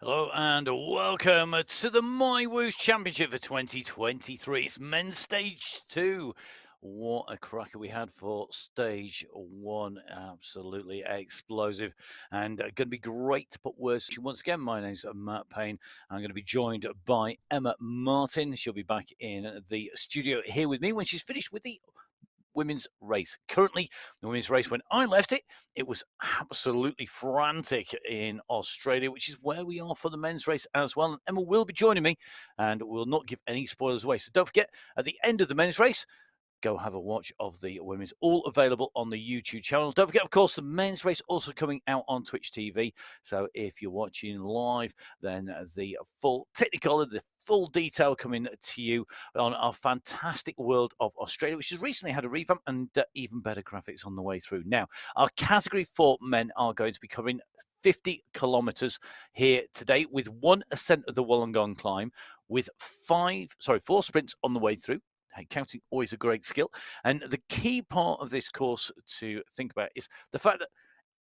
Hello and welcome to the MyWhoosh Championship for 2023. It's men's stage two. What a cracker we had for stage one. Absolutely explosive and going to be great to put words. Once again, my name's Matt Payne. I'm going to be joined by Emma Martin. She'll be back in the studio here with me when she's finished with the women's race. Currently, the women's race, when I left it, it was absolutely frantic in Australia, which is where we are for the men's race as well. And Emma will be joining me and will not give any spoilers away. So don't forget, at the end of the men's race, go have a watch of the women's, all available on the YouTube channel. Don't forget, of course, the men's race also coming out on Twitch TV. So if you're watching live, then the full technical, the full detail coming to you on our fantastic world of Australia, which has recently had a revamp and even better graphics on the way through. Now, our category 4 men are going to be covering 50 kilometers here today with one ascent of the Wollongong climb, with four sprints on the way through. Hey, counting always a great skill. And the key part of this course to think about is the fact that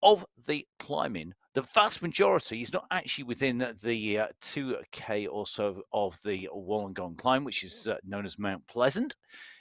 of the climbing, the vast majority is not actually within the 2K or so of the Wollongong climb, which is known as Mount Pleasant.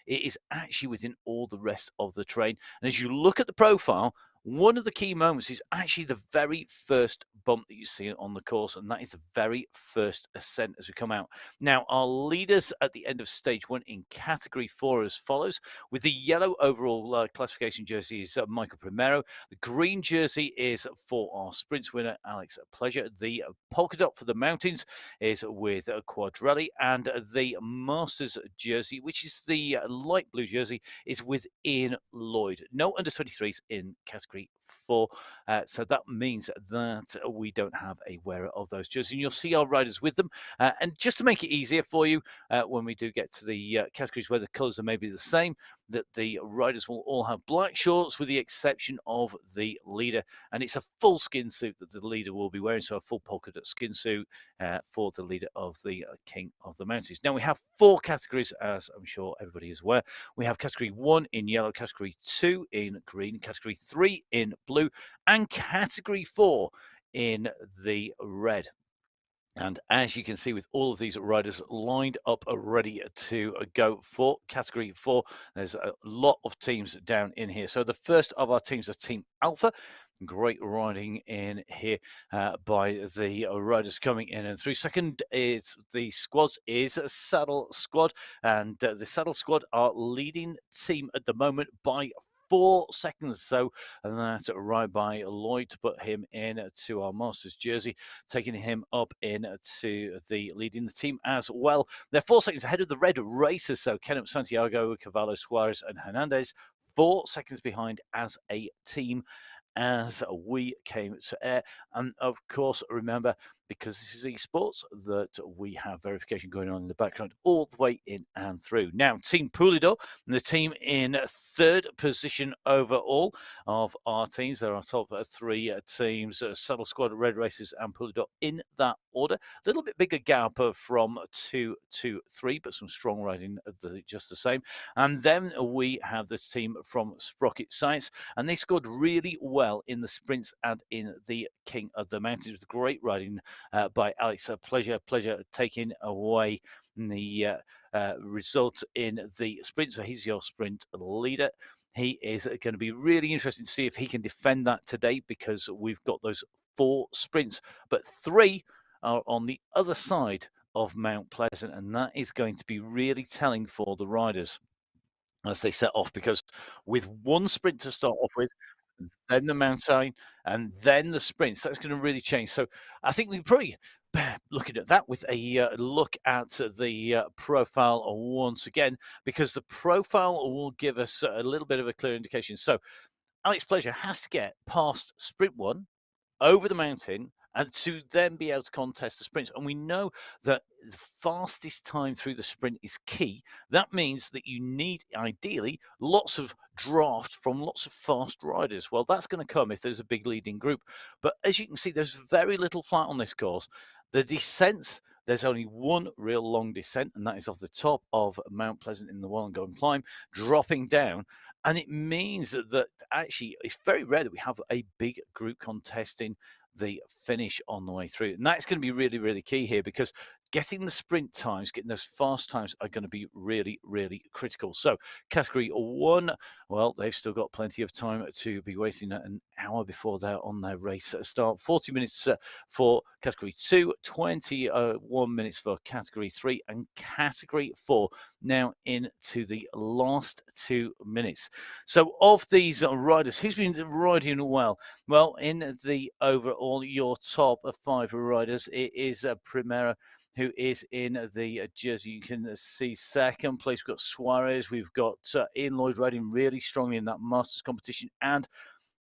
It is actually within all the rest of the train. And as you look at the profile, one of the key moments is actually the very first bump that you see on the course, and that is the very first ascent as we come out. Now, our leaders at the end of stage one in category 4 as follows. With the yellow overall classification jersey is Michael Primero. The green jersey is for our sprints winner, Alex Pleasure. The polka dot for the mountains is with Quadrelli, and the Masters jersey, which is the light blue jersey, is with Ian Lloyd. No under 23s in category 4. So that means that we don't have a wearer of those jerseys. And you'll see our riders with them. And just to make it easier for you, when we do get to the categories where the colours are maybe the same, that the riders will all have black shorts with the exception of the leader. And it's a full skin suit that the leader will be wearing. So a full polka dot skin suit for the leader of the King of the Mountains. Now we have 4 categories, as I'm sure everybody is aware. We have category 1 in yellow, category 2 in green, category 3 in blue, and category 4 in the red. And as you can see, with all of these riders lined up ready to go for category 4, there's a lot of teams down in here. So the first of our teams are Team Alpha. Great riding in here by the riders coming in and through. Second is the squads is a Saddle Squad, and the Saddle Squad are leading team at the moment by 4 seconds. So that right by Lloyd to put him in to our Masters jersey, taking him up in to the leading the team as well. They're 4 seconds ahead of the Red Racers. So Kenneth Santiago, Cavallo, Suarez, and Hernandez, 4 seconds behind as a team as we came to air. And of course, remember, because this is esports, that we have verification going on in the background all the way in and through. Now, Team Pulido, the team in 3rd position overall of our teams. There are top 3 teams, Saddle Squad, Red Races, and Pulido in that order. A little bit bigger gap from 2 to 3, but some strong riding just the same. And then we have the team from Sprocket Science, and they scored really well in the sprints and in the King of the Mountains with great riding by Alex Pleasure taking away the result in the sprint. So he's your sprint leader. He is going to be really interesting to see if he can defend that today, because we've got those 4 sprints, but 3 are on the other side of Mount Pleasant, and that is going to be really telling for the riders as they set off, because with 1 sprint to start off with, then the mountain, and then the sprints, that's going to really change. So I think we probably looking at that with a look at the profile once again, because the profile will give us a little bit of a clear indication. So Alex Pleasure has to get past sprint 1 over the mountain and to then be able to contest the sprints. And we know that the fastest time through the sprint is key. That means that you need, ideally, lots of draft from lots of fast riders. Well, that's going to come if there's a big leading group. But as you can see, there's very little flat on this course. The descents, there's only 1 real long descent, and that is off the top of Mount Pleasant in the Wollongong climb, dropping down. And it means that actually it's very rare that we have a big group contesting the finish on the way through. And that's going to be really, really key here, because getting the sprint times, getting those fast times are going to be really, really critical. So category 1, well, they've still got plenty of time to be waiting an hour before they're on their race start. 40 minutes for category 2, 21 minutes for category 3, and category 4 now into the last 2 minutes. So of these riders, who's been riding well? Well, in the overall, your top 5 riders, it is Primera, who is in the jersey. You can see second place. We've got Suarez. We've got Ian Lloyd riding really strongly in that Masters competition. And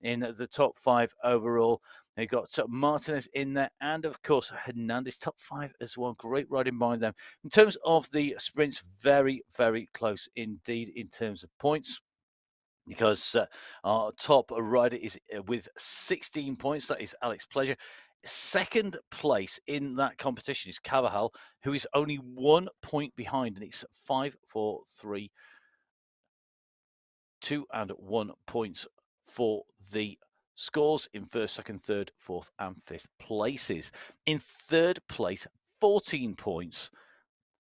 in the top 5 overall, they've got Martinez in there. And, of course, Hernandez, top 5 as well. Great riding by them. In terms of the sprints, very, very close indeed in terms of points, because our top rider is with 16 points. That is Alex Pleasure. Second place in that competition is Carvajal, who is only 1 point behind, and it's 5, 4, 3, 2, and 1 points for the scores in first, second, third, fourth, and fifth places. In third place, 14 points.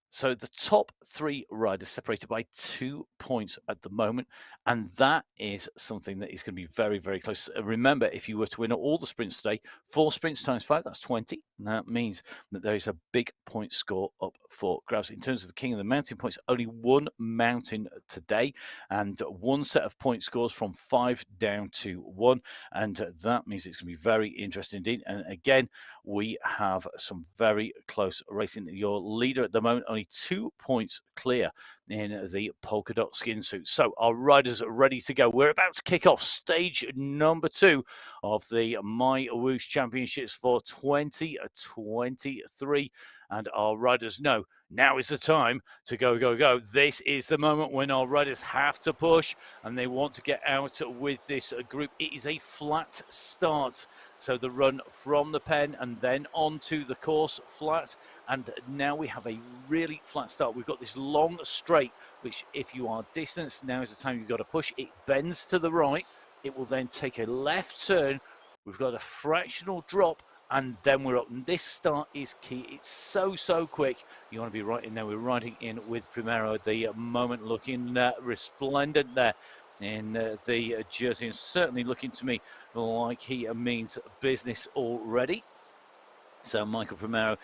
So the top 3 riders separated by 2 points at the moment, and that is something that is going to be very, very close. Remember, if you were to win all the sprints today, 4 sprints times 5, that's 20. And that means that there is a big point score up for grabs. In terms of the King of the Mountain points, only 1 mountain today, and 1 set of point scores from 5 down to 1. And that means it's going to be very interesting indeed. And again, we have some very close racing. Your leader at the moment, only 2 points clear in the polka dot skin suit. So our riders are ready to go. We're about to kick off stage number 2 of the MyWhoosh Championships for 2023. And our riders know now is the time to go, go, go. This is the moment when our riders have to push and they want to get out with this group. It is a flat start. So the run from the pen and then onto the course flat. And now we have a really flat start. We've got this long straight, which if you are distanced, now is the time you've got to push. It bends to the right. It will then take a left turn. We've got a fractional drop, and then we're up. And this start is key. It's so, so quick. You want to be right in there. We're riding in with Primero at the moment, looking resplendent there in the jersey, and certainly looking to me like he means business already. So Michael Primero,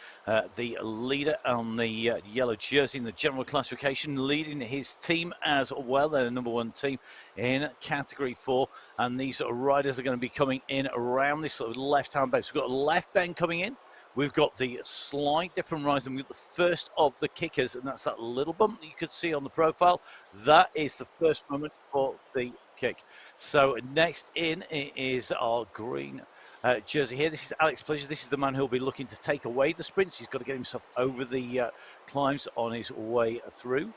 the leader on the yellow jersey in the general classification, leading his team as well. They're the number 1 team in category 4. And these riders are going to be coming in around this sort of left-hand base. We've got a left bend coming in. We've got the slight dip and rise, and we've got the first of the kickers, and that's that little bump that you could see on the profile. That is the first moment for the kick. So next in is our green jersey here. This is Alex Pleasure. This is the man who'll be looking to take away the sprints. He's got to get himself over the climbs on his way through.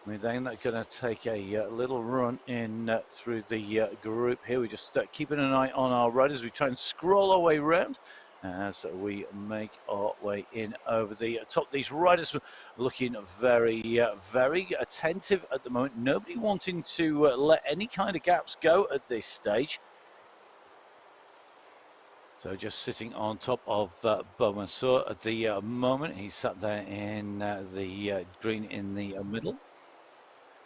We're then going to take a little run in through the group here. We're just keeping an eye on our riders. We try and scroll our way around as we make our way in over the top. These riders are looking very, very attentive at the moment. Nobody wanting to let any kind of gaps go at this stage. So just sitting on top of Beaumansour at the moment. He's sat there in the green in the middle.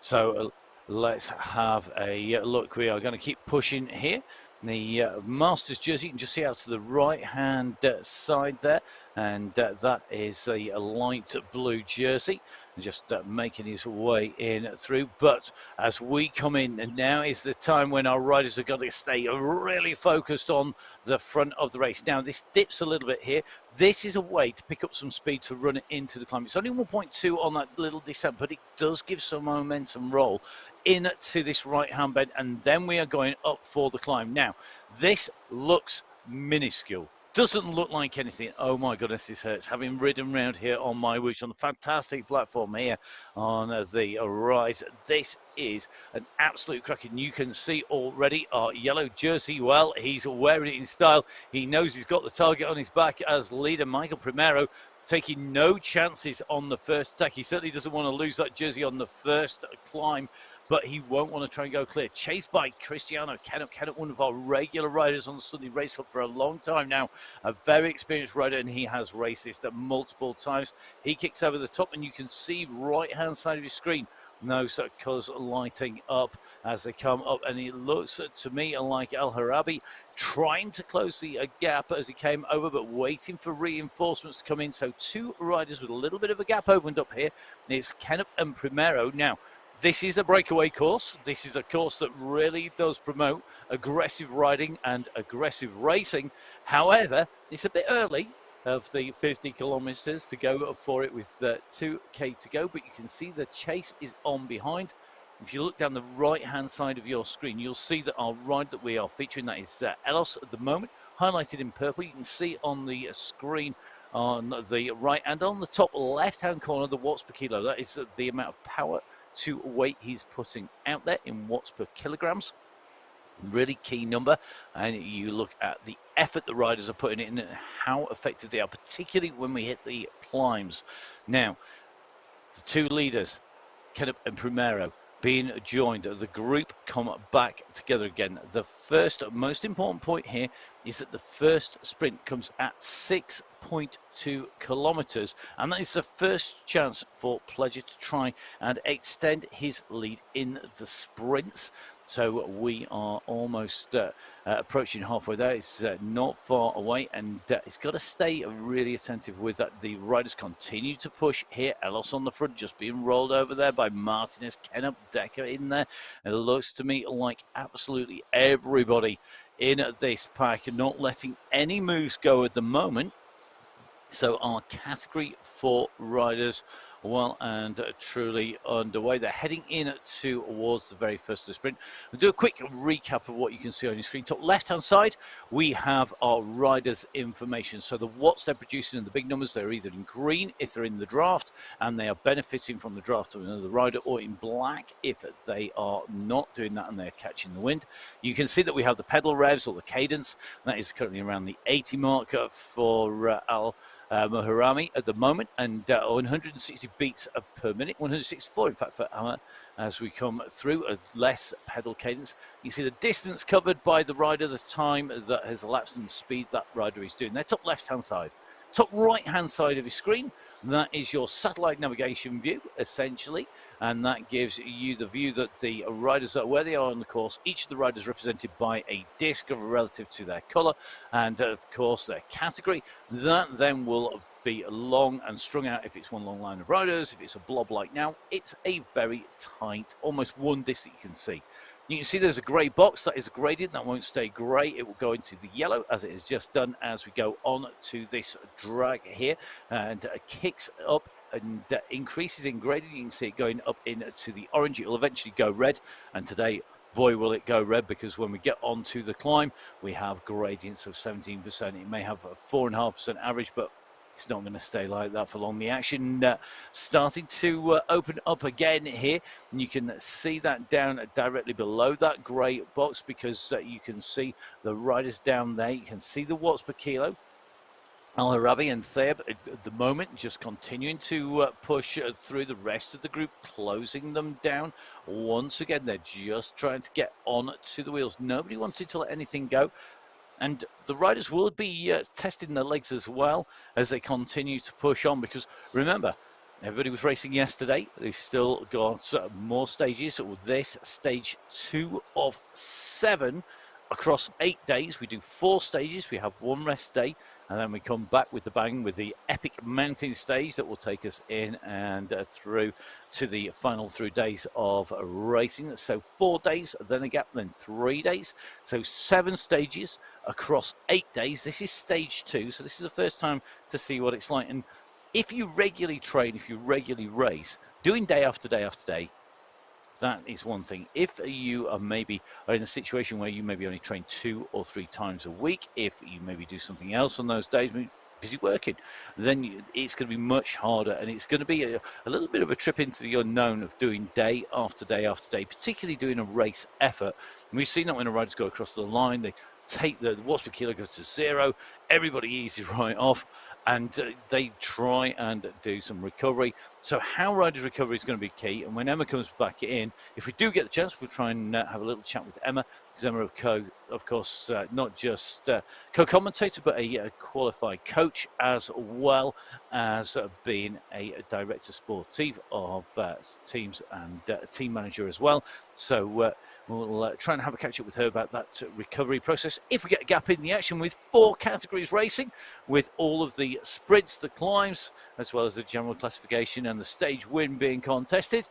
So let's have a look. We are going to keep pushing here. The Masters jersey, you can just see out to the right-hand side there. And that is a light blue jersey. Just making his way in through. But as we come in, and now is the time when our riders are going to stay really focused on the front of the race. Now, this dips a little bit here. This is a way to pick up some speed to run it into the climb. It's only 1.2 on that little descent, but it does give some momentum roll into this right-hand bend, and then we are going up for the climb. Now, this looks minuscule. Doesn't look like anything. Oh my goodness, this hurts. Having ridden around here on MyWhoosh on the fantastic platform here on the rise, this is an absolute cracking. You can see already our yellow jersey. Well, he's wearing it in style. He knows he's got the target on his back as leader Michael Primero, taking no chances on the first attack. He certainly doesn't want to lose that jersey on the first climb. but he won't want to try and go clear. Chased by Cristiano Kennett, one of our regular riders on the Sunday Race Club for a long time now. A very experienced rider, and he has raced this multiple times. He kicks over the top, and you can see right-hand side of your screen those colours lighting up as they come up, and it looks to me like Al Harabi trying to close the gap as he came over, but waiting for reinforcements to come in. So two riders with a little bit of a gap opened up here. It's Kenneth and Primero. Now, this is a breakaway course. This is a course that really does promote aggressive riding and aggressive racing. However, it's a bit early of the 50 kilometers to go for it with 2K to go, but you can see the chase is on behind. If you look down the right hand side of your screen, you'll see that our ride that we are featuring, that is Elos at the moment, highlighted in purple. You can see on the screen on the right and on the top left hand corner the watts per kilo. That is the amount of power to weight he's putting out there in watts per kilograms. Really key number, and you look at the effort the riders are putting in and how effective they are, particularly when we hit the climbs. Now, the two leaders, Kenneth and Primero, being joined, the group come back together again. The first most important point here is that the first sprint comes at 6.2 kilometers, and that is the first chance for Pleasure to try and extend his lead in the sprints. So we are almost approaching halfway there. It's not far away, and it's got to stay really attentive with that. The riders continue to push here. Elos on the front, just being rolled over there by Martinez, Kenneth, Decker in there. And it looks to me like absolutely everybody in this pack, not letting any moves go at the moment. So our category 4 riders well and truly underway. They're heading in towards the very first of the sprint. We'll do a quick recap of what you can see on your screen. Top left-hand side, we have our riders' information. So the watts they're producing in the big numbers, they're either in green if they're in the draft, and they are benefiting from the draft of another rider, or in black if they are not doing that and they're catching the wind. You can see that we have the pedal revs or the cadence. That is currently around the 80 mark for Al Moharami at the moment, and 160 beats per minute, 164 in fact for Al, as we come through a less pedal cadence. You see the distance covered by the rider, the time that has elapsed, and the speed that rider is doing. They're top left hand side. Top right hand side of your screen, that is your satellite navigation view essentially, and that gives you the view that the riders are where they are on the course. Each of the riders represented by a disc relative to their color and of course their category. That then will be long and strung out if it's one long line of riders. If it's a blob like now, it's a very tight, almost one disc that you can see. You can see there's a grey box. That is a gradient. That won't stay grey. It will go into the yellow, as it has just done as we go on to this drag here, and kicks up and increases in gradient. You can see it going up into the orange. It will eventually go red, and today, boy, will it go red, because when we get onto the climb, we have gradients of 17%. It may have a 4.5% average, but it's not going to stay like that for long. The action starting to open up again here, and you can see that down directly below that grey box, because you can see the riders down there. You can see the watts per kilo. Al Harabi and Theb at the moment just continuing to push through the rest of the group, closing them down. Once again, they're just trying to get on to the wheels. Nobody wanted to let anything go. And the riders will be testing their legs as well as they continue to push on, because remember, everybody was racing yesterday. They've still got more stages. This stage 2 of 7 across 8 days. We do 4 stages. We have 1 rest day, and then we come back with the bang with the epic mountain stage that will take us in and through to the final 3 days of racing. So 4 days, then a gap, then 3 days. So 7 stages across 8 days. This is stage 2, so this is the first time to see what it's like. And if you regularly train, if you regularly race, doing day after day after day, that is one thing. If you are maybe in a situation where you maybe only train 2 or 3 times a week, if you maybe do something else on those days, busy working, then it's going to be much harder, and it's going to be a little bit of a trip into the unknown of doing day after day after day, particularly doing a race effort. And we've seen that when the riders go across the line, they take the watts per kilo goes to 0, everybody eases right off, and they try and do some recovery. So how riders recovery is going to be key. And when Emma comes back in, if we do get the chance, we'll try and have a little chat with Emma, because Emma, of course, not just co-commentator, but a qualified coach, as well as being a director sportive of teams and a team manager as well. So we'll try and have a catch up with her about that recovery process. If we get a gap in the action with 4 categories racing, with all of the sprints, the climbs, as well as the general classification and the stage win being contested,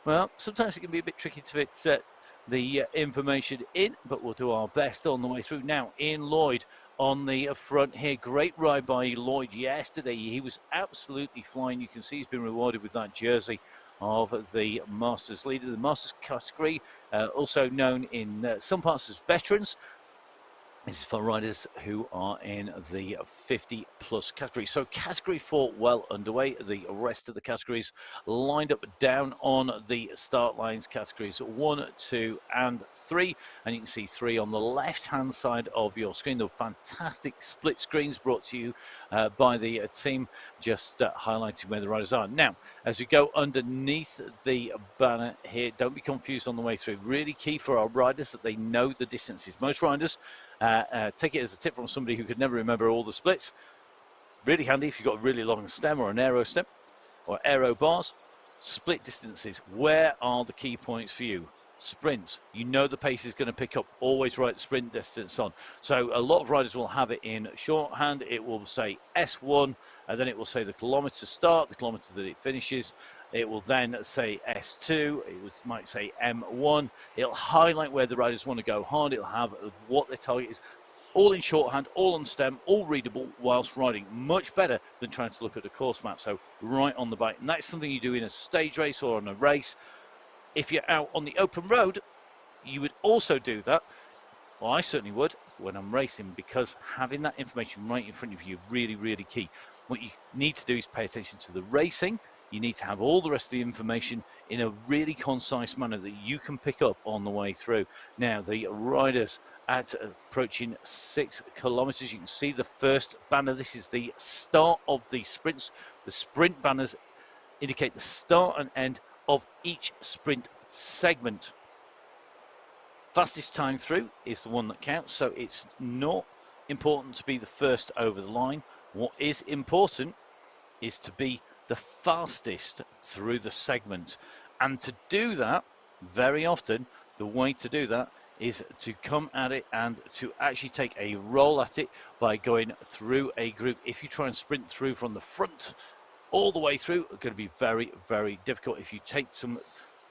well, sometimes it can be a bit tricky to fit the information in, but we'll do our best on the way through. Now, Ian Lloyd on the front here. Great ride by Lloyd yesterday. He was absolutely flying. You can see he's been rewarded with that jersey of the Masters leader. The Masters category, also known in some parts as veterans. This is for riders who are in the 50+ category. So category 4 well underway. The rest of the categories lined up down on the start lines. Categories 1, 2 and 3. And you can see 3 on the left-hand side of your screen. The fantastic split screens brought to you by the team, just highlighting where the riders are. Now, as we go underneath the banner here, don't be confused on the way through. Really key for our riders that they know the distances. Most riders take it as a tip from somebody who could never remember all the splits. Really handy if you've got a really long stem or an aero stem or aero bars. Split distances, where are the key points for you? Sprints, you know the pace is going to pick up. Always write the sprint distance on. So a lot of riders will have it in shorthand. It will say S1, and then it will say the kilometre start, the kilometre that it finishes. It will then say S2, it might say M1. It'll highlight where the riders want to go hard. It'll have what their target is. All in shorthand, all on stem, all readable whilst riding. Much better than trying to look at a course map. So right on the bike. And that's something you do in a stage race or on a race. If you're out on the open road, you would also do that. Well, I certainly would when I'm racing, because having that information right in front of you is really, really key. What you need to do is pay attention to the racing. You need to have all the rest of the information in a really concise manner that you can pick up on the way through. Now, the riders at approaching 6 kilometres. You can see the first banner. This is the start of the sprints. The sprint banners indicate the start and end of each sprint segment. Fastest time through is the one that counts, so it's not important to be the first over the line. What is important is to be the fastest through the segment. And to do that, very often, the way to do that is to come at it and to actually take a roll at it by going through a group. If you try and sprint through from the front all the way through, it's going to be very, very difficult. If you take some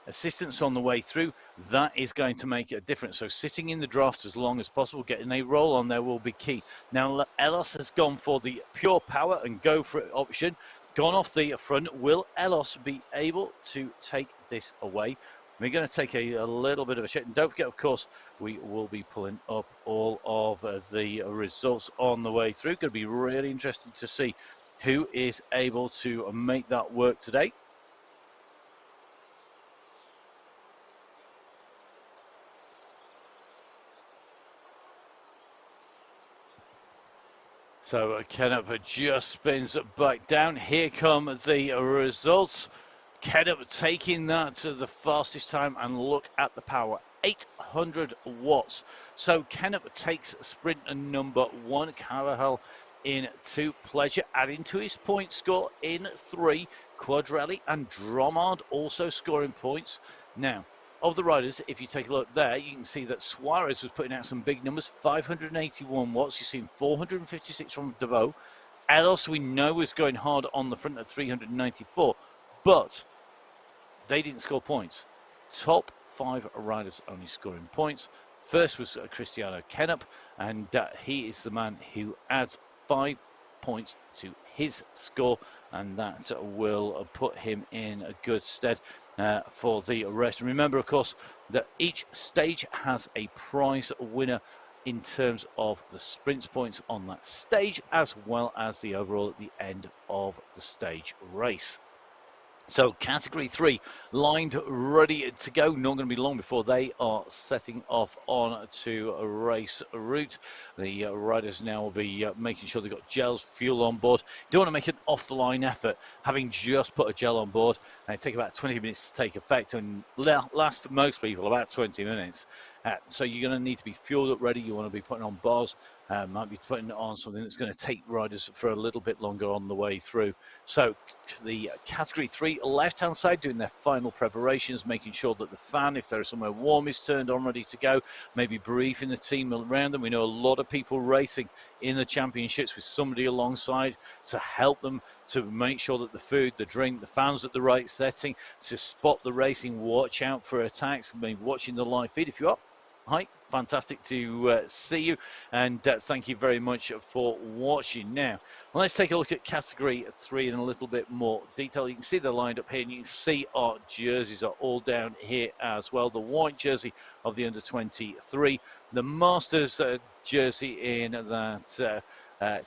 assistance on the way through, that is going to make a difference. So sitting in the draft as long as possible, getting a roll on there will be key. Now, Elos has gone for the pure power and go for it option. Gone off the front. Will Elos be able to take this away? We're going to take a little bit of a check. And don't forget, of course, we will be pulling up all of the results on the way through. Going to be really interesting to see who is able to make that work today. So Kennup just spins back down. Here come the results. Kennup taking that to the fastest time, and look at the power, 800 watts. So Kennup takes sprint number 1. Carahel in 2. Pleasure adding to his point score in 3. Quadrelli and Dromard also scoring points. Now, of the riders, if you take a look there, you can see that Suarez was putting out some big numbers, 581 watts. You've seen 456 from DeVoe. Elos, we know, was going hard on the front at 394, but they didn't score points. Top 5 riders only scoring points. First was Cristiano Kennup, and he is the man who adds 5 points to his score, and that will put him in a good stead for the rest. Remember, of course, that each stage has a prize winner in terms of the sprint points on that stage, as well as the overall at the end of the stage race. So category 3 lined ready to go. Not going to be long before they are setting off on to a race route. The riders now will be making sure they've got gels, fuel on board. Don't want to make an off-the-line effort, having just put a gel on board. And it takes about 20 minutes to take effect and last for most people about 20 minutes. So you're going to need to be fueled up ready. You want to be putting on bars. Might be putting on something that's going to take riders for a little bit longer on the way through. So the category 3 left-hand side doing their final preparations, making sure that the fan, if there is somewhere warm, is turned on, ready to go. Maybe briefing the team around them. We know a lot of people racing in the championships with somebody alongside to help them to make sure that the food, the drink, the fans at the right setting, to spot the racing, watch out for attacks, maybe watching the live feed. If you are, hi, fantastic to see you, and thank you very much for watching. Now, let's take a look at category 3 in a little bit more detail. You can see they're lined up here, and you can see our jerseys are all down here as well. The white jersey of the under-23, the Masters jersey in that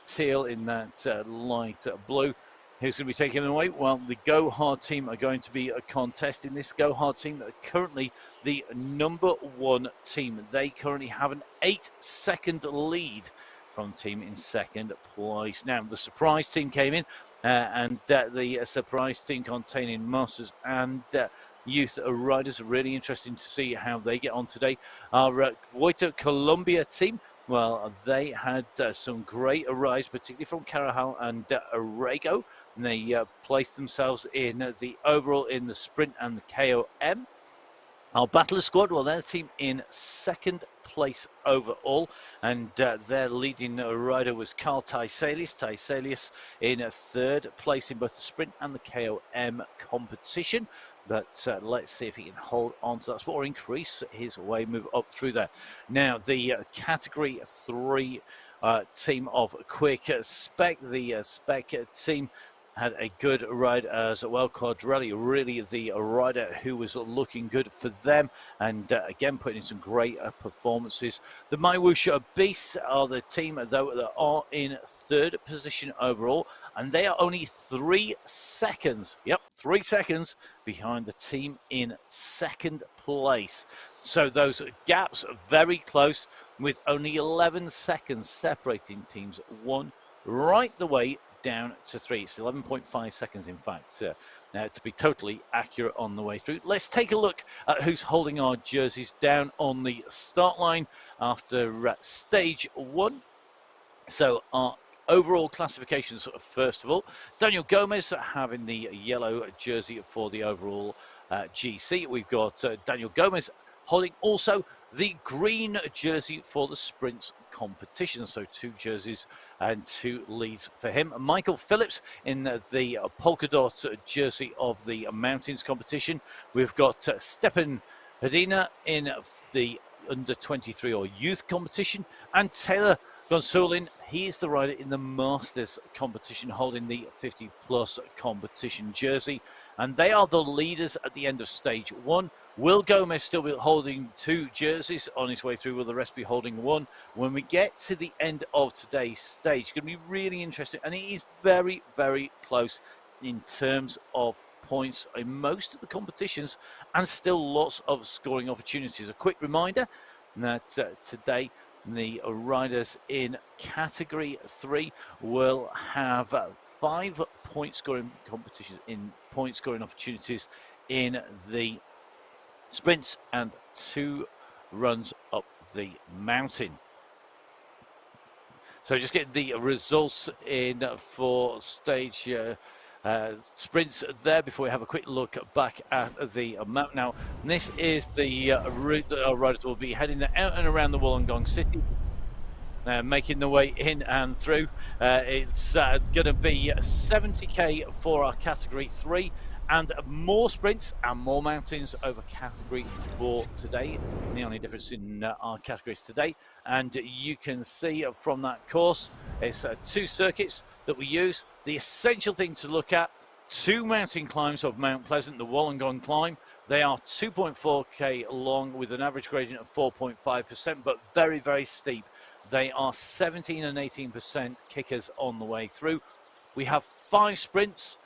teal, in that light blue. Who's going to be taking them away? Well, the Go Hard team are going to be contesting this. Go Hard team are currently the #1 team. They currently have an 8-second lead from team in second place. Now, the surprise team came in, and the surprise team containing Masters and youth riders. Really interesting to see how they get on today. Our Vuelta Colombia team, well, they had some great arrives, particularly from Carajal and Arrego. And they placed themselves in the overall, in the sprint and the KOM. Our Battler squad, well, they're the team in second place overall, and their leading rider was Carl Taiselius. Taiselius in third place in both the sprint and the KOM competition. But let's see if he can hold on to that spot or increase his way, move up through there. Now, the category 3 team of Quick Spec, the Spec team had a good ride as well. Quadrelli, really the rider who was looking good for them, and again putting in some great performances. The MyWhoosh Beasts are the team though that are in third position overall, and they are only 3 seconds, 3 seconds behind the team in second place. So those gaps are very close, with only 11 seconds separating teams 1 right the way down to 3. It's 11.5 seconds, in fact, now to be totally accurate on the way through. Let's take a look at who's holding our jerseys down on the start line after stage 1. So our overall classifications, first of all, Daniel Gomez having the yellow jersey for the overall GC. We've got Daniel Gomez holding also the green jersey for the sprints competition. So 2 jerseys and 2 leads for him. Michael Phillips in the polka dot jersey of the mountains competition. We've got Stepan Hedina in the under-23 or youth competition, and Taylor Gonsolin, he's the rider in the Masters competition holding the 50+ competition jersey, and they are the leaders at the end of stage 1. Will Gomez still be holding 2 jerseys on his way through? Will the rest be holding 1? When we get to the end of today's stage, it's going to be really interesting, and it is very, very close in terms of points in most of the competitions, and still lots of scoring opportunities. A quick reminder that today the riders in category 3 will have 5 point scoring competitions, in point scoring opportunities in the sprints and 2 runs up the mountain. So just getting the results in for stage sprints there before we have a quick look back at the map. Now, this is the route that our riders will be heading out and around the Wollongong city. Making the way in and through. It's going to be 70k for our category 3, and more sprints and more mountains over category 4 today. The only difference in our categories today, and you can see from that course, it's 2 circuits that we use. The essential thing to look at: 2 mountain climbs of Mount Pleasant, the Wollongong climb. They are 2.4k long with an average gradient of 4.5%, but very, very steep. They are 17 and 18% kickers on the way through. We have 5 sprints,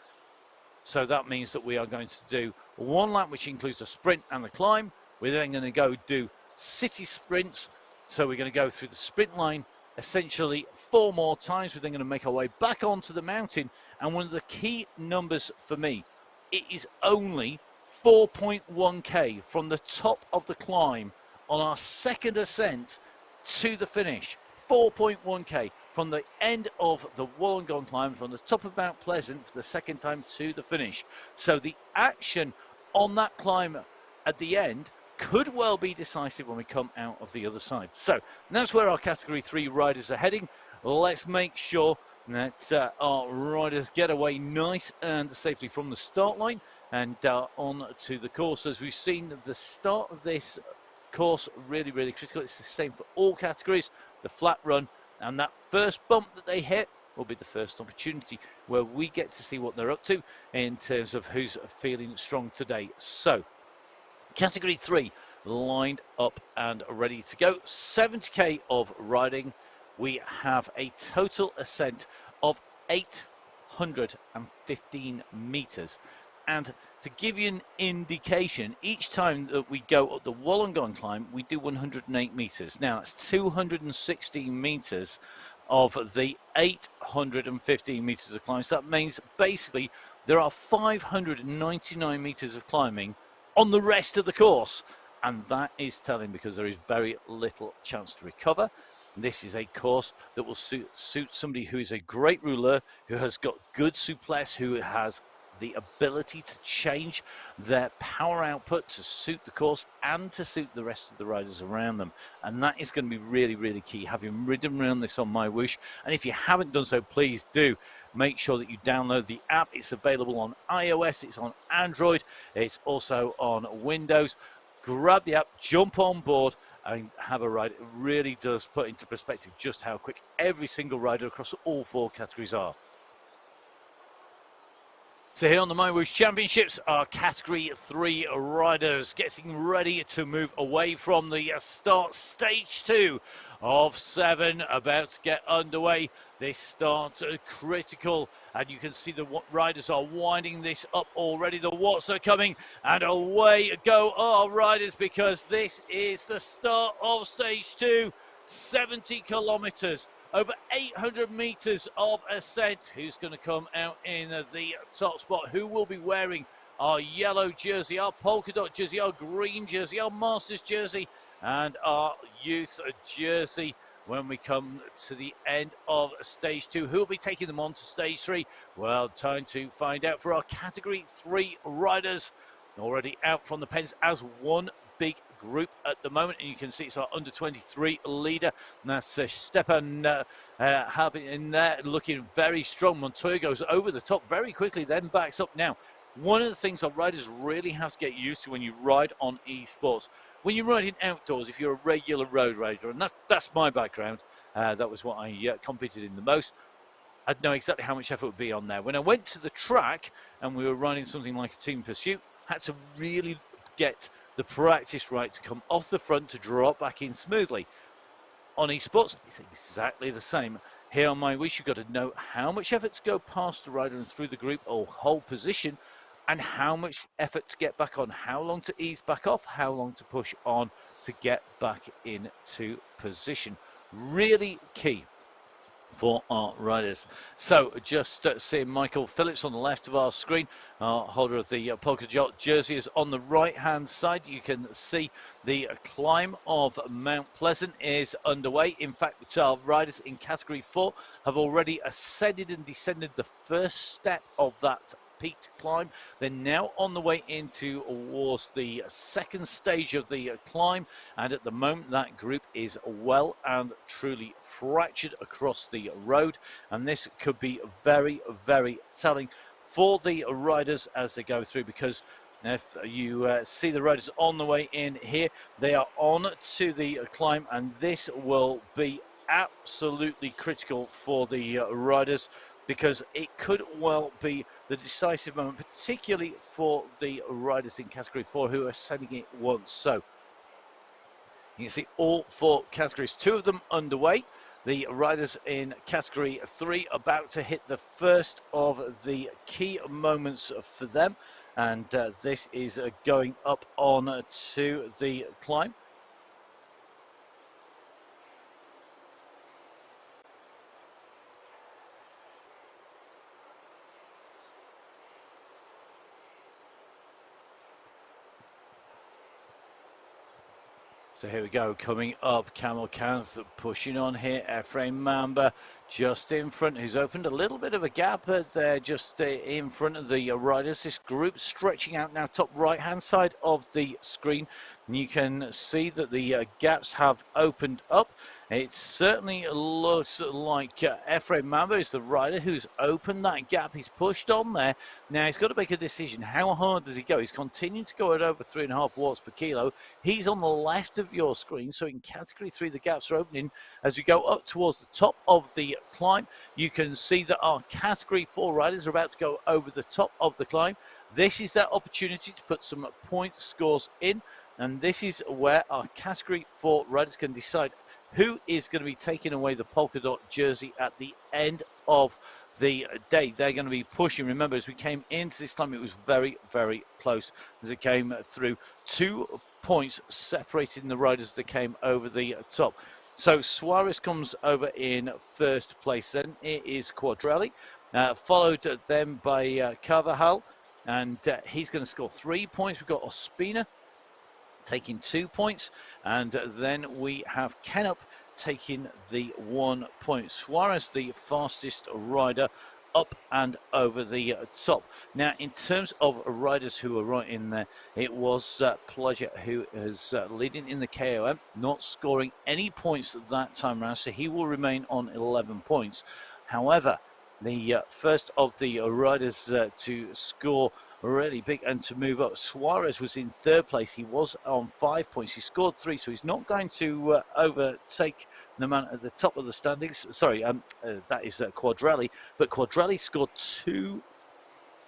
So that means that we are going to do one lap, which includes the sprint and the climb. We're then going to go do city sprints. So we're going to go through the sprint line essentially 4 more times. We're then going to make our way back onto the mountain. And one of the key numbers for me, it is only 4.1k from the top of the climb on our second ascent to the finish. 4.1k from the end of the Wollongong climb, from the top of Mount Pleasant for the second time to the finish. So the action on that climb at the end could well be decisive when we come out of the other side. So that's where our Category 3 riders are heading. Let's make sure that our riders get away nice and safely from the start line and on to the course. As we've seen, the start of this course really, really critical. It's the same for all categories. The flat run and that first bump that they hit will be the first opportunity where we get to see what they're up to in terms of who's feeling strong today. So Category 3 lined up and ready to go. 70k of riding. We have a total ascent of 815 meters. And to give you an indication, each time that we go up the Wollongong climb, we do 108 meters. Now, that's 216 meters of the 815 meters of climb. So that means basically there are 599 meters of climbing on the rest of the course. And that is telling because there is very little chance to recover. This is a course that will suit somebody who is a great rouleur, who has got good souplesse, who has the ability to change their power output to suit the course and to suit the rest of the riders around them. And that is going to be really, really key, having ridden around this on MyWhoosh. And if you haven't done so, please do make sure that you download the app. It's available on iOS, it's on Android, it's also on Windows. Grab the app, jump on board and have a ride. It really does put into perspective just how quick every single rider across all 4 categories are. So here on the MyWhoosh Championships, our Category 3 riders getting ready to move away from the start. Stage 2 of 7 about to get underway. This start critical, and you can see the riders are winding this up already. The watts are coming, and away go our riders because this is the start of Stage 2. 70 kilometers. Over 800 meters of ascent. Who's going to come out in the top spot? Who will be wearing our yellow jersey, our polka dot jersey, our green jersey, our Masters jersey, and our youth jersey when we come to the end of Stage 2? Who will be taking them on to Stage 3? Well, time to find out for our Category 3 riders. Already out from the pens as one big group at the moment, and you can see it's our under-23 leader, and that's Stepan in there looking very strong. Montoya goes over the top very quickly, then backs up. Now, one of the things our riders really have to get used to when you ride on esports, when you're riding outdoors, if you're a regular road rider, and that's my background, that was what I competed in the most, I'd know exactly how much effort would be on there. When I went to the track and we were riding something like a team pursuit, had to really get the practice right to come off the front to draw it back in smoothly. On esports, it's exactly the same. Here on MyWhoosh, you've got to know how much effort to go past the rider and through the group or hold position, and how much effort to get back on, how long to ease back off, how long to push on to get back into position. Really key for our riders. So just seeing Michael Phillips on the left of our screen, holder of the polka dot jersey, is on the right hand side. You can see the climb of Mount Pleasant is underway. In fact, our riders in Category 4 have already ascended and descended the first step of that peaked climb. They're now on the way into towards the second stage of the climb, and at the moment that group is well and truly fractured across the road, and this could be very, very telling for the riders as they go through, because if you see the riders on the way in here, they are on to the climb, and this will be absolutely critical for the riders, because it could well be the decisive moment, particularly for the riders in Category 4 who are sending it once. So you can see all 4 categories, 2 of them underway. The riders in category 3 about to hit the first of the key moments for them. And this is going up on to the climb. So here we go, coming up, Camel Canth pushing on here, Ephraim Mamba just in front, who's opened a little bit of a gap there just in front of the riders. This group stretching out now, top right-hand side of the screen. You can see that the gaps have opened up. It certainly looks like Ephraim Mamba is the rider who's opened that gap. He's pushed on there. Now he's got to make a decision. How hard does he go? He's continuing to go at over 3.5 watts per kilo. He's on the left of your screen. So in category 3, the gaps are opening as we go up towards the top of the climb. You can see that our category 4 riders are about to go over the top of the climb. This is their opportunity to put some point scores in. And this is where our category 4 riders can decide who is going to be taking away the polka dot jersey at the end of the day. They're going to be pushing. Remember, as we came into this time, it was very, very close as it came through. 2 points separating the riders that came over the top. So Suarez comes over in first place. Then it is Quadrelli, followed then by Carvajal, and he's going to score 3 points. We've got Ospina taking 2 points, and then we have Kenup taking the 1 point. Suarez, the fastest rider, up and over the top. Now, in terms of riders who are right in there, it was Pleasure who is leading in the KOM, not scoring any points that time around, so he will remain on 11 points. However, the first of the riders to score really big and to move up, Suarez was in third place. He was on 5 points. He scored 3, so he's not going to overtake the man at the top of the standings. Sorry, that is Quadrelli, but Quadrelli scored 2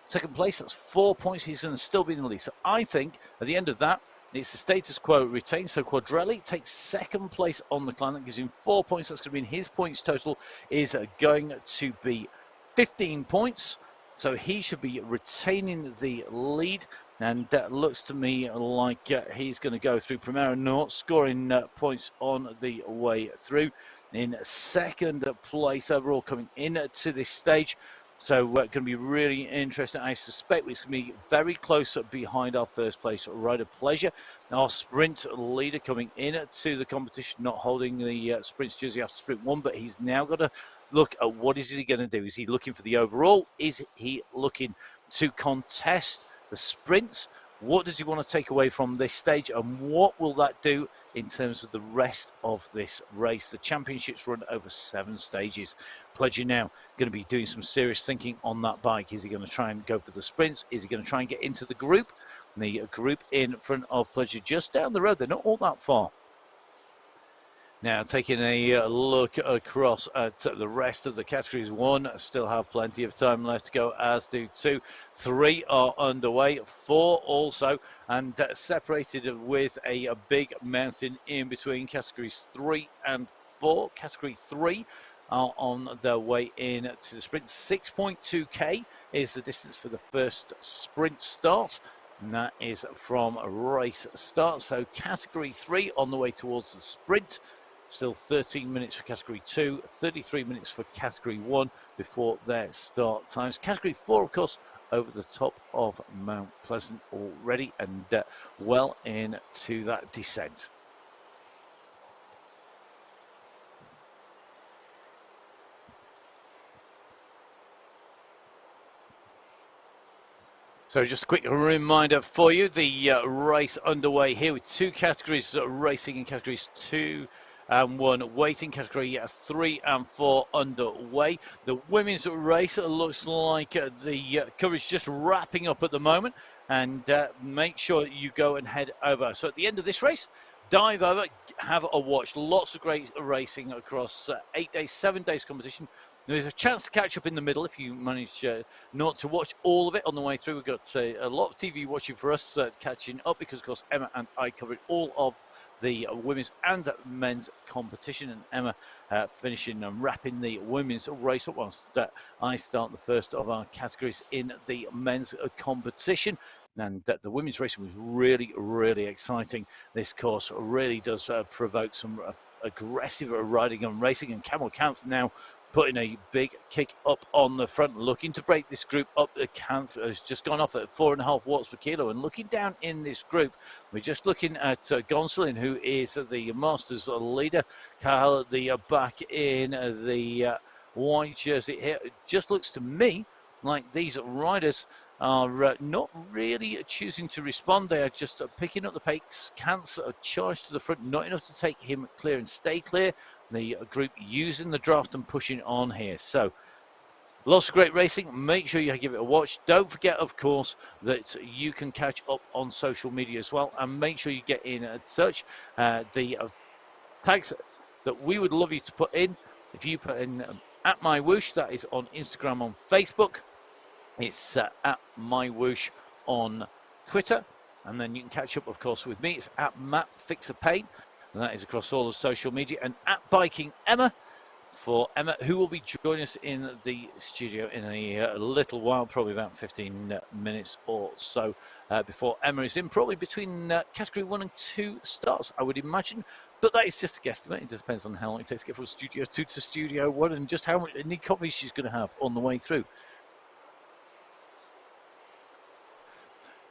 second place. That's 4 points. He's going to still be in the lead. So I think at the end of that, it's the status quo retained. So Quadrelli takes second place on the climb. That gives him 4 points. That's going to mean his points total is going to be 15 points. So he should be retaining the lead, and looks to me like he's going to go through Primera, not scoring points on the way through. In second place overall coming into this stage. So going to be really interesting. I suspect it's going to be very close behind our first place rider, Pleasure. Our sprint leader coming into the competition, not holding the sprint jersey after sprint 1, but he's now got to look at what is he going to do. Is he looking for the overall? Is he looking to contest the sprints? What does he want to take away from this stage, and what will that do in terms of the rest of this race? The championships run over 7 stages. Pleasure now going to be doing some serious thinking on that bike. Is he going to try and go for the sprints? Is he going to try and get into the group? The group in front of Pleasure just down the road. They're not all that far. Now, taking a look across at the rest of the categories. 1 still have plenty of time left to go, as do 2. 3 are underway, 4 also, and separated with a big mountain in between categories 3 and 4. Category 3 are on their way in to the sprint. 6.2k is the distance for the first sprint start, and that is from race start. So category 3 on the way towards the sprint. Still 13 minutes for category 2, 33 minutes for category 1 before their start times. Category 4, of course, over the top of Mount Pleasant already, and well into that descent. So just a quick reminder for you, the race underway here with 2 categories racing in categories 2 and 1 waiting. Category 3 and 4 underway. The women's race looks like the coverage just wrapping up at the moment, and make sure you go and head over. So at the end of this race, dive over, have a watch. Lots of great racing across 8 days, 7 days competition. There's a chance to catch up in the middle if you manage not to watch all of it on the way through. We've got a lot of TV watching for us, catching up, because, of course, Emma and I covered all of the women's and men's competition, and Emma finishing and wrapping the women's race up whilst I start the first of our categories in the men's competition. And the women's racing was really, really exciting. This course really does provoke some aggressive riding and racing, and Camel Canth now putting a big kick up on the front, looking to break this group up. The Canth has just gone off at 4.5 watts per kilo. And looking down in this group, we're just looking at Gonsolin, who is the Masters leader. Carl at the back in the white jersey here. It just looks to me like these riders are not really choosing to respond. They are just picking up the pace. Canth's charged to the front, not enough to take him clear and stay clear. The group using the draft and pushing on here. So lots of great racing. Make sure you give it a watch. Don't forget, of course, that you can catch up on social media as well, and make sure you get in and search the tags that we would love you to put in. If you put in at MyWhoosh, that is on Instagram, on Facebook. It's at MyWhoosh on Twitter. And then you can catch up, of course, with me. It's at Matt Fixer Paint. And that is across all of social media. And at Biking Emma, for Emma, who will be joining us in the studio in a little while, probably about 15 minutes or so before Emma is in, probably between category 1 and 2 starts, I would imagine. But that is just a guesstimate. It just depends on how long it takes to get from studio 2 to studio 1, and just how many coffees she's going to have on the way through.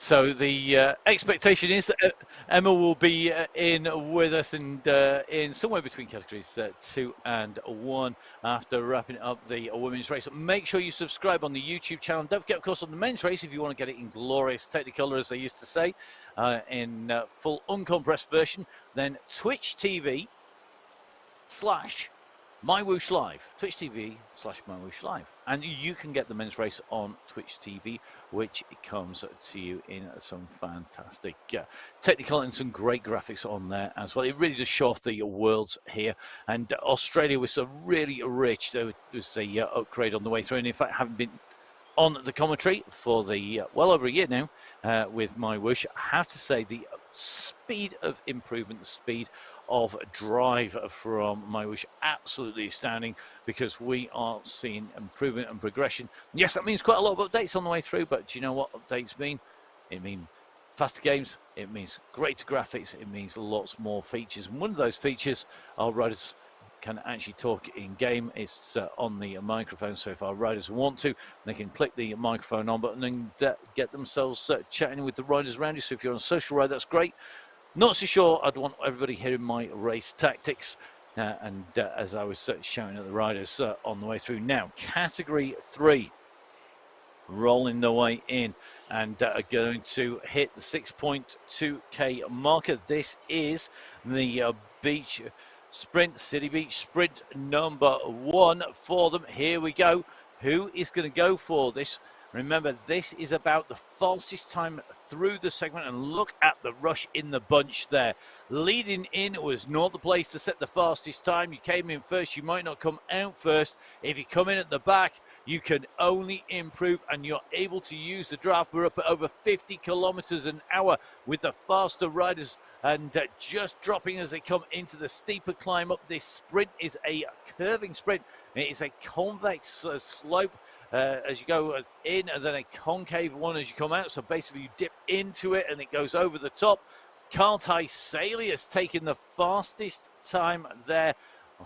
So the expectation is that Emma will be in with us and in somewhere between categories 2 and 1 after wrapping up the women's race. Make sure you subscribe on the YouTube channel. Don't forget, of course, on the men's race, if you want to get it in glorious Technicolor, as they used to say, in full uncompressed version, then Twitch TV / MyWhoosh Live, Twitch TV / MyWhoosh Live. And you can get the men's race on Twitch TV, which comes to you in some fantastic technical and some great graphics on there as well. It really does show off the worlds here. And Australia was really rich. There was a upgrade on the way through. And in fact, haven't been on the commentary for the well over a year now with MyWhoosh. I have to say, the speed of improvement, the speed of drive from MyWhoosh, absolutely astounding, because we are seeing improvement and progression. Yes, that means quite a lot of updates on the way through, but do you know what updates mean? It means faster games, it means greater graphics, it means lots more features. And one of those features, our riders can actually talk in game. It's on the microphone, so if our riders want to, they can click the microphone on button and get themselves chatting with the riders around you. So if you're on a social ride, that's great. Not so sure I'd want everybody hearing my race tactics, and as I was shouting at the riders on the way through. Now, category 3, rolling their way in and are going to hit the 6.2k marker. This is the beach sprint, City Beach sprint number 1 for them. Here we go. Who is going to go for this? Remember, this is about the fastest time through the segment, and look at the rush in the bunch there. Leading in was not the place to set the fastest time. You came in first, you might not come out first. If you come in at the back, you can only improve, and you're able to use the draft. We're up at over 50 kilometers an hour with the faster riders, and just dropping as they come into the steeper climb up. This sprint is a curving sprint. It is a convex slope as you go in, and then a concave one as you come out. So basically you dip into it and it goes over the top. Carl Tysalius taking the fastest time there.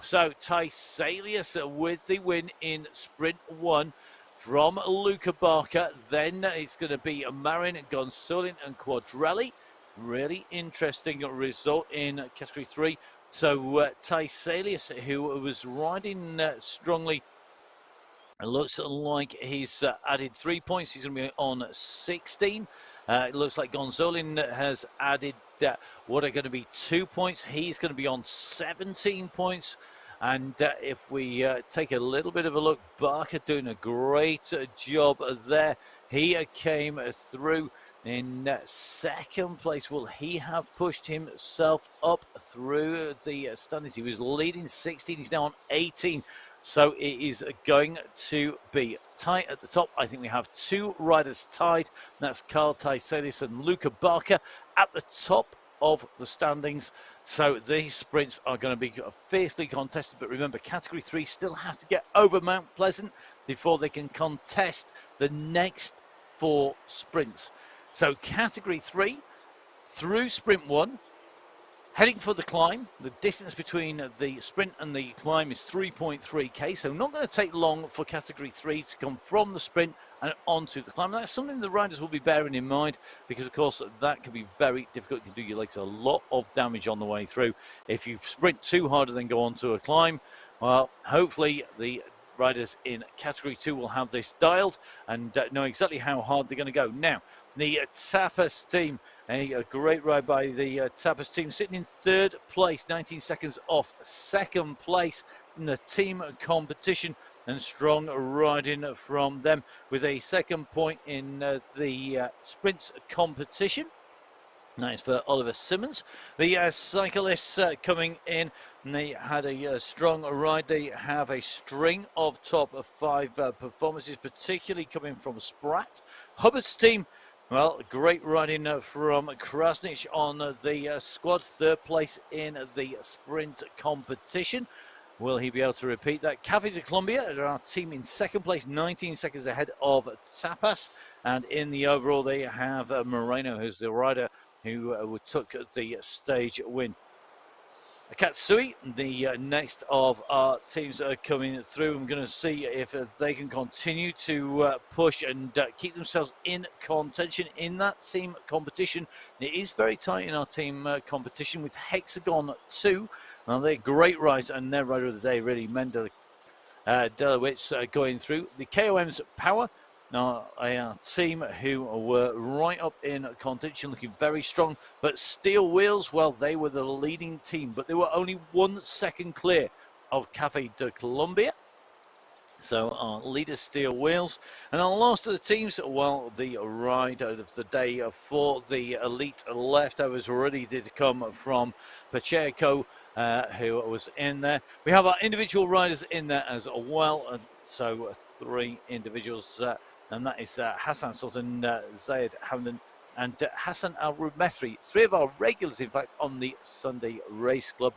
So Tysalius with the win in sprint 1 from Luca Barker. Then it's going to be Marin, Gonsolin and Quadrelli. Really interesting result in category 3. So Tysalius, who was riding strongly, it looks like he's added 3 points. He's going to be on 16. It looks like Gonzolin has added what are going to be 2 points. He's going to be on 17 points. And if we take a little bit of a look, Barker doing a great job there. He came through in second place. Will he have pushed himself up through the standings? He was leading 16. He's now on 18. So it is going to be tight at the top. I think we have 2 riders tied. That's Carl Taisedis and Luca Barker at the top of the standings. So these sprints are going to be fiercely contested. But remember, Category 3 still has to get over Mount Pleasant before they can contest the next 4 sprints. So Category 3 through Sprint 1. Heading for the climb, the distance between the sprint and the climb is 3.3k, so not going to take long for Category 3 to come from the sprint and onto the climb. And that's something the riders will be bearing in mind because, of course, that can be very difficult. It can do your legs a lot of damage on the way through. If you sprint too hard and then go onto a climb, well, hopefully the riders in Category 2 will have this dialed and know exactly how hard they're going to go. Now, the Tapas team, a great ride by the Tapas team, sitting in 3rd place, 19 seconds off 2nd place in the team competition, and strong riding from them with a 2nd point in the sprints competition. Nice for Oliver Simmons. The cyclists coming in, and they had a strong ride. They have a string of top 5 performances, particularly coming from Spratt. Hubbard's team, well, great riding from Krasnich on the squad. 3rd place in the sprint competition. Will he be able to repeat that? Cafe de Colombia, our team in 2nd place, 19 seconds ahead of Tapas. And in the overall, they have Moreno, who's the rider who took the stage win. Katsui, the next of our teams that are coming through. I'm going to see if they can continue to push and keep themselves in contention in that team competition. It is very tight in our team competition with Hexagon 2. Now, they're great riders, and their rider of the day, really, Mendel Delowitz going through. The KOM's Power. Now, a team who were right up in contention, looking very strong. But Steel Wheels, well, they were the leading team, but they were only 1 second clear of Cafe de Colombia. So our leader, Steel Wheels. And our last of the teams, well, the ride of the day for the elite leftovers already did come from Pacheco, who was in there. We have our individual riders in there as well. So 3 individuals. And that is Hassan Sultan, Zayed Hamdan, and Hassan Al-Rumethri. 3 of our regulars, in fact, on the Sunday Race Club.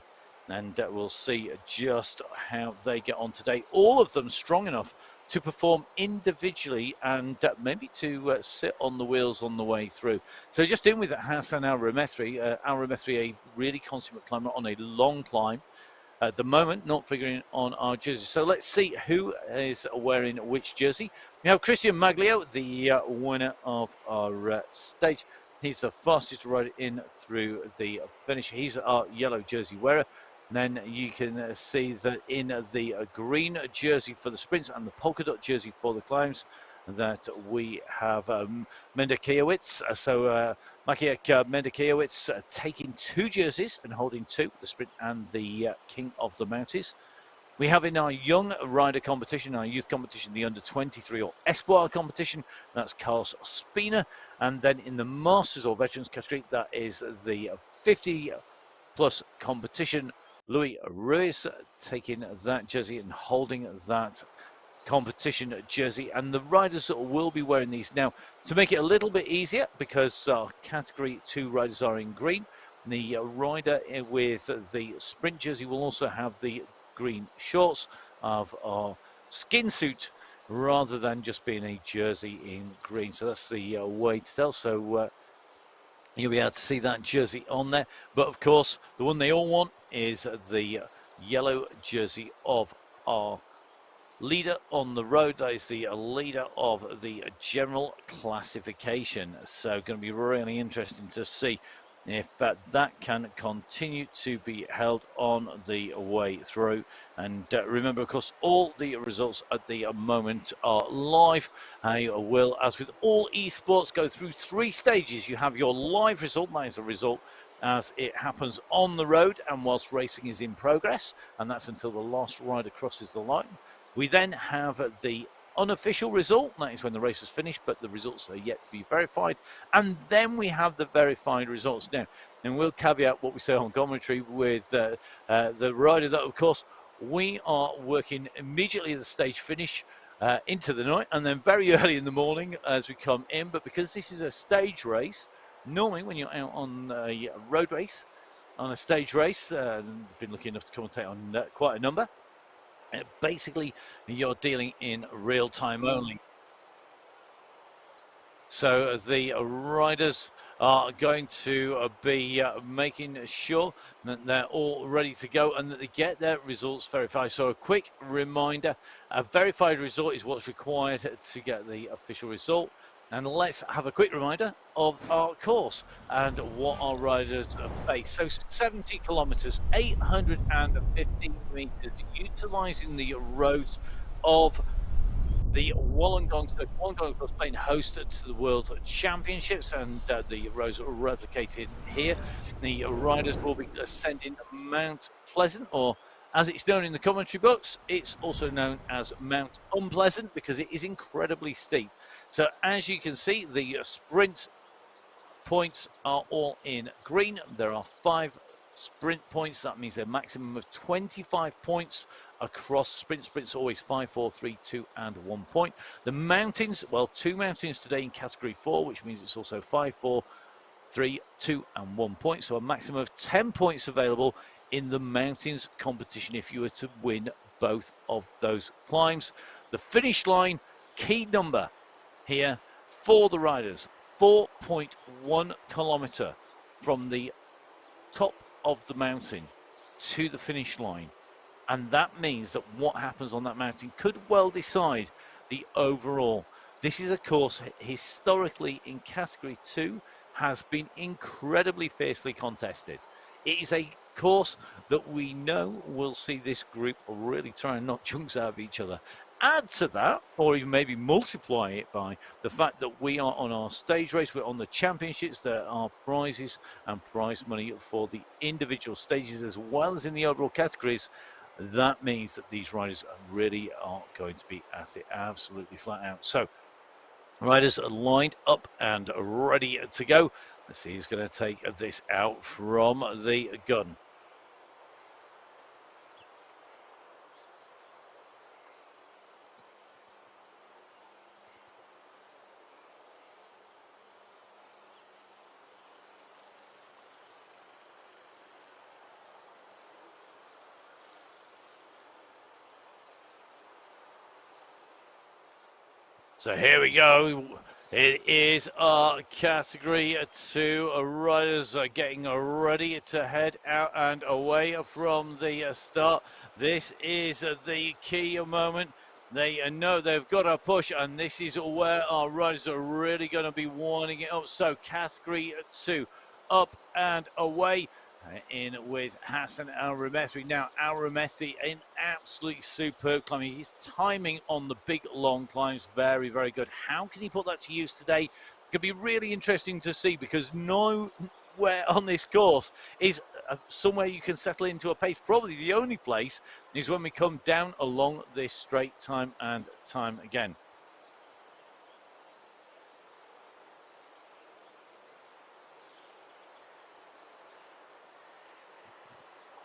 And we'll see just how they get on today. All of them strong enough to perform individually and maybe to sit on the wheels on the way through. So just in with Hassan Al-Rumethri. Al-Rumethri, a really consummate climber on a long climb. At the moment, not figuring on our jersey. So let's see who is wearing which jersey. We have Christian Maglio, the winner of our stage. He's the fastest rider in through the finish. He's our yellow jersey wearer. And then you can see that in the green jersey for the sprints and the polka dot jersey for the climbs, that we have Mendekiewicz. So Maciek Mendekiewicz taking 2 jerseys and holding 2, the sprint and the King of the Mounties. We have in our young rider competition, our youth competition, the under-23 or Espoir competition, that's Carlos Spina. And then in the Masters or Veterans category, that is the 50-plus competition. Louis Ruiz taking that jersey and holding that competition jersey, and the riders will be wearing these. Now, to make it a little bit easier, because our Category 2 riders are in green, the rider with the sprint jersey will also have the green shorts of our skin suit rather than just being a jersey in green. So that's the way to tell. So you'll be able to see that jersey on there. But of course, the one they all want is the yellow jersey of our leader on the road. That is the leader of the general classification. So going to be really interesting to see if that can continue to be held on the way through. And remember, of course, all the results at the moment are live. I will, as with all esports, go through 3 stages. You have your live result, that is the result as it happens on the road and whilst racing is in progress, and that's until the last rider crosses the line. We then have the unofficial result, that is when the race is finished, but the results are yet to be verified. And then we have the verified results now. And we'll caveat what we say on commentary with the rider that, of course, we are working immediately at the stage finish into the night, and then very early in the morning as we come in. But because this is a stage race, normally when you're out on a road race, on a stage race, I've been lucky enough to commentate on quite a number, basically you're dealing in real time only. So the riders are going to be making sure that they're all ready to go and that they get their results verified. So a quick reminder, a verified result is what's required to get the official result. And let's have a quick reminder of our course and what our riders face. So 70 kilometers, 850 meters, utilizing the roads of the Wollongong. So Wollongong was playing host to the World Championships, and the roads are replicated here. The riders will be ascending Mount Pleasant, or as it's known in the commentary books, it's also known as Mount Unpleasant because it is incredibly steep. So as you can see, the sprint points are all in green. There are 5 sprint points. That means a maximum of 25 points across sprint. Sprints always 5, 4, 3, 2, and 1 point. The mountains, well, 2 mountains today in category 4, which means it's also 5, 4, 3, 2, and 1 point. So a maximum of 10 points available in the mountains competition if you were to win both of those climbs. The finish line, key number here for the riders, 4.1 kilometer from the top of the mountain to the finish line. And that means that what happens on that mountain could well decide the overall. This is a course historically in category 2 has been incredibly fiercely contested. It is a course that we know will see this group really try and knock chunks out of each other. Add to that, or even maybe multiply it by the fact that we are on our stage race, we're on the championships. There are prizes and prize money for the individual stages as well as in the overall categories. That means that these riders really are going to be at it absolutely flat out. So riders are lined up and ready to go. Let's see who's going to take this out from the gun. So here we go. It is our category 2. Riders are getting ready to head out and away from the start. This is the key moment. They know they've got to push, and this is where our riders are really going to be winding it up. So category 2, up and away. In with Hassan Al-Ramethri. Now, Al-Ramethri in absolutely superb climbing. His timing on the big, long climbs, very, very good. How can he put that to use today? It could be really interesting to see because nowhere on this course is somewhere you can settle into a pace. Probably the only place is when we come down along this straight time and time again.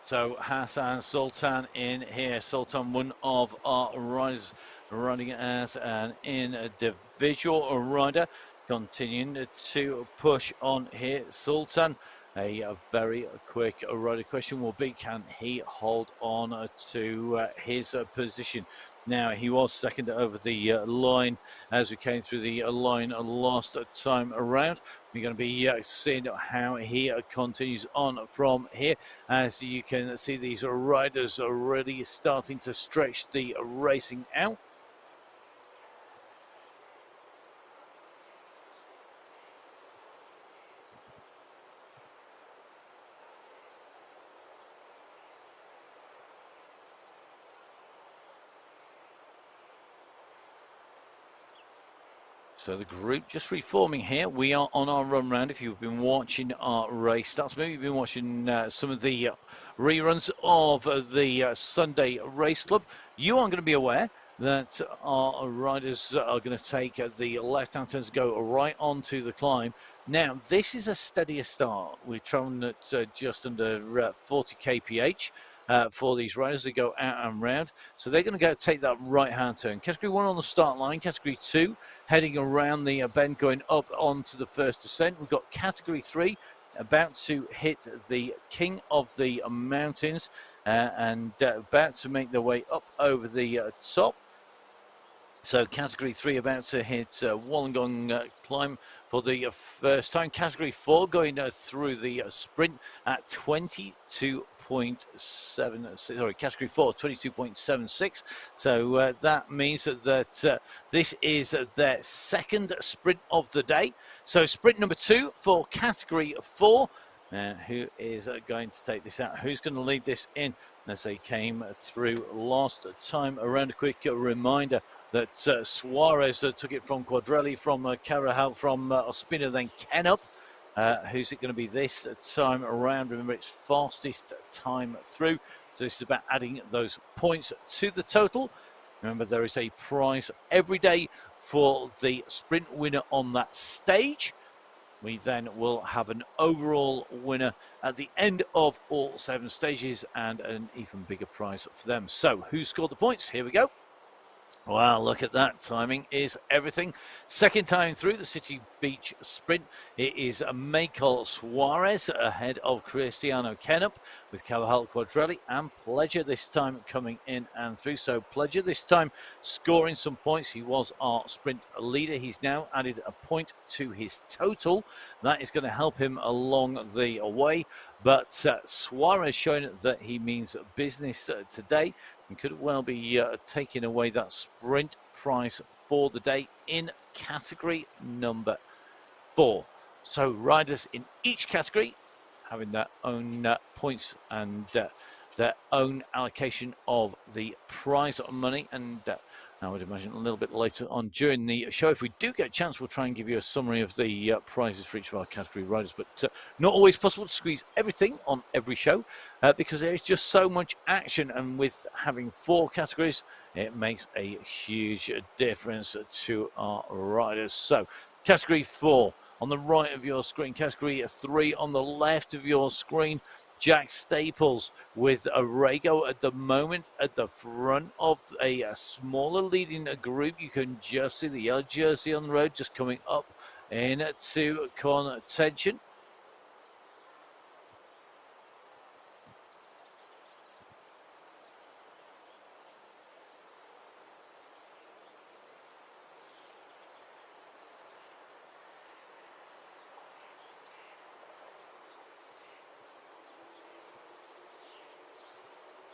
So Hassan Sultan in here. Sultan, one of our riders running as an individual rider. Continuing to push on here. Sultan, a very quick rider. Question will be, can he hold on to his position? Now, he was second over the line as we came through the line last time around. We're going to be seeing how he continues on from here. As you can see, these riders are really starting to stretch the racing out. So the group just reforming here. We are on our run round. If you've been watching our race starts, maybe you've been watching some of the reruns of the Sunday Race Club, you are going to be aware that our riders are going to take the left-hand turns to go right onto the climb. Now, this is a steadier start. We're traveling at just under 40 kph. for these riders that go out and round. So they're going to go take that right-hand turn. Category 1 on the start line. Category 2 heading around the bend, going up onto the first descent. We've got Category 3 about to hit the King of the Mountains and about to make their way up over the top. So Category 3 about to hit Wollongong climb for the first time. Category 4 going through the sprint at 22.7. Sorry, Category 4 22.76. So that means that this is their second sprint of the day. So sprint number 2 for Category 4. Who is going to take this out? Who's going to lead this in as they came through last time around? A quick reminder that Suarez took it from Quadrelli, from Carahal, from Ospina, then Kenup. Who's it going to be this time around? Remember, it's fastest time through. So this is about adding those points to the total. Remember, there is a prize every day for the sprint winner on that stage. We then will have an overall winner at the end of all 7 stages and an even bigger prize for them. So who scored the points? Here we go. Wow, look at that. Timing is everything. Second time through the City Beach Sprint, it is Michael Suarez ahead of Cristiano Kenup, with Carvajal, Quadrelli and Pleasure this time coming in and through. So Pleasure this time scoring some points. He was our sprint leader. He's now added a point to his total. That is going to help him along the way. But Suarez showing that he means business today, and could well be taking away that sprint prize for the day in category number 4. So riders in each category having their own points and their own allocation of the prize money. And I would imagine a little bit later on during the show, if we do get a chance, we'll try and give you a summary of the prizes for each of our category riders. But not always possible to squeeze everything on every show because there is just so much action. And with having 4 categories, it makes a huge difference to our riders. So category 4 on the right of your screen, category 3 on the left of your screen. Jack Staples with Arago at the moment at the front of a smaller leading group. You can just see the yellow jersey on the road just coming up into contention.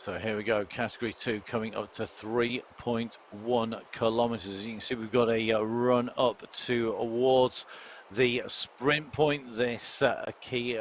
So here we go, category 2 coming up to 3.1 kilometers. As you can see, we've got a run up towards the sprint point. This key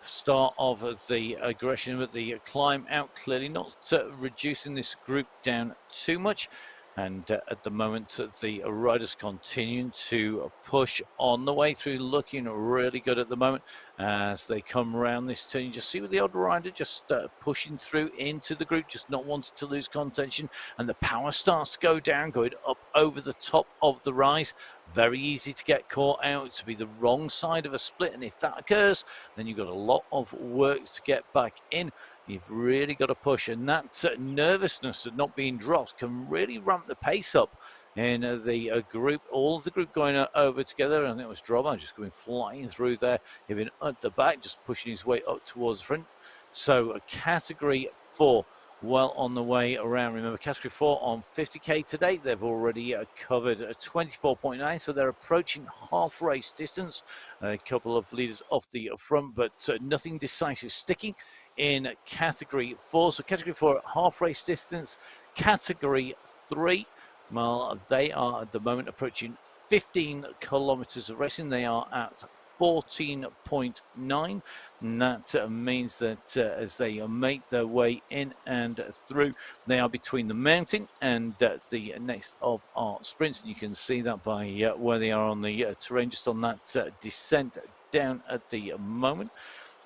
start of the aggression, but the climb out clearly not reducing this group down too much. And at the moment, the riders continuing to push on the way through, looking really good at the moment as they come around this turn. You just see with the odd rider just pushing through into the group, just not wanting to lose contention. And the power starts to go down, going up over the top of the rise. Very easy to get caught out, to be the wrong side of a split. And if that occurs, then you've got a lot of work to get back in. You've really got to push, and that nervousness of not being dropped can really ramp the pace up in the group. All of the group going over together, and it was Droma just going flying through there, even at the back, just pushing his way up towards the front. So category 4 well on the way around. Remember, category 4 on 50k today, they've already covered 24.9, so they're approaching half race distance. A couple of leaders off the front, but nothing decisive sticking in category 4. So category 4 at half race distance. Category 3, well, they are at the moment approaching 15 kilometers of racing. They are at 14.9, and that means that as they make their way in and through, they are between the mountain and the next of our sprints, and you can see that by where they are on the terrain, just on that descent down at the moment.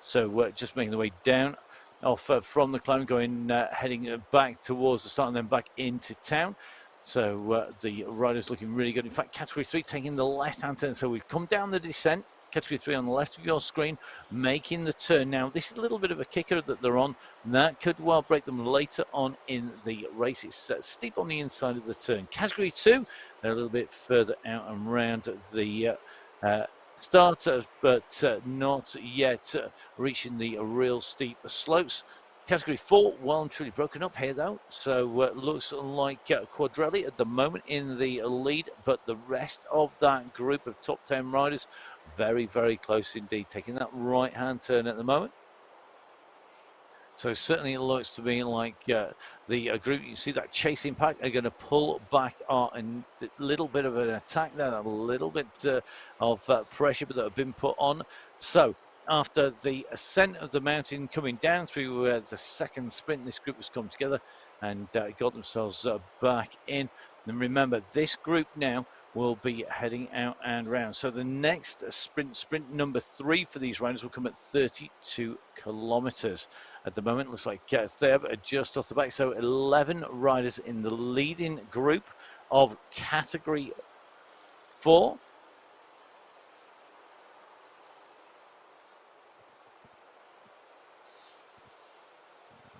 So just making the way down off from the climb, going heading back towards the start and then back into town. So the riders looking really good. In fact, category 3 taking the left-hand turn. So we've come down the descent. category 3 on the left of your screen, making the turn. Now, this is a little bit of a kicker that they're on. That could well break them later on in the race. It's steep on the inside of the turn. Category 2, they're a little bit further out and round the start, but not yet reaching the real steep slopes. Category 4, well and truly broken up here, though. So looks like Quadrelli at the moment in the lead, but the rest of that group of top 10 riders, very, very close indeed, taking that right-hand turn at the moment. So certainly it looks to me like the group, you see that chasing pack are going to pull back and a little bit of an attack there, a little bit of pressure that have been put on. So after the ascent of the mountain coming down through the second sprint, this group has come together and got themselves back in. And remember, this group now will be heading out and round. So the next sprint number 3 for these riders will come at 32 kilometers. At the moment, looks like Theb are just off the back. So 11 riders in the leading group of category 4.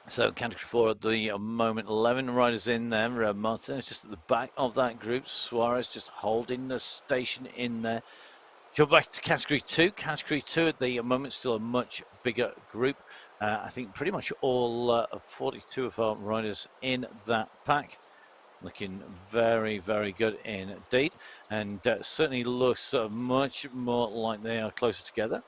So category 4 at the moment, 11 riders in there. Martinez just at the back of that group. Suarez just holding the station in there. Go back to category 2. Category 2 at the moment, still a much bigger group. I think pretty much all 42 of our riders in that pack. Looking very, very good indeed. And certainly looks much more like they are closer together.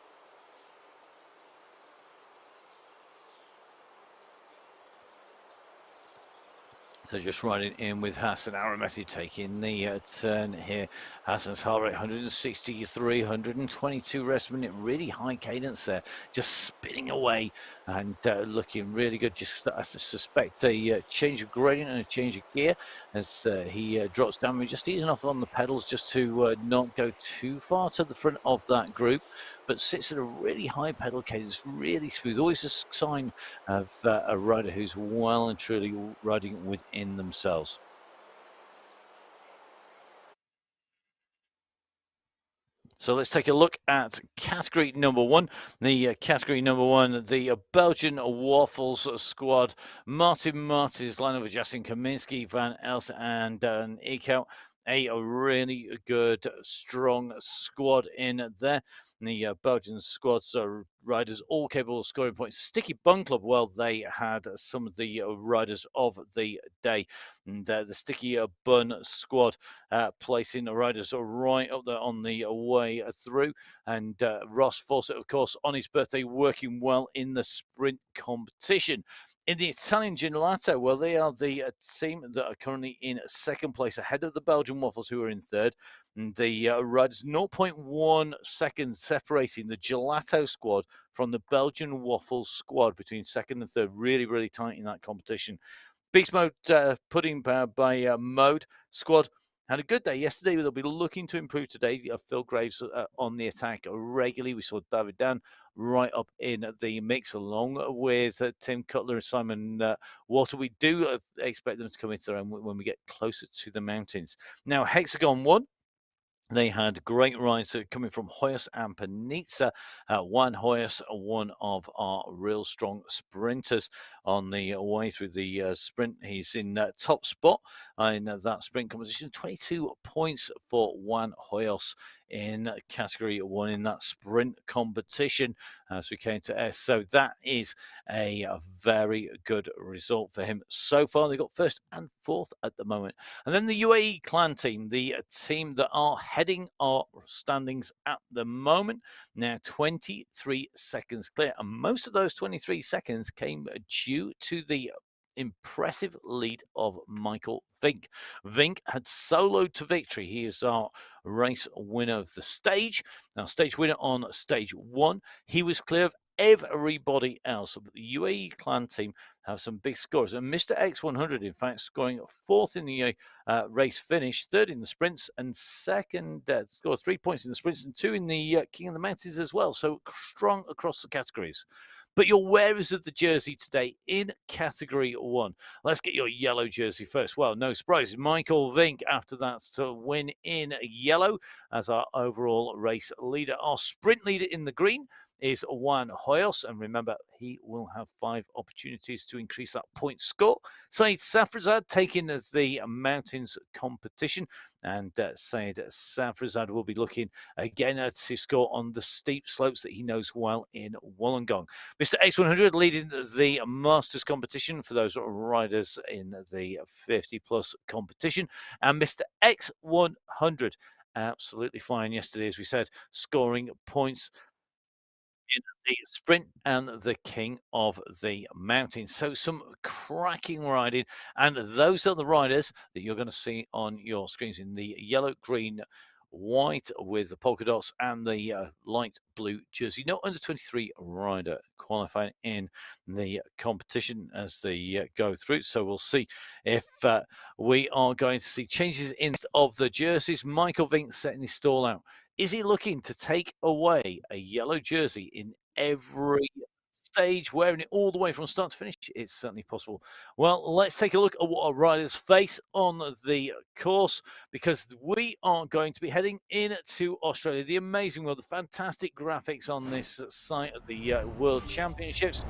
So just riding in with Hassan Aramethi taking the turn here. Hassan's heart rate 163, 122 rest per minute, really high cadence there, just spinning away and looking really good. Just I suspect a change of gradient and a change of gear as he drops down. We're just easing off on the pedals just to not go too far to the front of that group, but sits at a really high pedal cadence, really smooth. Always a sign of a rider who's well and truly riding within themselves. So let's take a look at category number 1. The category number 1, the Belgian Waffles squad. Martin Martins, Lanover, Justin Kaminski, Van Elsen, and Eekhout. A really good, strong squad in there. The Belgian squads are riders all capable of scoring points. Sticky Bun Club, well, they had some of the riders of the day. And the Sticky Bun squad placing the riders right up there on the way through. And Ross Fawcett, of course, on his birthday, working well in the sprint competition. In the Italian Gelato, well, they are the team that are currently in second place, ahead of the Belgian Waffles, who are in third. And the riders 0.1 seconds separating the Gelato squad from the Belgian Waffles squad between second and third. Really, really tight in that competition. Beast Mode pudding by Mode squad had a good day yesterday. They'll be looking to improve today. Phil Graves on the attack regularly. We saw David Dan right up in the mix, along with Tim Cutler and Simon Walter. We do expect them to come into their own when we get closer to the mountains. Now, Hexagon 1. They had great rides coming from Hoyas and Panizza. Juan Hoyas, one of our real strong sprinters on the way through the sprint. He's in top spot in that sprint competition. 22 points for Juan Hoyos in category 1 in that sprint competition as we came to S. So that is a very good result for him so far. They got first and fourth at the moment. And then the UAE clan team, the team that are heading our standings at the moment, now 23 seconds clear. And most of those 23 seconds came due to the impressive lead of Michael Vink. Vink had soloed to victory. He is our race winner of the stage. Now, stage winner on stage 1. He was clear of everybody else. The UAE clan team have some big scores. And Mr. X100, in fact, scoring 4th in the race finish, 3rd in the sprints, and 2nd, scored 3 points in the sprints and 2 in the King of the Mountains as well. So strong across the categories. but your wearers of the jersey today in Category 1. Let's get your yellow jersey first. Well, no surprise, Michael Vink after that to win in yellow as our overall race leader. Our sprint leader in the green is Juan Hoyos, and remember, he will have 5 opportunities to increase that point score. Saeed Safrazad taking the mountains competition, and Saeed Safrazad will be looking again to score on the steep slopes that he knows well in Wollongong. Mr. X100 leading the Masters competition for those riders in the 50-plus competition, and Mr. X100 absolutely flying yesterday, as we said, scoring points in the sprint and the king of the mountains. So some cracking riding, and those are the riders that you're going to see on your screens in the yellow, green, white with the polka dots and the light blue jersey. No under 23 rider qualifying in the competition as they go through. So we'll see if we are going to see changes in of the jerseys. Michael Vink setting his stall out. Is he looking to take away a yellow jersey in every stage, wearing it all the way from start to finish? It's certainly possible. Well, let's take a look at what our riders face on the course, because we are going to be heading into Australia. The amazing world, the fantastic graphics on this site of the World Championships.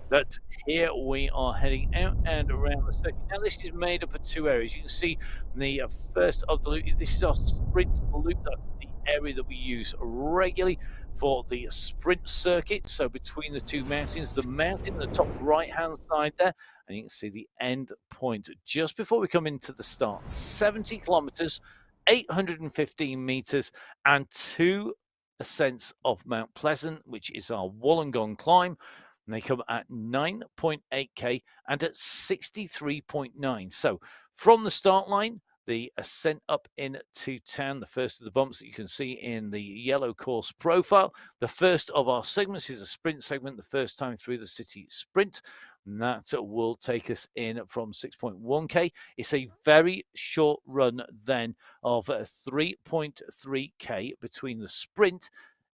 But here we are heading out and around the circuit. Now, this is made up of 2 areas. You can see the first of the loop. This is our sprint loop. That's the area that we use regularly for the sprint circuit. So between the 2 mountains, the mountain on the top right-hand side there, and you can see the end point just before we come into the start. 70 kilometers, 815 meters, and 2 ascents of Mount Pleasant, which is our Wollongong climb. And they come at 9.8k and at 63.9. So from the start line, the ascent up into town, the first of the bumps that you can see in the yellow course profile. The first of our segments is a sprint segment, the first time through the city sprint. And that will take us in from 6.1k. It's a very short run then of 3.3k between the sprint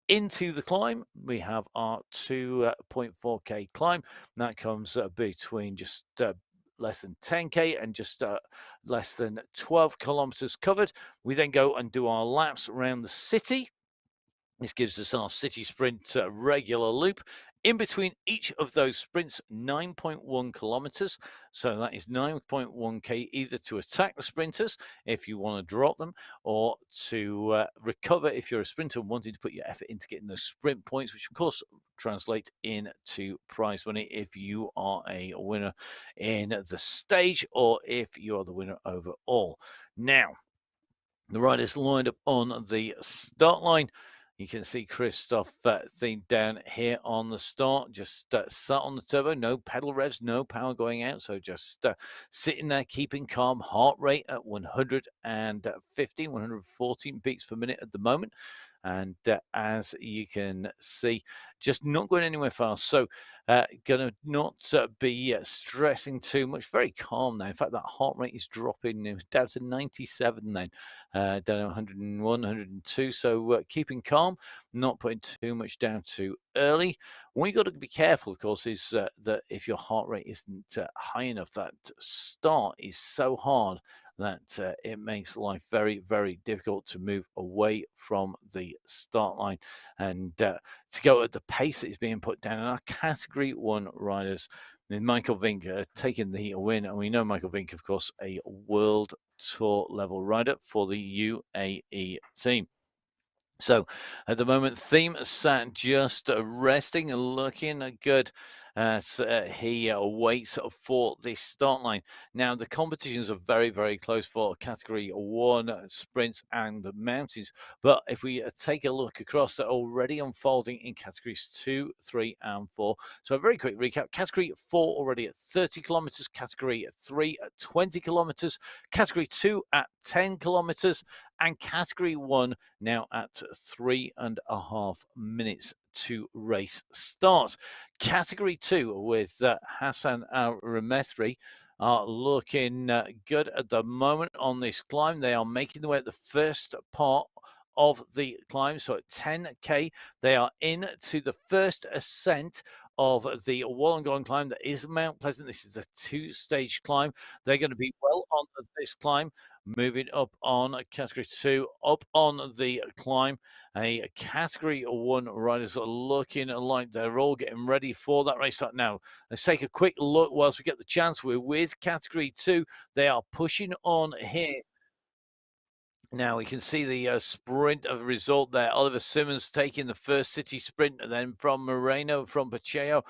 into the climb. We have our 2.4k climb. That comes between just less than 10k and just less than 12 kilometers covered. We then go and do our laps around the city. This gives us our city sprint regular loop. In between each of those sprints, 9.1 kilometers. So that is 9.1k either to attack the sprinters if you want to drop them, or to recover if you're a sprinter and wanting to put your effort into getting those sprint points, which of course translate into prize money if you are a winner in the stage or if you are the winner overall. Now, the riders lined up on the start line. You can see Christoph Thiem down here on the start, just sat on the turbo, no pedal revs, no power going out. So just sitting there, keeping calm, heart rate at 115, 114 beats per minute at the moment. And as you can see, just not going anywhere fast. So going to not be stressing too much. Very calm now. In fact, that heart rate is dropping. It was down to 97 then, down to 101, 102. So keeping calm, not putting too much down too early. What you got to be careful, of course, is that if your heart rate isn't high enough, that start is so hard that it makes life very, very difficult to move away from the start line and to go at the pace that is being put down. And our Category 1 riders, Michael Vink taking the win. And we know Michael Vink, of course, a World Tour level rider for the UAE team. So at the moment, Thiem sat just resting and looking good as he waits for the start line. Now, the competitions are very, very close for Category 1 sprints and the mountains. But if we take a look across, they're already unfolding in Categories 2, 3, and 4. So a very quick recap. Category 4 already at 30 kilometers, Category 3 at 20 kilometers, Category 2 at 10 kilometers, and Category 1 now at 3.5 minutes to race start. Category 2 with Hassan Al-Remethri are looking good at the moment on this climb. They are making their way at the first part of the climb. So at 10k, they are into the first ascent of the Wollongong climb. That is Mount Pleasant. This is a two-stage climb. They're going to be well on this climb. Moving up on category 2, up on the climb. A category 1 riders are looking like they're all getting ready for that race start now. Let's take a quick look whilst we get the chance. We're with category 2. They are pushing on here. Now we can see the sprint of result there. Oliver Simmons taking the first city sprint, and then from Moreno, from Pacheco,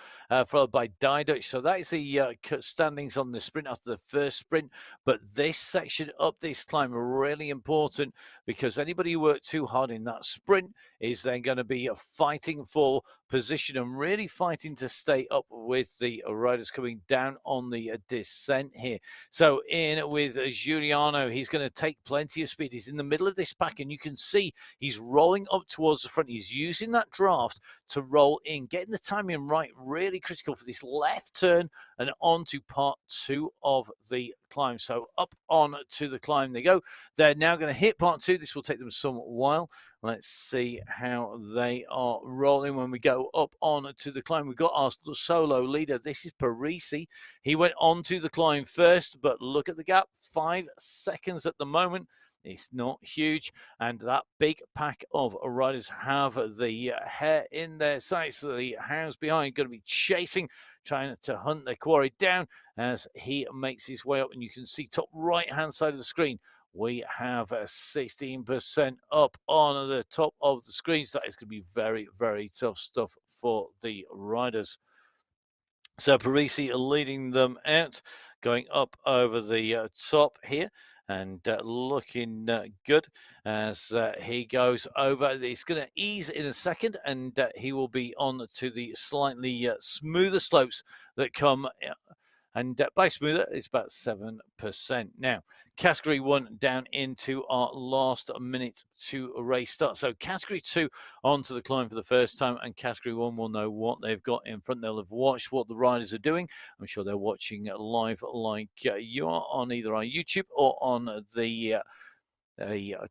followed by Diduch. So that is the standings on the sprint after the first sprint. But this section up this climb really important, because anybody who worked too hard in that sprint is then going to be fighting for position and really fighting to stay up with the riders coming down on the descent here. So in with Giuliano, he's going to take plenty of speed. He's in the middle of this pack, and you can see he's rolling up towards the front. He's using that draft to roll in, getting the timing right, really critical for this left turn and on to part 2 of the climb. So up on to the climb they go. They're now going to hit part 2. This will take them some while. Let's see how they are rolling when we go up on to the climb. We've got our solo leader. This is Parisi. He went on to the climb first, but look at the gap. 5 seconds at the moment. It's not huge, and that big pack of riders have the hair in their sights. The hounds behind going to be chasing, trying to hunt their quarry down as he makes his way up. And you can see top right-hand side of the screen, we have 16% up on the top of the screen. So that is going to be very, very tough stuff for the riders. So Parisi leading them out, going up over the top here, and looking good as he goes over. It's going to ease in a second, and he will be on to the slightly smoother slopes that come. And by smoother, it's about 7%. Now, category 1 down into our last minute to race start. So category 2 onto the climb for the first time, and category 1 will know what they've got in front. They'll have watched what the riders are doing. I'm sure they're watching live like you are on either our YouTube or on the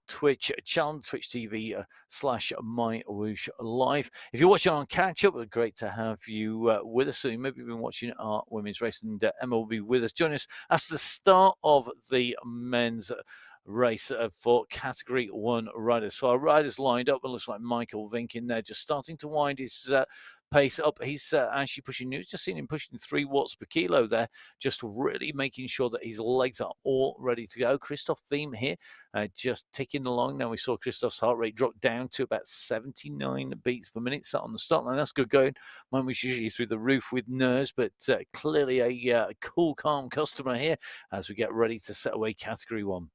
Twitch channel, Twitch TV /MyWhoosh Live. If you're watching on catch up, it's great to have you with us. So you maybe been watching our women's race, and Emma will be with us. Join us after the start of the men's race for category 1 riders. So our riders lined up. It looks like Michael Vink in there, just starting to wind his pace up. He's actually pushing news. Just seen him pushing 3 watts per kilo there, just really making sure that his legs are all ready to go. Christoph Thiem here, just ticking along. Now we saw Christoph's heart rate drop down to about 79 beats per minute. Sat on the start line. That's good going. Mine was usually through the roof with nerves, but clearly a cool, calm customer here as we get ready to set away category 1.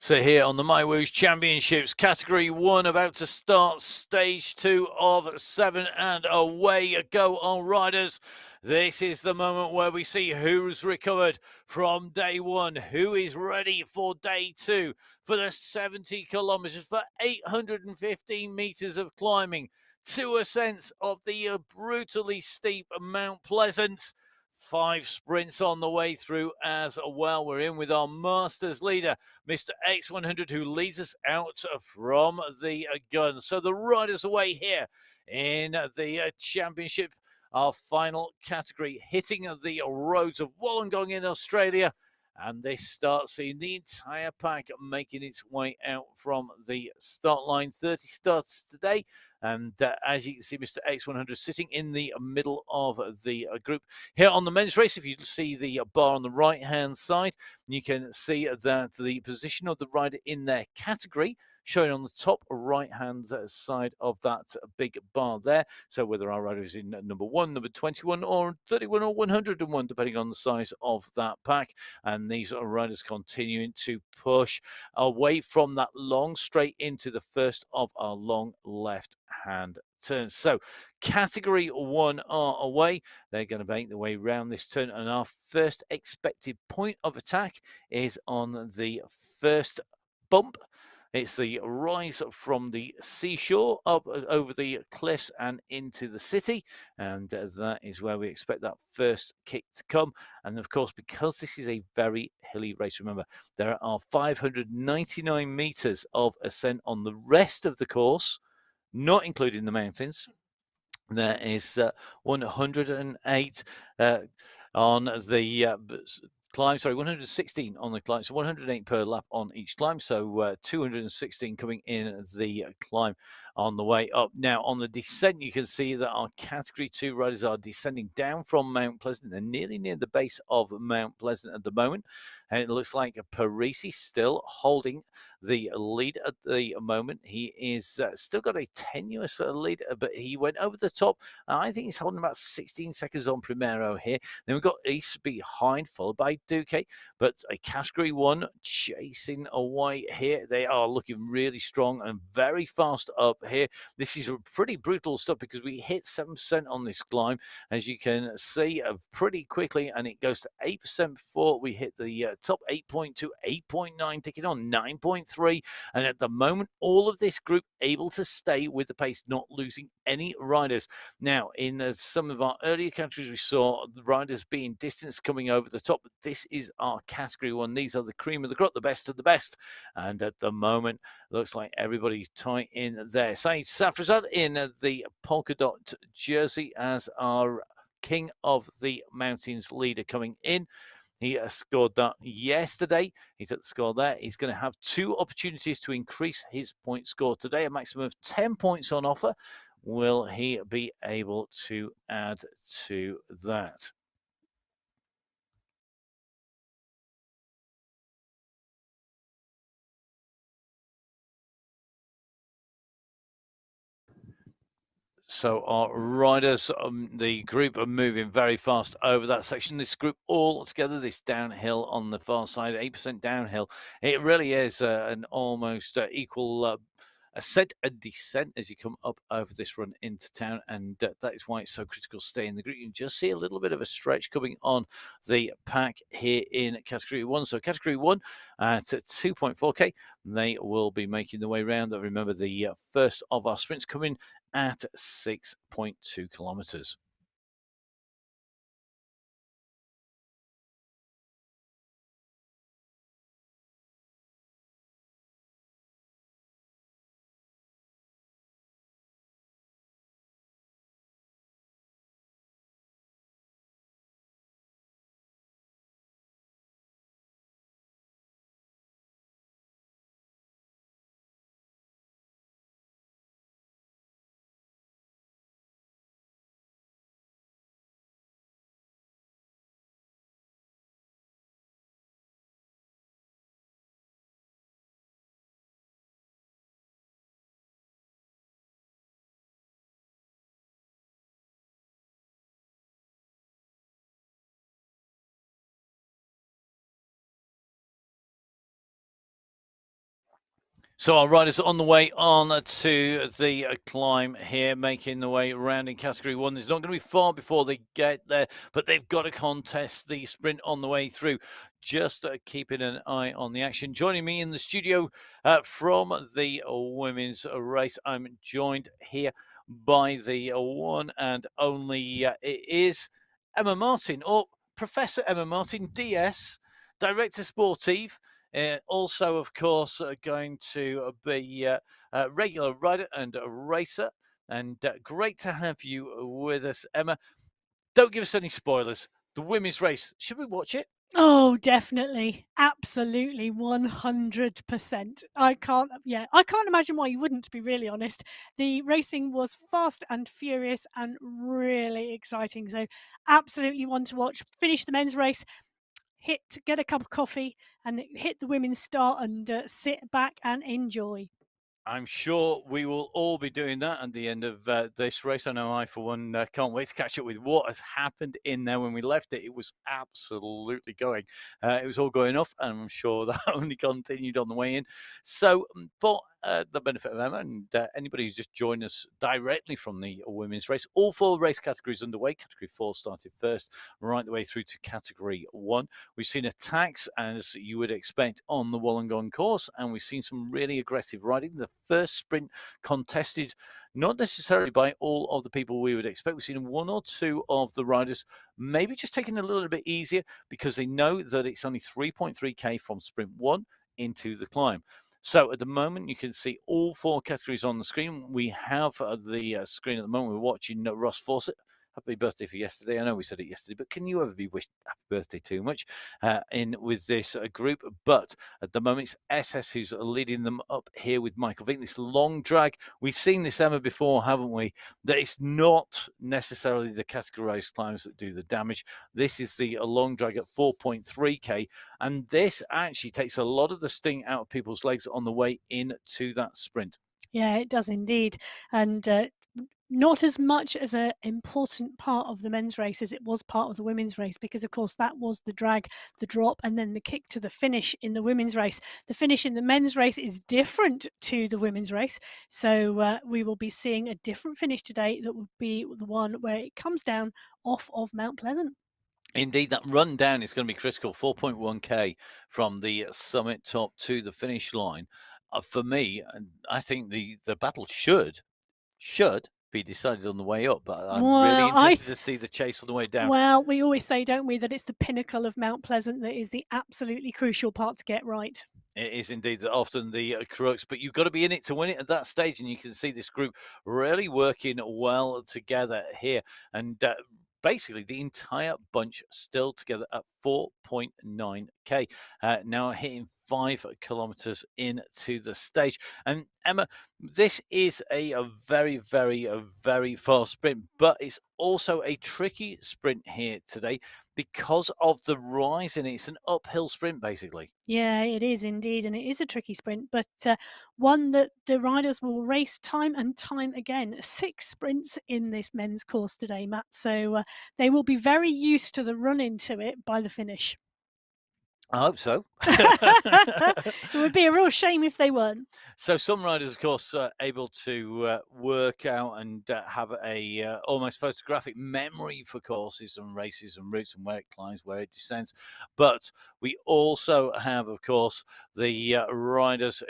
So here on the MyWhoosh Championships, category 1 about to start, stage 2 of 7, and away go all riders. This is the moment where we see who's recovered from day 1, who is ready for day 2, for the 70 kilometers, for 815 meters of climbing, 2 ascents of the brutally steep Mount Pleasant. 5 sprints on the way through as well. We're in with our Masters leader, Mr. X100, who leads us out from the gun. So the riders away here in the championship, our final category, hitting the roads of Wollongong in Australia. And this starts seeing the entire pack making its way out from the start line. 30 starts today. And as you can see, Mr. X100 sitting in the middle of the group. Here on the men's race, if you see the bar on the right-hand side, you can see that the position of the rider in their category showing on the top right-hand side of that big bar there. So whether our rider is in number 1, number 21, or 31, or 101, depending on the size of that pack. And these are riders continuing to push away from that long straight into the first of our long left-hand turns. So category 1 are away. They're going to make their way around this turn, and our first expected point of attack is on the first bump. It's the rise from the seashore up over the cliffs and into the city, and that is where we expect that first kick to come. And of course, because this is a very hilly race, remember, there are 599 meters of ascent on the rest of the course, not including the mountains. There is 108 on the climb. Sorry, 116 on the climb. So 108 per lap on each climb. So 216 coming in the climb on the way up. Now, on the descent, you can see that our Category 2 riders are descending down from Mount Pleasant. They're nearly near the base of Mount Pleasant at the moment. And it looks like Parisi still holding the lead at the moment. He is still got a tenuous lead, but he went over the top. I think he's holding about 16 seconds on Primero here. Then we've got East behind, followed by Duque, but a Category 1 chasing away here. They are looking really strong and very fast up here. This is pretty brutal stuff because we hit 7% on this climb, as you can see, pretty quickly, and it goes to 8% before we hit the top 8.2, 8.9, ticking on 9.3. And at the moment, all of this group able to stay with the pace, not losing any riders. Now, in some of our earlier categories, we saw the riders being distanced coming over the top. But this is our Category 1. These are the cream of the crop, the best of the best. And at the moment, looks like everybody's tight in there. Saeed Safrazad in the polka dot jersey as our King of the Mountains leader coming in. He scored that yesterday. He's at the score there. He's going to have 2 opportunities to increase his point score today, a maximum of 10 points on offer. Will he be able to add to that? So our riders, the group are moving very fast over that section. This group all together, this downhill on the far side, 8% downhill. It really is an almost equal ascent and descent as you come up over this run into town, and that is why it's so critical to stay in the group. You can just see a little bit of a stretch coming on the pack here in Category 1. So Category 1 at 2.4k, they will be making their way around. Remember, the first of our sprints coming at 6.2 kilometers. So our riders on the way on to the climb here, making the way around in Category 1. There's not going to be far before they get there, but they've got to contest the sprint on the way through. Just keeping an eye on the action. Joining me in the studio from the women's race, I'm joined here by the one and only, it is Emma Martin, or Professor Emma Martin, DS, Director Sportive. Also, of course, going to be a regular rider and a racer. And great to have you with us, Emma. Don't give us any spoilers. The women's race, should we watch it? Oh, definitely. Absolutely. 100%. I can't imagine why you wouldn't, to be really honest. The racing was fast and furious and really exciting. So, absolutely one to watch. Finish the men's race, get a cup of coffee, and hit the women's start and sit back and enjoy. I'm sure we will all be doing that at the end of this race. I know I, for one, can't wait to catch up with what has happened in there. When we left it, it was absolutely going. It was all going off, and I'm sure that only continued on the way in. So, for the benefit of Emma and anybody who's just joined us directly from the women's race, all 4 race categories underway. Category 4 started first, right the way through to Category 1. We've seen attacks, as you would expect, on the Wollongong course, and we've seen some really aggressive riding. The first sprint contested not necessarily by all of the people we would expect. We've seen 1 or 2 of the riders maybe just taking a little bit easier because they know that it's only 3.3k from sprint 1 into the climb. So at the moment, you can see all four categories on the screen. We have the screen at the moment. We're watching Ross Fawcett. Happy birthday for yesterday. I know we said it yesterday, but can you ever be wished happy birthday too much in with this group? But at the moment, it's SS who's leading them up here with Michael Vink. This long drag. We've seen this, Emma, before, haven't we? That it's not necessarily the categorized climbs that do the damage. This is the long drag at 4.3K. And this actually takes a lot of the sting out of people's legs on the way into that sprint. Yeah, it does indeed. And not as much as an important part of the men's race as it was part of the women's race, because of course that was the drag, the drop, and then the kick to the finish in the women's race. The finish in the men's race is different to the women's race, so we will be seeing a different finish today that will be the one where it comes down off of Mount Pleasant. Indeed, that run down is going to be critical. 4.1K from the summit top to the finish line. For me, I think the battle should be decided on the way up, but I'm really interested to see the chase on the way down. Well, we always say, don't we, that it's the pinnacle of Mount Pleasant that is the absolutely crucial part to get right. It is indeed often the crux, but you've got to be in it to win it at that stage. And you can see this group really working well together here. And basically, the entire bunch still together at 4.9K. Now hitting 5 kilometers into the stage. And Emma, this is a very, very fast sprint, but it's also a tricky sprint here today because of the rise in it. It's an uphill sprint, basically. Yeah, it is indeed, and it is a tricky sprint, but one that the riders will race time and time again. 6 sprints in this men's course today, Matt, so they will be very used to the run into it by the finish. I hope so. It would be a real shame if they weren't. So some riders, of course, are able to work out and have a almost photographic memory for courses and races and routes and where it climbs, where it descends. But we also have, of course, the riders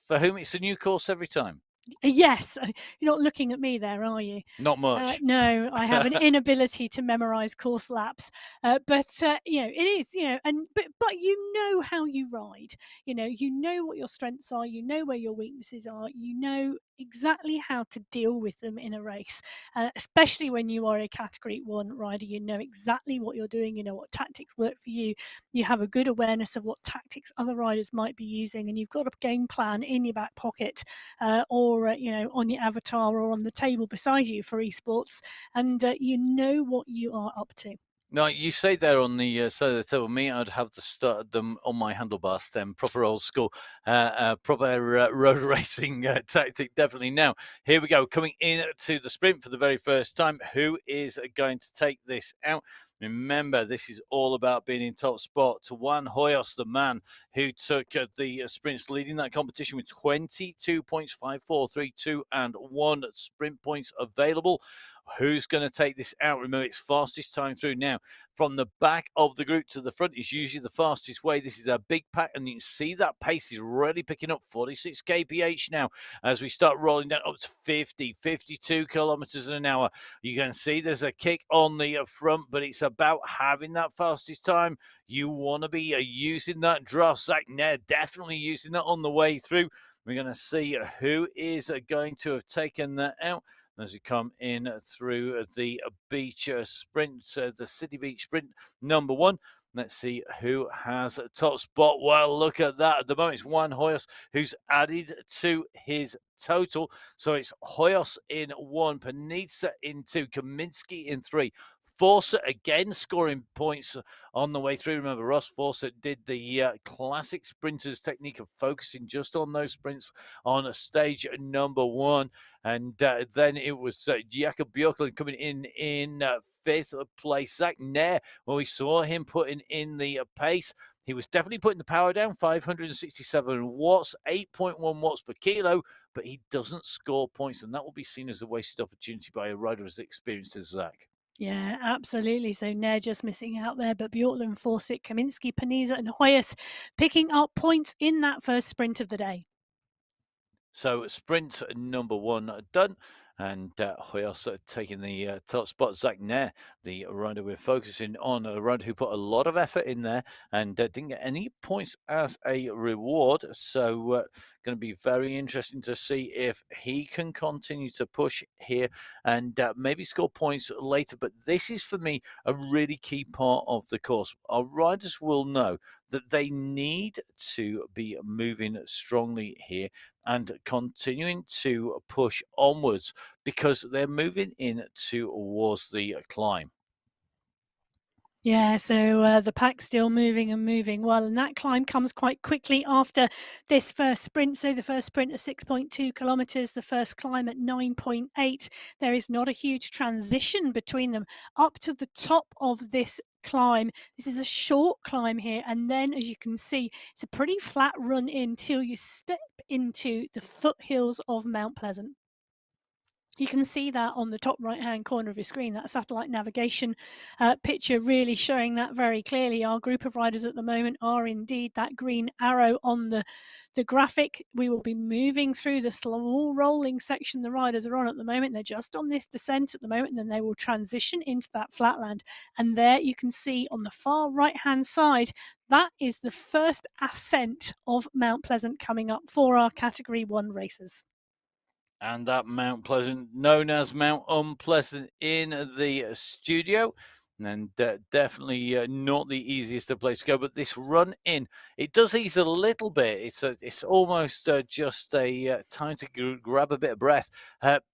for whom it's a new course every time. Yes, you're not looking at me there, are you? Not much. No, I have an inability to memorize course laps, but it is, and but you know how you ride. You know what your strengths are. You know where your weaknesses are. You know exactly how to deal with them in a race, especially when you are a Category 1 rider. You know exactly what you're doing. You know what tactics work for you. You have a good awareness of what tactics other riders might be using, and you've got a game plan in your back pocket, or on your avatar or on the table beside you for esports, and you know what you are up to. No, you say there on the side of the table. Me, I'd have them on my handlebar stem, proper old school, proper road racing tactic. Definitely. Now, here we go, coming into the sprint for the very first time. Who is going to take this out? Remember, this is all about being in top spot. To Juan Hoyos, the man who took the sprints, leading that competition with 22 points, 5, 4, 3, 2, and 1 sprint points available. Who's going to take this out? Remember, it's fastest time through now. From the back of the group to the front is usually the fastest way. This is a big pack, and you can see that pace is really picking up. 46 kph now as we start rolling down up to 50, 52 kilometers an hour. You can see there's a kick on the front, but it's about having that fastest time. You want to be using that draft. Zach Nair definitely using that on the way through. We're going to see who is going to have taken that out as we come in through the beach sprint, the City Beach Sprint number 1. Let's see who has a top spot. Well, look at that. At the moment, it's Juan Hoyos who's added to his total. So it's Hoyos in 1, Panizza in 2, Kaminsky in 3. Fawcett again scoring points on the way through. Remember, Ross Fawcett did the classic sprinters technique of focusing just on those sprints on stage number 1. And then it was Jakob Björklund coming in 5th place. Zach Nair, when we saw him putting in the pace, he was definitely putting the power down, 567 watts, 8.1 watts per kilo, but he doesn't score points, and that will be seen as a wasted opportunity by a rider as experienced as Zach. Yeah, absolutely. So Nair just missing out there, but Bjorklund, Fawcett, Kaminsky, Panizza, and Hoyos picking up points in that first sprint of the day. So sprint number 1 done. And we are sort of taking the top spot. Zach Nair, the rider we're focusing on, a rider who put a lot of effort in there and didn't get any points as a reward. So, going to be very interesting to see if he can continue to push here and maybe score points later. But this is, for me, a really key part of the course. Our riders will know that they need to be moving strongly here and continuing to push onwards because they're moving in towards the climb. Yeah, so the pack's still moving and moving well, and that climb comes quite quickly after this first sprint. So the first sprint at 6.2 kilometres, the first climb at 9.8. There is not a huge transition between them up to the top of this climb. This is a short climb here, and then as you can see, it's a pretty flat run in till you step into the foothills of Mount Pleasant. You can see that on the top right-hand corner of your screen, that satellite navigation picture really showing that very clearly. Our group of riders at the moment are indeed that green arrow on the graphic. We will be moving through the slow rolling section the riders are on at the moment. They're just on this descent at the moment, and then they will transition into that flatland. And there you can see on the far right-hand side, that is the first ascent of Mount Pleasant coming up for our Category 1 racers. And that Mount Pleasant, known as Mount Unpleasant in the studio. And definitely not the easiest of place to go. But this run in, it does ease a little bit. It's almost just a time to grab a bit of breath.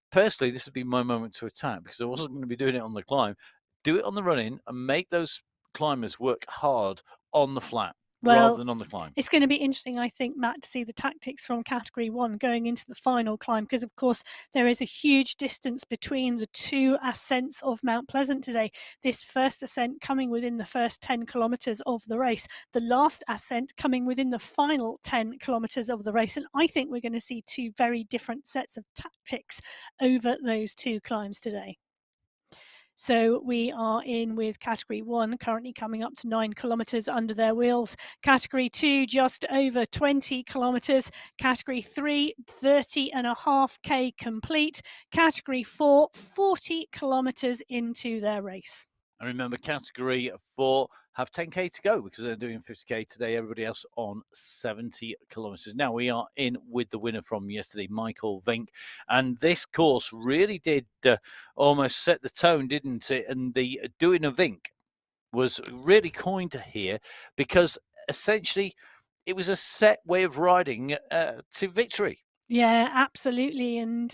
Personally, this would be my moment to attack because I wasn't going to be doing it on the climb. Do it on the run in and make those climbers work hard on the flat rather Well, than on the climb. it's going to be interesting, I think, Matt, to see the tactics from Category 1 going into the final climb, because, of course, there is a huge distance between the two ascents of Mount Pleasant today. This first ascent coming within the first 10 kilometres of the race, the last ascent coming within the final 10 kilometres of the race. And I think we're going to see two very different sets of tactics over those two climbs today. So we are in with Category 1, currently coming up to 9 kilometres under their wheels. Category 2, just over 20 kilometres. Category 3, 30.5k complete. Category 4, 40 kilometres into their race. And remember, Category 4 have 10k to go because they're doing 50k today. Everybody else on 70 kilometers. Now we are in with the winner from yesterday, Michael Vink, and this course really did almost set the tone, didn't it? And the doing a Vink was really coined here because essentially it was a set way of riding to victory. Yeah, absolutely. And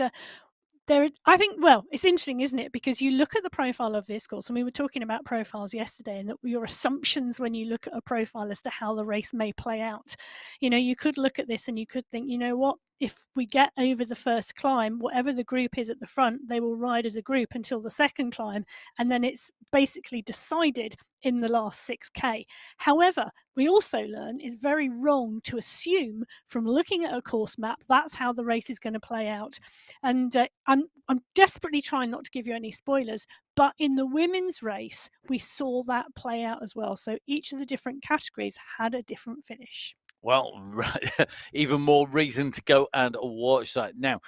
I think, well, it's interesting, isn't it? Because you look at the profile of this course, and we were talking about profiles yesterday, and that your assumptions when you look at a profile as to how the race may play out. You know, you could look at this and you could think, you know what? If we get over the first climb, whatever the group is at the front, they will ride as a group until the second climb, and then it's basically decided in the last 6k. However, we also learn it's very wrong to assume from looking at a course map that's how the race is going to play out. And I'm desperately trying not to give you any spoilers, but in the women's race, we saw that play out as well. So each of the different categories had a different finish. Well, right, even more reason to go and watch that. Now,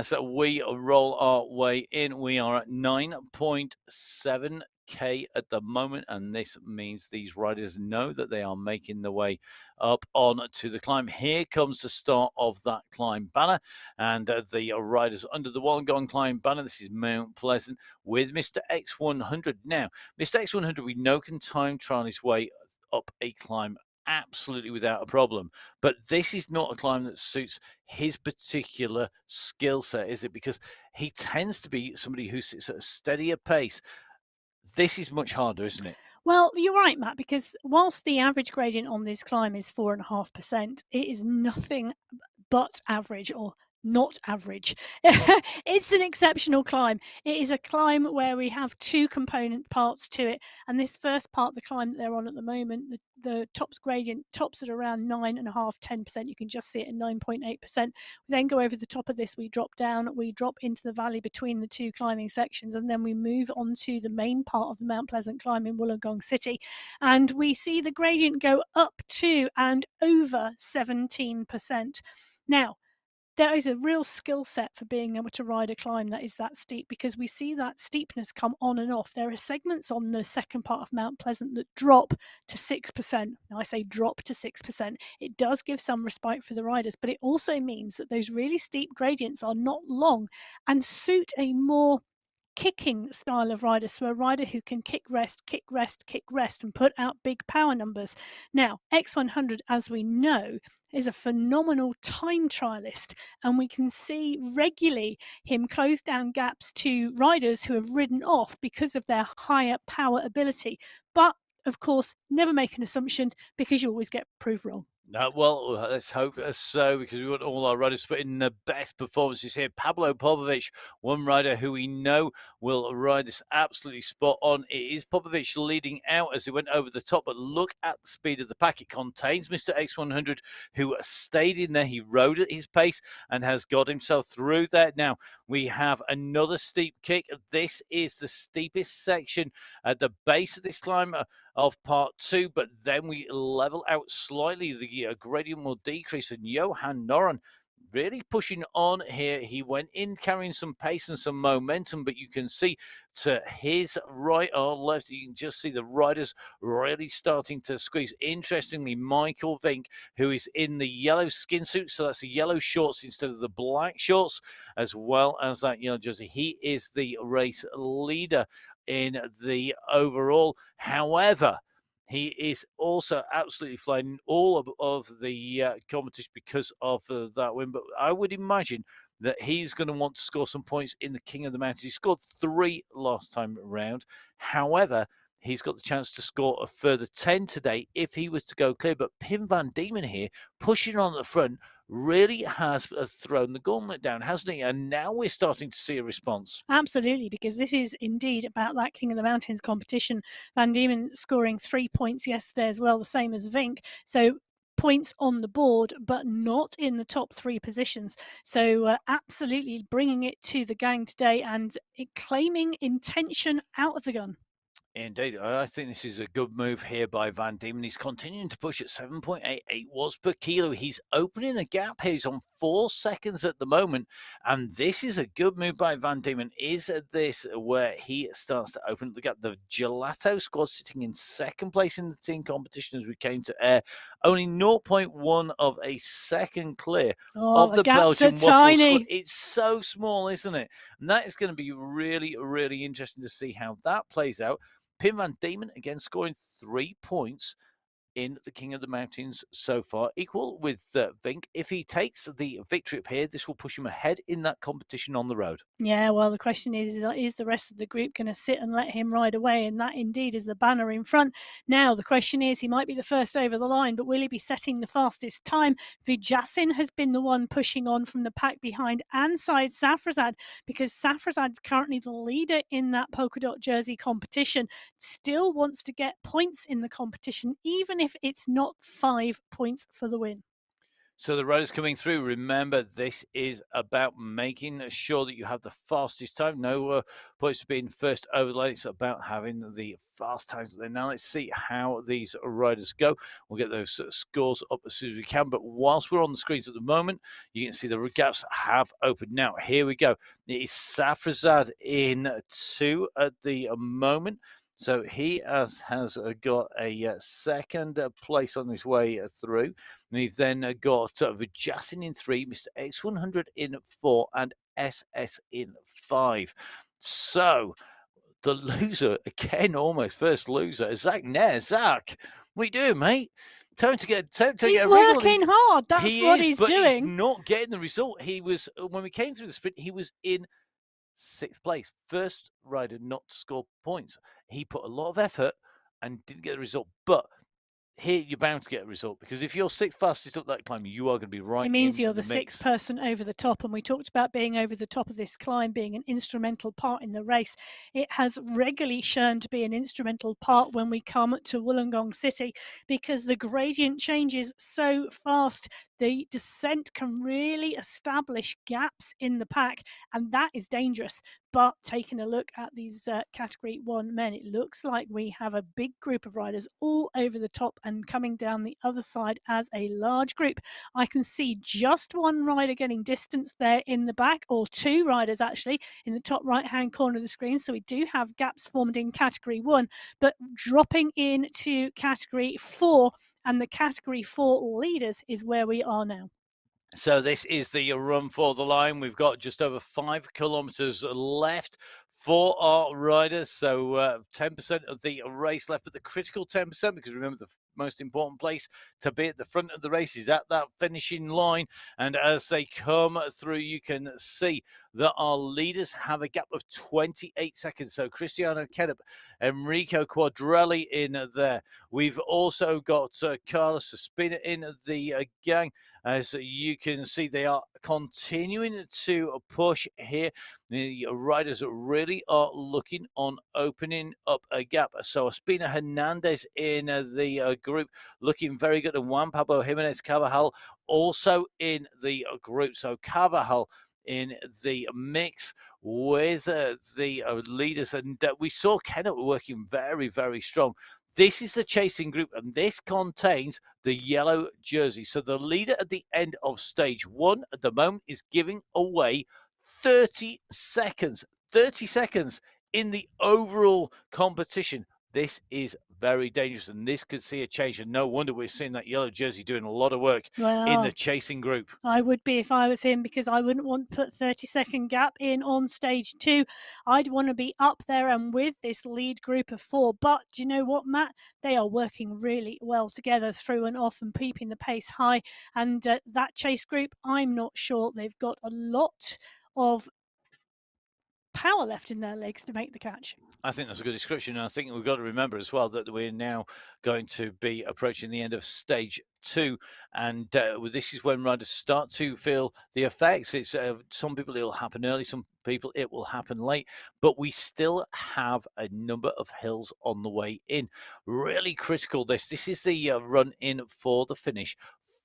so we roll our way in. We are at 9.7k at the moment, and this means these riders know that they are making the way up on to the climb. Here comes the start of that climb banner, and the riders under the Wollongong climb banner. This is Mount Pleasant with Mr. X100. Now, Mr. X100, we know can time trial his way up a climb absolutely without a problem. But this is not a climb that suits his particular skill set, is it? Because he tends to be somebody who sits at a steadier pace. This is much harder, isn't it? Well, you're right, Matt, because whilst the average gradient on this climb is 4.5%, it is nothing but average, or not average. It's an exceptional climb. It is a climb where we have two component parts to it. And this first part, the climb that they're on at the moment, the tops gradient tops at around 9.5%, 10%. You can just see it at 9.8%. We then go over the top of this, we drop down, we drop into the valley between the two climbing sections, and then we move on to the main part of the Mount Pleasant climb in Wollongong City. And we see the gradient go up to and over 17%. Now, There is a real skill set for being able to ride a climb that is that steep, because we see that steepness come on and off. There are segments on the second part of Mount Pleasant that drop to 6%. Now, I say drop to 6%. It does give some respite for the riders, but it also means that those really steep gradients are not long and suit a more kicking style of rider, so a rider who can kick, rest, kick, rest, kick, rest, and put out big power numbers. Now, X100, as we know, is a phenomenal time trialist, and we can see regularly him close down gaps to riders who have ridden off because of their higher power ability. But of course, never make an assumption, because you always get proved wrong. No, well, let's hope so, because we want all our riders to put in the best performances here. Pablo Popovic, one rider who we know will ride this absolutely spot on. It is Popovic leading out as he went over the top, but look at the speed of the pack. It contains Mr. X100, who stayed in there. He rode at his pace and has got himself through there. Now, we have another steep kick. This is the steepest section at the base of this climb of part 2, but then we level out slightly. The gradient will decrease, and Johan Noren really pushing on here. He went in carrying some pace and some momentum, but you can see to his right or left, you can just see the riders really starting to squeeze. Interestingly, Michael Vink, who is in the yellow skin suit, so that's the yellow shorts instead of the black shorts, as well as that yellow jersey, he is the race leader in the overall. However, he is also absolutely flying all of the competition because of that win. But I would imagine that he's going to want to score some points in the King of the Mountains. He scored 3 last time around. However, he's got the chance to score a further 10 today if he was to go clear. But Pim van Diemen here, pushing on the front, really has thrown the gauntlet down, hasn't he? And now we're starting to see a response. Absolutely, because this is indeed about that King of the Mountains competition. Van Diemen scoring 3 points yesterday as well, the same as Vink. So points on the board, but not in the top 3 positions. So absolutely bringing it to the gang today and claiming intention out of the gun. Indeed, I think this is a good move here by Van Diemen. He's continuing to push at 7.88 watts per kilo. He's opening a gap here. He's on 4 seconds at the moment, and this is a good move by Van Diemen. Is this where he starts to open the gap? The Gelato squad sitting in second place in the team competition as we came to air, only 0.1 of a second clear of The the gaps are Belgian Waffle squad. tiny. It's so small, isn't it? And that is going to be really, really interesting to see how that plays out. Pim van Diemen again scoring 3 points in the King of the Mountains so far, equal with Vink. If he takes the victory up here, this will push him ahead in that competition on the road. Yeah, well, the question is the rest of the group going to sit and let him ride away? And that indeed is the banner in front. Now, the question is, he might be the first over the line, but will he be setting the fastest time? Vijacin has been the one pushing on from the pack behind and side Safrazad, because Safrazad's currently the leader in that polka dot jersey competition, still wants to get points in the competition, even if it's not 5 points for the win. So the riders coming through, remember, this is about making sure that you have the fastest time. No points to being first over the line. It's about having the fast times. Now let's see how these riders go. We'll get those scores up as soon as we can. But whilst we're on the screens at the moment, you can see the gaps have opened. Now, here we go. It is Safrazad in 2 at the moment. So he has got a second place on his way through. We've then got Vijacin in 3, Mr. X100 in 4, and SS in 5. So the loser, again, almost first loser, Zach Nair. Zach, what are you doing, mate? Time to get He's working hard. That's what he's doing. He's not getting the result. He was, when we came through the sprint, he was in 6th place, first rider not to score points. He put a lot of effort and didn't get the result, but here you're bound to get a result, because if you're 6th fastest up that climb, you are going to be right. It means you're the the mix. 6th person over the top, and we talked about being over the top of this climb being an instrumental part in the race. It has regularly shown to be an instrumental part when we come to Wollongong City, because the gradient changes so fast the descent can really establish gaps in the pack, and that is dangerous. But taking a look at these category one men, it looks like we have a big group of riders all over the top and coming down the other side as a large group. I can see just one rider getting distance there in the back, or two riders actually in the top right hand corner of the screen. So we do have gaps formed in category one, but dropping into category four, and the category four leaders is where we are now. So this is the run for the line. We've got just over 5 kilometers left for our riders. So 10% of the race left, but the critical 10%, because remember the most important place to be at the front of the race is at that finishing line. And as they come through, you can see that our leaders have a gap of 28 seconds. So Cristiano Kennep, Enrico Quadrelli in there. We've also got Carlos Ospina in the gang. As you can see, they are continuing to push here. The riders really are looking on opening up a gap. So Ospina Hernandez in the group looking very good. And Juan Pablo Jimenez Carvajal also in the group. So Carvajal in the mix with the leaders. And we saw Kenneth working very, very strong. This is the chasing group, and this contains the yellow jersey. So the leader at the end of stage one at the moment is giving away 30 seconds. 30 seconds in the overall competition. This is very dangerous, and this could see a change. And no wonder we're seeing that yellow jersey doing a lot of work in the chasing group. I would be if I was him, because I wouldn't want to put 30-second gap in on stage two. I'd want to be up there and with this lead group of four. But do you know what, Matt? They are working really well together through and off and keeping the pace high. And that chase group, I'm not sure they've got a lot of power left in their legs to make the catch. I think that's a good description. And I think we've got to remember as well that we're now going to be approaching the end of stage two. And this is when riders start to feel the effects. It's some people it'll happen early, some people it will happen late, but we still have a number of hills on the way in. Really critical. This is the run in for the finish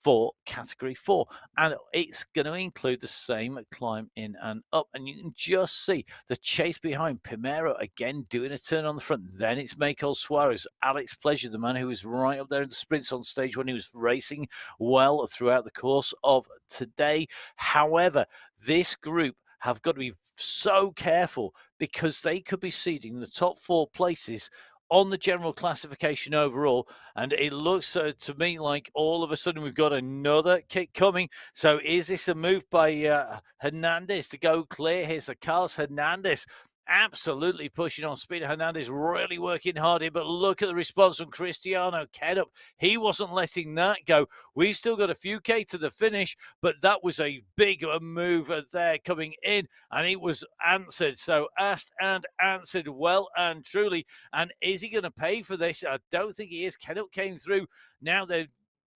for category four, and it's going to include the same climb in and up. And you can just see the chase behind Primero again doing a turn on the front. Then it's Michael Suarez, Alex Pleasure, the man who was right up there in the sprints on stage when he was racing well throughout the course of today. However, this group have got to be so careful, because they could be ceding the top 4 places on the general classification overall. And it looks to me like all of a sudden we've got another kick coming. So is this a move by Hernandez to go clear here? So Carlos Hernandez absolutely pushing on. Speed Hernandez really working hard here, but look at the response from Cristiano Kennep. He wasn't letting that go. We've still got a few K to the finish, but that was a big move there coming in, and it was answered. So asked and answered well and truly. And is he going to pay for this? I don't think he is. Kennep came through. Now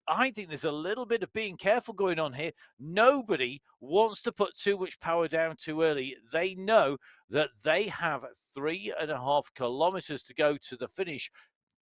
I think there's a little bit of being careful going on here. Nobody wants to put too much power down too early. They know that they have 3.5 kilometers to go to the finish.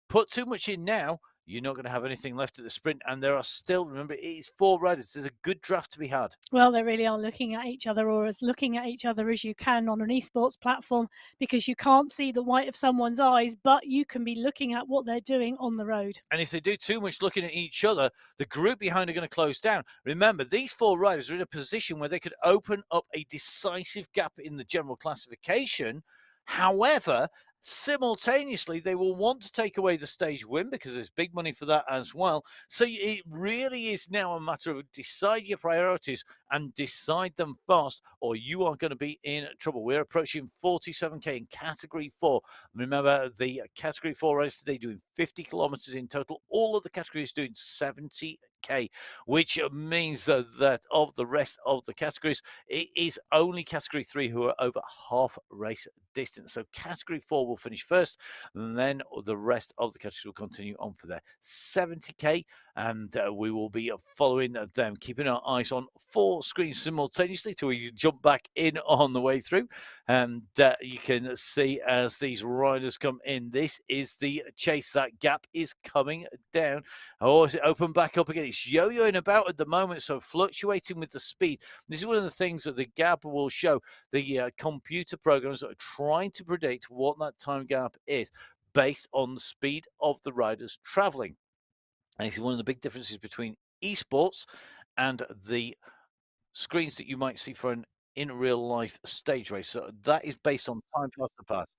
Put too much in now, you're not going to have anything left at the sprint. And there are still, remember, it is 4 riders. There's a good draft to be had. Well, they really are looking at each other, or as looking at each other as you can on an esports platform, because you can't see the white of someone's eyes, but you can be looking at what they're doing on the road. And if they do too much looking at each other, the group behind are going to close down. Remember, these 4 riders are in a position where they could open up a decisive gap in the general classification. However, simultaneously, they will want to take away the stage win, because there's big money for that as well. So it really is now a matter of decide your priorities and decide them fast, or you are going to be in trouble. We're approaching 47K in category 4. Remember, the category 4 race today doing 50 kilometers in total. All of the categories doing 70K, which means that of the rest of the categories, it is only category 3 who are over half race distance. So category 4 will finish first, and then the rest of the categories will continue on for their 70K. and we will be following them, keeping our eyes on 4 screens simultaneously till we jump back in on the way through. And you can see as these riders come in, this is the chase. That gap is coming down. Oh, is it open back up again? It's yo-yoing about at the moment, so fluctuating with the speed. This is one of the things that the gap will show. The computer programs are trying to predict what that time gap is based on the speed of the riders traveling. And this is one of the big differences between esports and the screens that you might see for an in real life stage race. So that is based on time past the past.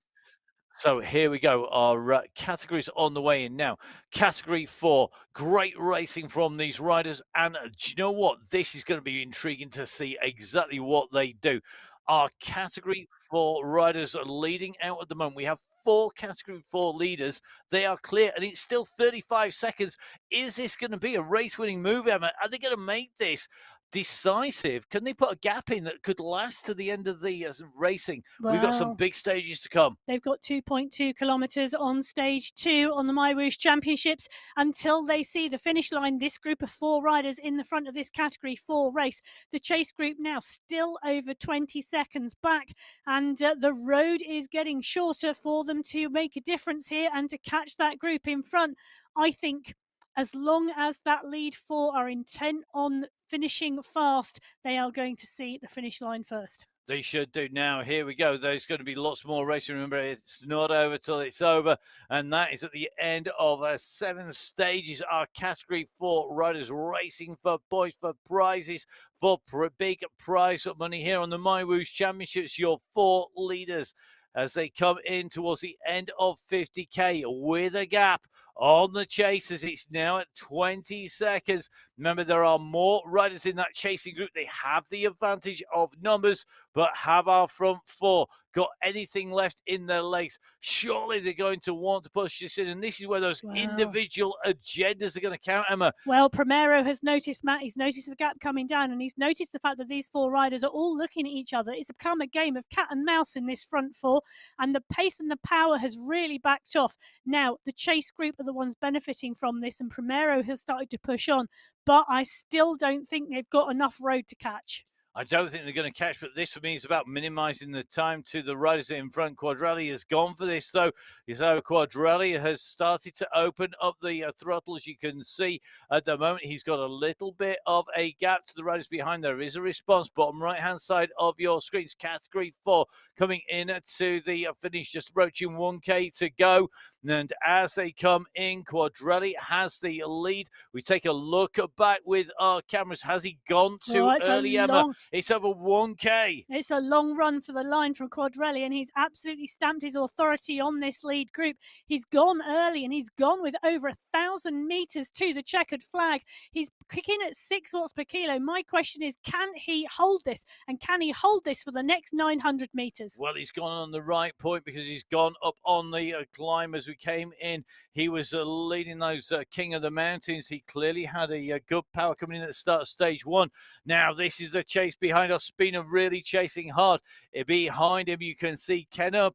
So here we go. Our categories on the way in now. Category 4, great racing from these riders. And do you know what? This is going to be intriguing to see exactly what they do. Our category 4 riders are leading out at the moment. We have 4 category 4 leaders. They are clear, and it's still 35 seconds. Is this going to be a race winning move, Emma? Are they going to make this decisive? Can they put a gap in that could last to the end of the racing? We've got some Well, big stages to come. they've got 2.2 kilometres on stage 2 on the MyWhoosh Championships until they see the finish line. This group of 4 riders in the front of this category 4 race. The chase group now still over 20 seconds back, and the road is getting shorter for them to make a difference here and to catch that group in front. I think as long as that lead 4 are intent on finishing fast, they are going to see the finish line first. They should do. Now, here we go. There's going to be lots more racing. Remember, it's not over till it's over. And that is at the end of 7 stages. Our category 4 riders racing for points, for prizes, for big prize money here on the MyWhoosh Championships. Your 4 leaders as they come in towards the end of 50k with a gap on the chasers. It's now at 20 seconds. Remember, there are more riders in that chasing group. They have the advantage of numbers, but have our front 4 got anything left in their legs? Surely they're going to want to push this in, and this is where those individual agendas are going to count, Emma. Well, Primero has noticed, Matt, he's noticed the gap coming down, and he's noticed the fact that these 4 riders are all looking at each other. It's become a game of cat and mouse in this front 4, and the pace and the power has really backed off. Now, the chase group are the ones benefiting from this, and Primero has started to push on, but I still don't think they've got enough road to catch. I don't think they're going to catch, but this for me is about minimising the time to the riders in front. Quadrelli has gone for this, though. So Quadrelli has started to open up the throttles. You can see at the moment he's got a little bit of a gap to the riders behind. There is a response. Bottom right-hand side of your screens, category 4 coming in to the finish, just approaching 1k to go. And as they come in, Quadrelli has the lead. We take a look back with our cameras. Has he gone too early, Emma? It's over 1k. It's a long run for the line from Quadrelli, and he's absolutely stamped his authority on this lead group. He's gone early, and he's gone with over 1,000 metres to the checkered flag. He's kicking at 6 watts per kilo. My question is, can he hold this? And can he hold this for the next 900 metres? Well, he's gone on the right point because he's gone up on the climb as we came in. He was leading those King of the Mountains. He clearly had a good power coming in at the start of stage 1. Now, this is the chase behind Ospina, really chasing hard. Behind him, you can see Kennup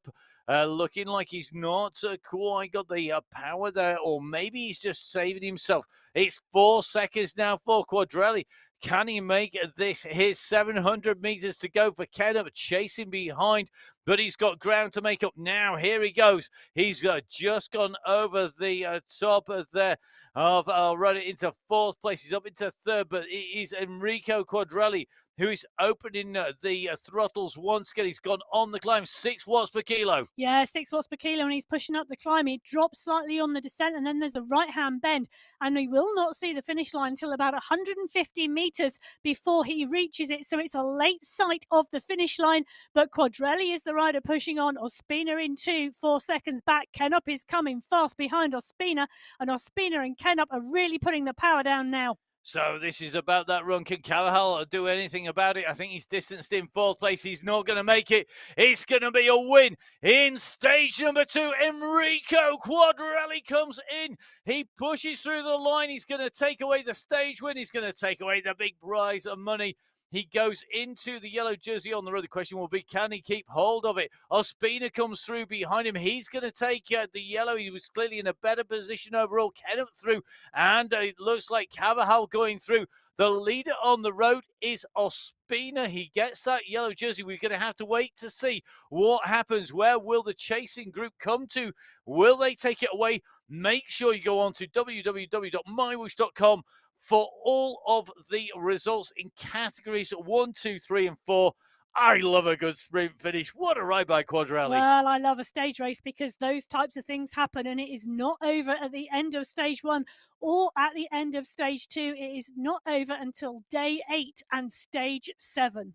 looking like he's not quite got the power there, or maybe he's just saving himself. It's 4 seconds now for Quadrelli. Can he make this his 700 meters to go for Kennup, chasing behind, but he's got ground to make up now. Here he goes. He's just gone over the top of there of running into 4th place. He's up into 3rd, but it is Enrico Quadrelli who is opening the throttles once again. He's gone on the climb, 6 watts per kilo. Yeah, 6 watts per kilo, and he's pushing up the climb. He drops slightly on the descent, and then there's a right-hand bend, and he will not see the finish line until about 150 metres before he reaches it. So it's a late sight of the finish line, but Quadrelli is the rider pushing on. Ospina in 2, 4 seconds back. Kennup is coming fast behind Ospina, and Ospina and Kennup are really putting the power down now. So this is about that run. Can Callahal do anything about it? I think he's distanced in 4th place. He's not going to make it. It's going to be a win in stage number 2. Enrico Quadrelli comes in. He pushes through the line. He's going to take away the stage win. He's going to take away the big prize of money. He goes into the yellow jersey on the road. The question will be, can he keep hold of it? Ospina comes through behind him. He's going to take the yellow. He was clearly in a better position overall. Kenneth through, and it looks like Cavajal going through. The leader on the road is Ospina. He gets that yellow jersey. We're going to have to wait to see what happens. Where will the chasing group come to? Will they take it away? Make sure you go on to www.mywhoosh.com for all of the results in categories 1, 2, 3, and 4. I love a good sprint finish. What a ride by Quadrelli. Well, I love a stage race because those types of things happen, and it is not over at the end of stage 1 or at the end of stage 2. It is not over until day 8 and stage 7.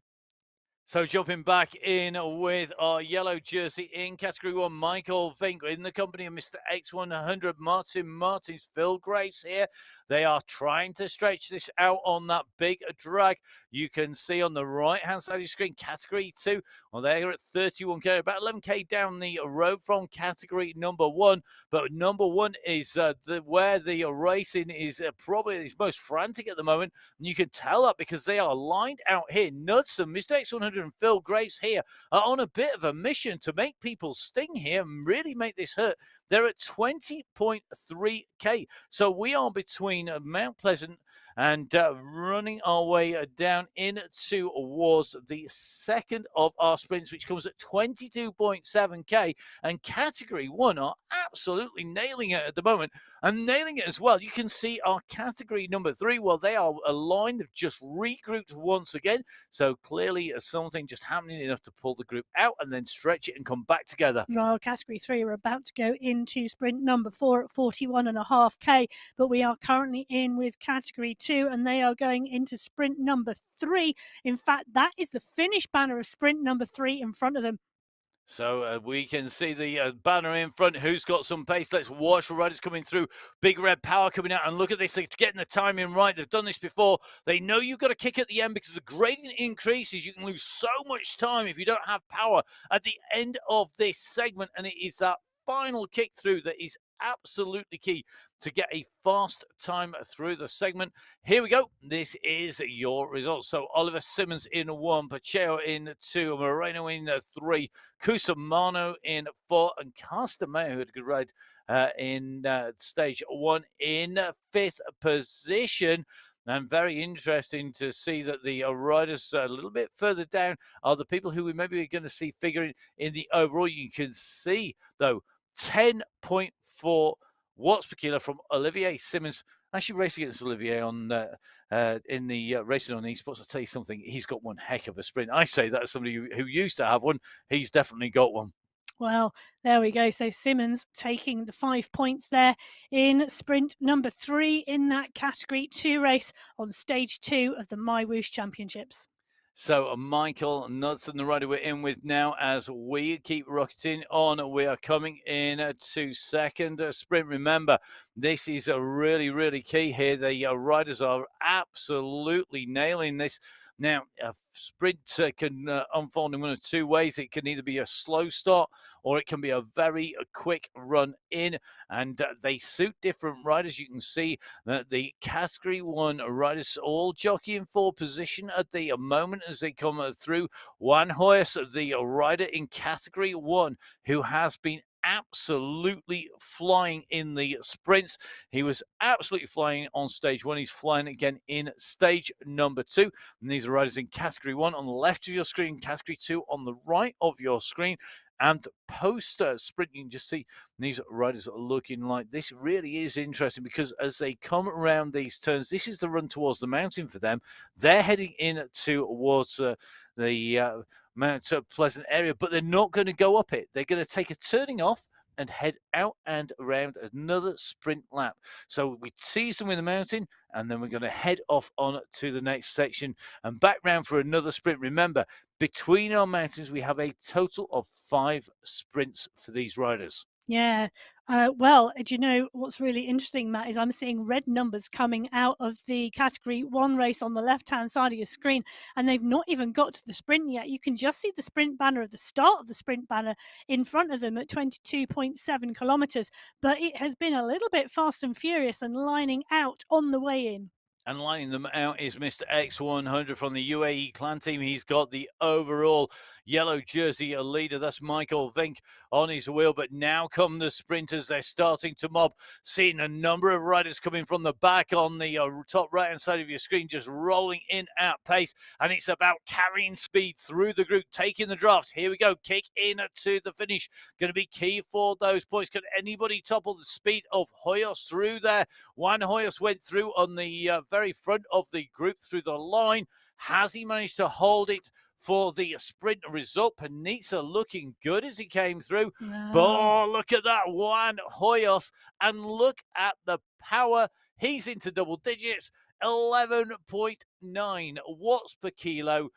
So jumping back in with our yellow jersey in category 1, Michael Vink in the company of Mr. X100, Martin Martins, Phil Graves here. They are trying to stretch this out on that big drag. You can see on the right-hand side of your screen, category 2. Well, they're at 31k, about 11k down the road from category number 1. But number 1 is where the racing is probably its most frantic at the moment. And you can tell that because they are lined out here. Knudsen, Mr. X100 and Phil Graves here are on a bit of a mission to make people sting here and really make this hurt. They're at 20.3k. So we are between Mount Pleasant and running our way down in towards the second of our sprints, which comes at 22.7k. And category 1 are absolutely nailing it at the moment, and nailing it as well. You can see our category number 3, well, they are aligned. They've just regrouped once again. So clearly something just happening enough to pull the group out and then stretch it and come back together. Well, category 3 are about to go into sprint number 4 at 41.5k, but we are currently in with category 2 and they are going into sprint number 3. In fact, that is the finish banner of sprint number 3 in front of them. So we can see the banner in front. Who's got some pace? Let's watch the riders coming through. Big Red Power coming out. And look at this. They're getting the timing right. They've done this before. They know you've got to kick at the end because the gradient increases. You can lose so much time if you don't have power at the end of this segment. And it is that final kick through that is absolutely key to get a fast time through the segment. Here we go. This is your results. So Oliver Simmons in 1, Pacheco in 2, Moreno in 3, Cusimano in 4, and Castameo, who had a good ride in stage 1, in 5th position. And very interesting to see that the riders a little bit further down are the people who we maybe are going to see figuring in the overall. You can see, though, 10.4 watts per kilo from Olivier Simmons. Actually, racing against Olivier on in the racing on esports. I'll tell you something, he's got one heck of a sprint. I say that as somebody who used to have one. He's definitely got one. Well, there we go. So Simmons taking the 5 points there in sprint number 3 in that category 2 race on stage 2 of the MyWhoosh Championships. So Michael Knudsen, the rider we're in with now, as we keep rocketing on. We are coming in to second sprint. Remember, this is a really key here. The riders are absolutely nailing this. Now, a sprint can unfold in one of 2 ways. It can either be a slow start or it can be a very quick run in, and they suit different riders. You can see that the category 1 riders all jockeying for position at the moment as they come through. Juan Hoyas, the rider in category 1, who has been absolutely flying in the sprints. He was absolutely flying on stage 1. He's flying again in stage number 2. And these are riders in category 1 on the left of your screen, category 2 on the right of your screen. And post sprint, you can just see these riders are looking like this. Really is interesting because as they come around these turns, this is the run towards the mountain for them. They're heading in towards the Mount Pleasant area, but they're not going to go up it. They're going to take a turning off and head out and around another sprint lap. So we tease them in the mountain, and then we're going to head off on to the next section and back round for another sprint. Remember, between our mountains, we have a total of 5 sprints for these riders. Yeah. Well, do you know what's really interesting, Matt, is I'm seeing red numbers coming out of the category 1 race on the left-hand side of your screen, and they've not even got to the sprint yet. You can just see the sprint banner at the start of the sprint banner in front of them at 22.7 kilometers, but it has been a little bit fast and furious and lining out on the way in. And lining them out is Mr. X100 from the UAE clan team. He's got the overall yellow jersey leader. That's Michael Vink on his wheel. But now come the sprinters. They're starting to mob. Seeing a number of riders coming from the back on the top right-hand side of your screen, just rolling in at pace. And it's about carrying speed through the group, taking the draft. Here we go. Kick in to the finish. Going to be key for those points. Can anybody topple the speed of Hoyos through there? Juan Hoyos went through on the very front of the group through the line. Has he managed to hold it for the sprint result? Panizza looking good as he came through. Wow. But look at that, Juan Hoyos. And look at the power. He's into double digits, 11.9 watts per kilo.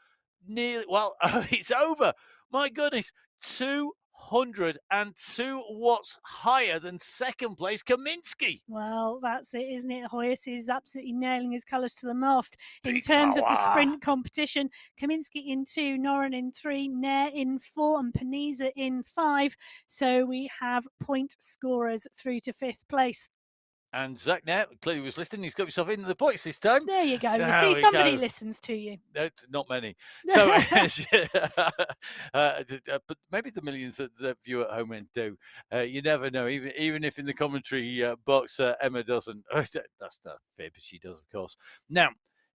Nearly, well, it's over. My goodness, 202 watts higher than second place Kaminsky. Well, that's it, isn't it? Hoyos is absolutely nailing his colours to the mast. In Big terms of the power. sprint competition, Kaminsky in 2, Noren in 3, Nair in 4, and Panizza in 5. So we have point scorers through to 5th place. And Zach now clearly was listening. He's got himself into the points this time. There you go. There You see, we somebody go. listens to you. No, not many. So, but maybe the millions that view at home and do. You never know. Even if in the commentary box Emma doesn't. That's the fib. She does, of course. Now,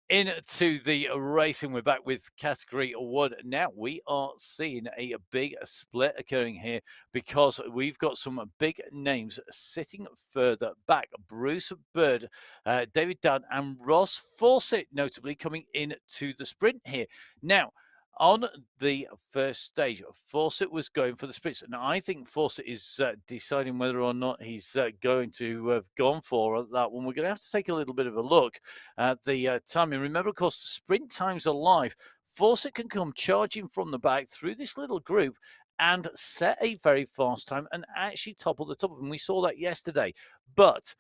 into the racing, we're back with category 1. Now we are seeing a big split occurring here because we've got some big names sitting further back. Bruce Bird, David Dunn, and Ross Fawcett notably coming into the sprint here. Now, on the first stage, Fawcett was going for the sprints, and I think Fawcett is deciding whether or not he's going to have gone for that one. We're going to have to take a little bit of a look at the timing. Remember, of course, the sprint times are live. Fawcett can come charging from the back through this little group and set a very fast time and actually topple the top of them. We saw that yesterday, but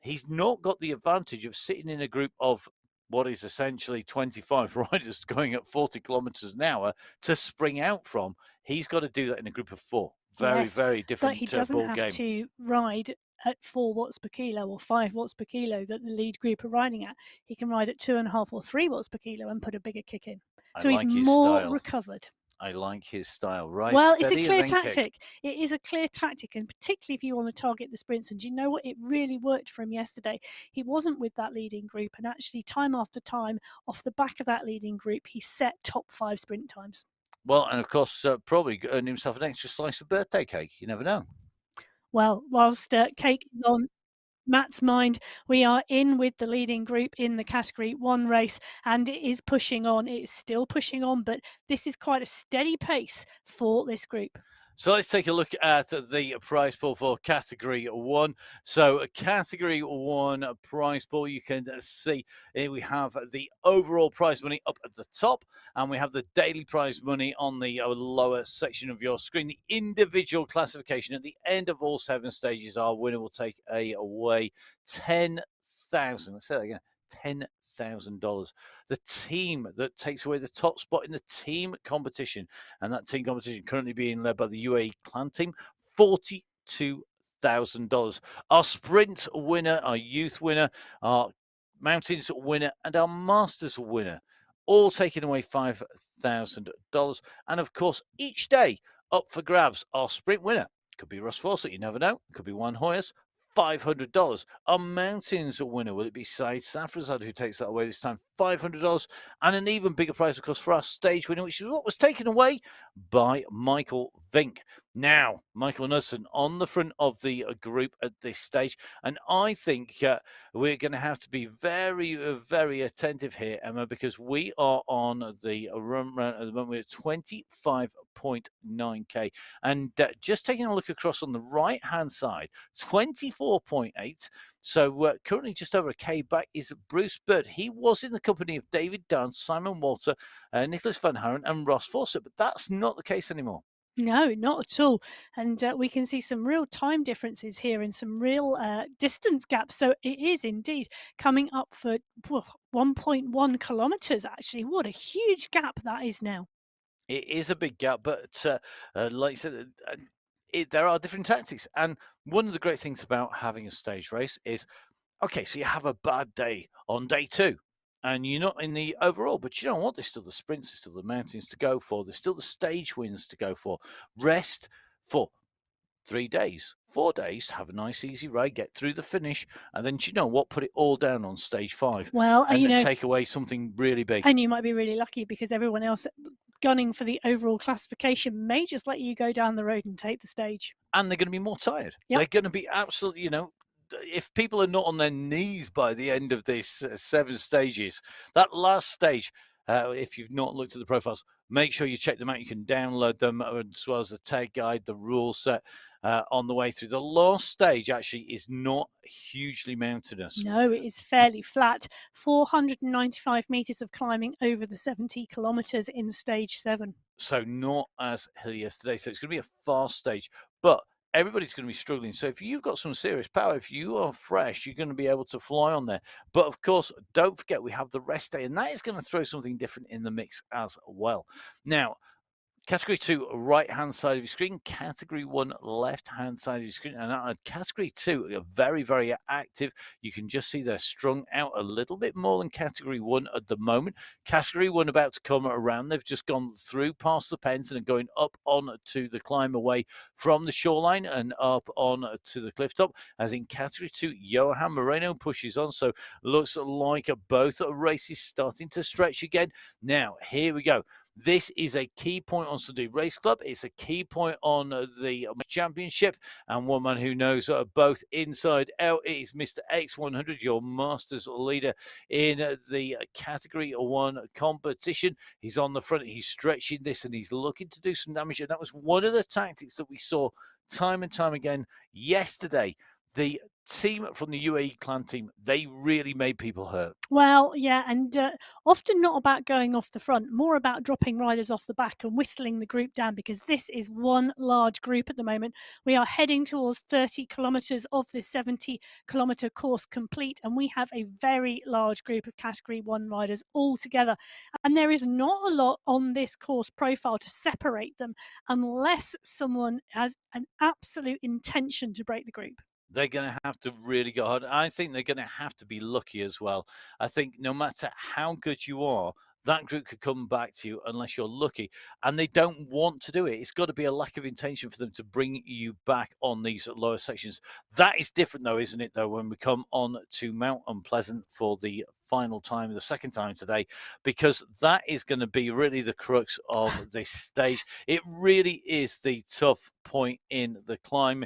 he's not got the advantage of sitting in a group of what is essentially 25 riders going at 40 kilometers an hour to spring out from. He's got to do that in a group of 4. Very, Yes, very different but he doesn't ball have game. to ride at 4 watts per kilo or 5 watts per kilo that the lead group are riding at. He can ride at 2.5 or 3 watts per kilo and put a bigger kick in. So like he's his more style. recovered. I like his style. Right, well, it's a steady clear and then kick. tactic. It is a clear tactic, and particularly if you want to target the sprints. And do you know what? It really worked for him yesterday. He wasn't with that leading group, and actually, time after time, off the back of that leading group, he set top 5 sprint times. Well, and of course, probably earned himself an extra slice of birthday cake. You never know. Well, whilst cake is on Matt's mind, we are in with the leading group in the category 1 race, and it is pushing on. It is still pushing on, but this is quite a steady pace for this group. So let's take a look at the prize pool for category 1. So category 1 prize pool, you can see here we have the overall prize money up at the top, and we have the daily prize money on the lower section of your screen. The individual classification at the end of all 7 stages, our winner will take away 10,000. Let's say that again. $10,000. The team that takes away the top spot in the team competition, and that team competition currently being led by the UAE clan team, $42,000. Our sprint winner, our youth winner, our mountains winner, and our masters winner, all taking away $5,000. And of course, each day up for grabs, our sprint winner could be Ross Fawcett, you never know. It could be Juan Hoyos, $500. Our mountains winner, will it be Said Safrazad who takes that away this time? $500. And an even bigger prize, of course, for our stage winner, which is what was taken away by Michael Vink. Now, Michael Nussen on the front of the group at this stage. And I think we're going to have to be very, very attentive here, Emma, because we are on the run round at the moment. We're at 25.9K. And just taking a look across on the right-hand side, 24.8. So currently just over a K back is Bruce Bird. He was in the company of David Dunn, Simon Walter, Nicholas Van Haren and Ross Fawcett, but that's not the case anymore. No, not at all. And we can see some real time differences here and some real distance gaps. So it is indeed coming up for 1.1 kilometres, actually. What a huge gap that is now. It is a big gap, but like I said, there are different tactics. And one of the great things about having a stage race is Okay, so you have a bad day on day two, and you're not in the overall, but you know what? There's still the sprints, there's still the mountains to go for, there's still the stage wins to go for. Rest for 3 days, 4 days, have a nice easy ride, get through the finish, and then do you know what? Put it all down on stage 5 Well, and take away something really big. and you might be really lucky because everyone else gunning for the overall classification may just let you go down the road and take the stage. And they're going to be more tired. Yep. They're going to be absolutely, if people are not on their knees by the end of this 7 stages, that last stage, if you've not looked at the profiles, make sure you check them out. You can download them as well as the tag guide, the rule set on the way through. The last stage actually is not hugely mountainous. No, it is fairly flat. 495 metres of climbing over the 70 kilometres in stage 7. So not as hilly as today. So it's going to be a fast stage, but everybody's going to be struggling. So if you've got some serious power, if you are fresh, you're going to be able to fly on there. But of course, don't forget we have the rest day, and that is going to throw something different in the mix as well. Now, Category 2, right-hand side of your screen. Category 1, left-hand side of your screen. And Category 2 are very, very active. You can just see they're strung out a little bit more than Category 1 at the moment. Category 1 about to come around. They've just gone through past the pens and are going up on to the climb away from the shoreline and up on to the cliff top. As in Category 2, Johan Moreno pushes on. So looks like both races starting to stretch again. Now, here we go. This is a key point on Sunday Race Club. It's a key point on the championship. And one man who knows both inside out is Mr. X100, your Masters leader in the Category 1 competition. He's on the front. He's stretching this and he's looking to do some damage. And that was one of the tactics that we saw time and time again yesterday. The team from the UAE clan team, they really made people hurt. Well, yeah, and often not about going off the front, more about dropping riders off the back and whistling the group down because this is one large group at the moment. We are heading towards 30 kilometres of this 70 kilometre course complete, and we have a very large group of Category 1 riders all together. And there is not a lot on this course profile to separate them unless someone has an absolute intention to break the group. They're going to have to really go hard. I think they're going to have to be lucky as well. I think no matter how good you are, that group could come back to you unless you're lucky. And they don't want to do it. It's got to be a lack of intention for them to bring you back on these lower sections. That is different, though, isn't it, though, when we come on to Mount Unpleasant for the final time, the second time today, because that is going to be really the crux of this stage. It really is the tough point in the climb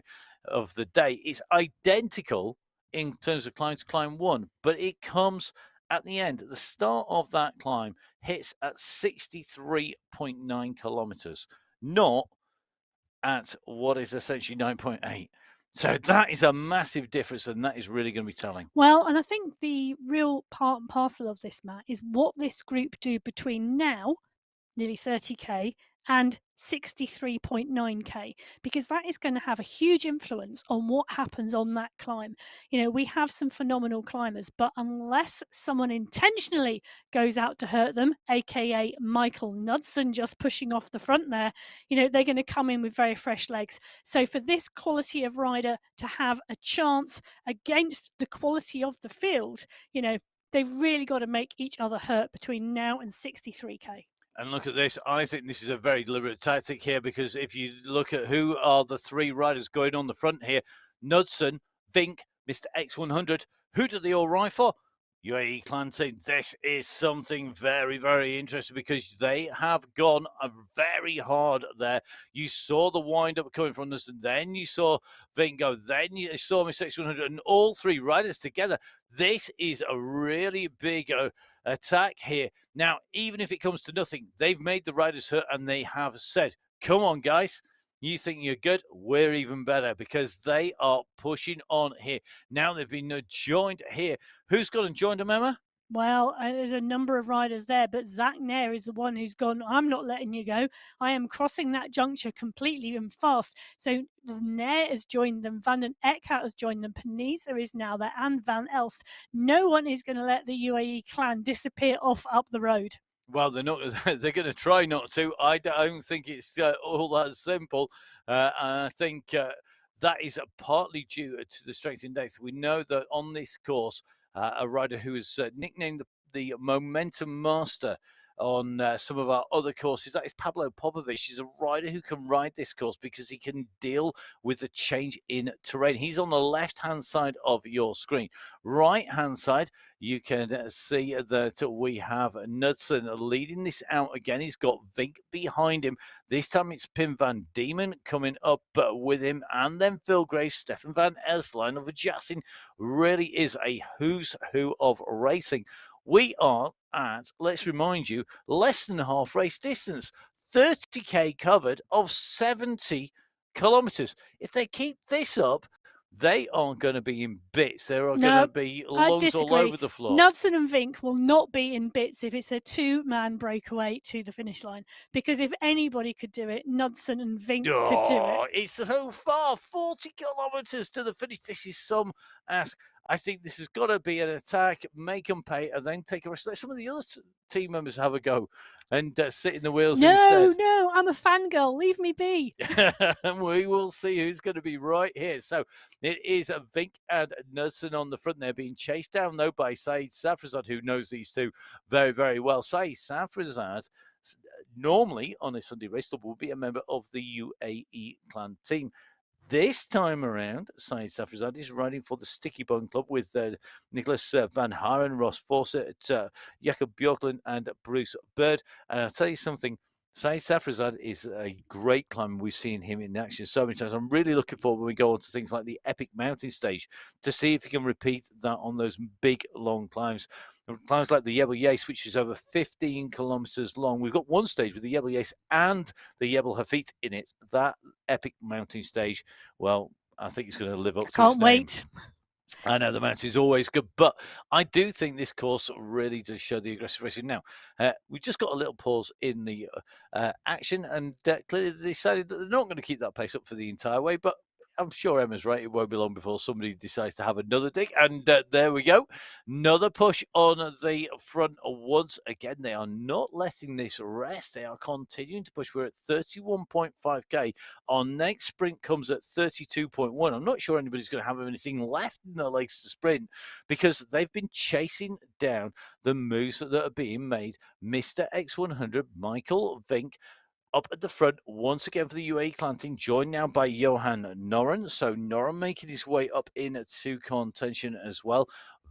of the day. It's identical in terms of climb to climb 1, but it comes at the end. The start of that climb hits at 63.9 kilometers, not at what is essentially 9.8. So that is a massive difference, and that is really going to be telling. Well, and I think the real part and parcel of this, Matt, is what this group do between now, nearly 30k, and 63.9k, because that is going to have a huge influence on what happens on that climb. You know, we have some phenomenal climbers, but unless someone intentionally goes out to hurt them, aka Michael Knudsen just pushing off the front there, you know, they're going to come in with very fresh legs. So for this quality of rider to have a chance against the quality of the field, you know, they've really got to make each other hurt between now and 63k. And look at this. I think this is a very deliberate tactic here because if you look at who are the three riders going on the front here, Knudsen, Vink, Mr. X100, who do they all ride for? UAE clan team. This is something very, very interesting because they have gone very hard there. You saw the wind up coming from this, and then you saw Vink go, then you saw Mr. X100, and all three riders together. This is a really big attack here. Now, even if it comes to nothing, they've made the riders hurt and they have said, come on, guys. You think you're good? We're even better because they are pushing on here. Now they've been joined here. Who's gone and joined them, Emma? Well, there's a number of riders there, but Zach Nair is the one who's gone, I'm not letting you go. I am crossing that juncture completely and fast. So Nair has joined them. Van den Eckhout has joined them. Panisa is now there and Van Elst. No one is going to let the UAE clan disappear off up the road. Well, they're not. They're going to try not to. I don't think it's all that simple. I think that is partly due to the strength index. We know that on this course, a rider who is nicknamed the Momentum Master on some of our other courses. That is Pablo Popovich. He's a rider who can ride this course because he can deal with the change in terrain. He's on the left-hand side of your screen. Right-hand side, you can see that we have Knudsen leading this out again. He's got Vink behind him. This time it's Pim van Diemen coming up with him, and then Phil Grace, Stefan van Elsline of Jassin. Really is a who's who of racing. We are at, let's remind you, less than half race distance, 30k covered of 70 kilometers. If they keep this up, they aren't going to be in bits. There are going to be lungs all over the floor. Knudsen and Vink will not be in bits if it's a two-man breakaway to the finish line. Because if anybody could do it, Knudsen and Vink could do it. It's so far, 40 kilometres to the finish. This is some ask. I think this has got to be an attack, make them pay, and then take a rest. Let some of the other team members have a go and sit in the wheels instead. No, I'm a fangirl. Leave me be. And we will see who's going to be right here. So it is Vink and Knudsen on the front. They're being chased down, though, by Saeed Safrazad, who knows these two very, very well. Saeed Safrazad, normally on a Sunday race stop, will be a member of the UAE clan team. This time around, Saeed Safrazad is riding for the Sticky Bone Club with Nicholas Van Haren, Ross Fawcett, Jakob Björklund, and Bruce Bird. And I'll tell you something, Saeed Safrazad is a great climber. We've seen him in action so many times. I'm really looking forward when we go on to things like the Epic Mountain Stage to see if he can repeat that on those big, long climbs. Climbs like the Jebel Yais, which is over 15 kilometers long. We've got one stage with the Jebel Yais and the Jebel Hafit in it. That Epic Mountain Stage, well, I think it's going to live up to its name. Can't wait. I know the mountain is always good, but I do think this course really does show the aggressive racing. Now, we just got a little pause in the action, and clearly they decided that they're not going to keep that pace up for the entire way, but I'm sure Emma's right. It won't be long before somebody decides to have another dig. And there we go. Another push on the front once again. They are not letting this rest. They are continuing to push. We're at 31.5k. Our next sprint comes at 32.1. I'm not sure anybody's going to have anything left in their legs to sprint because they've been chasing down the moves that are being made. Mr. X100, Michael Vink, up at the front once again for the UAE clan team, joined now by Johan Noren. So Noren making his way up into contention as well.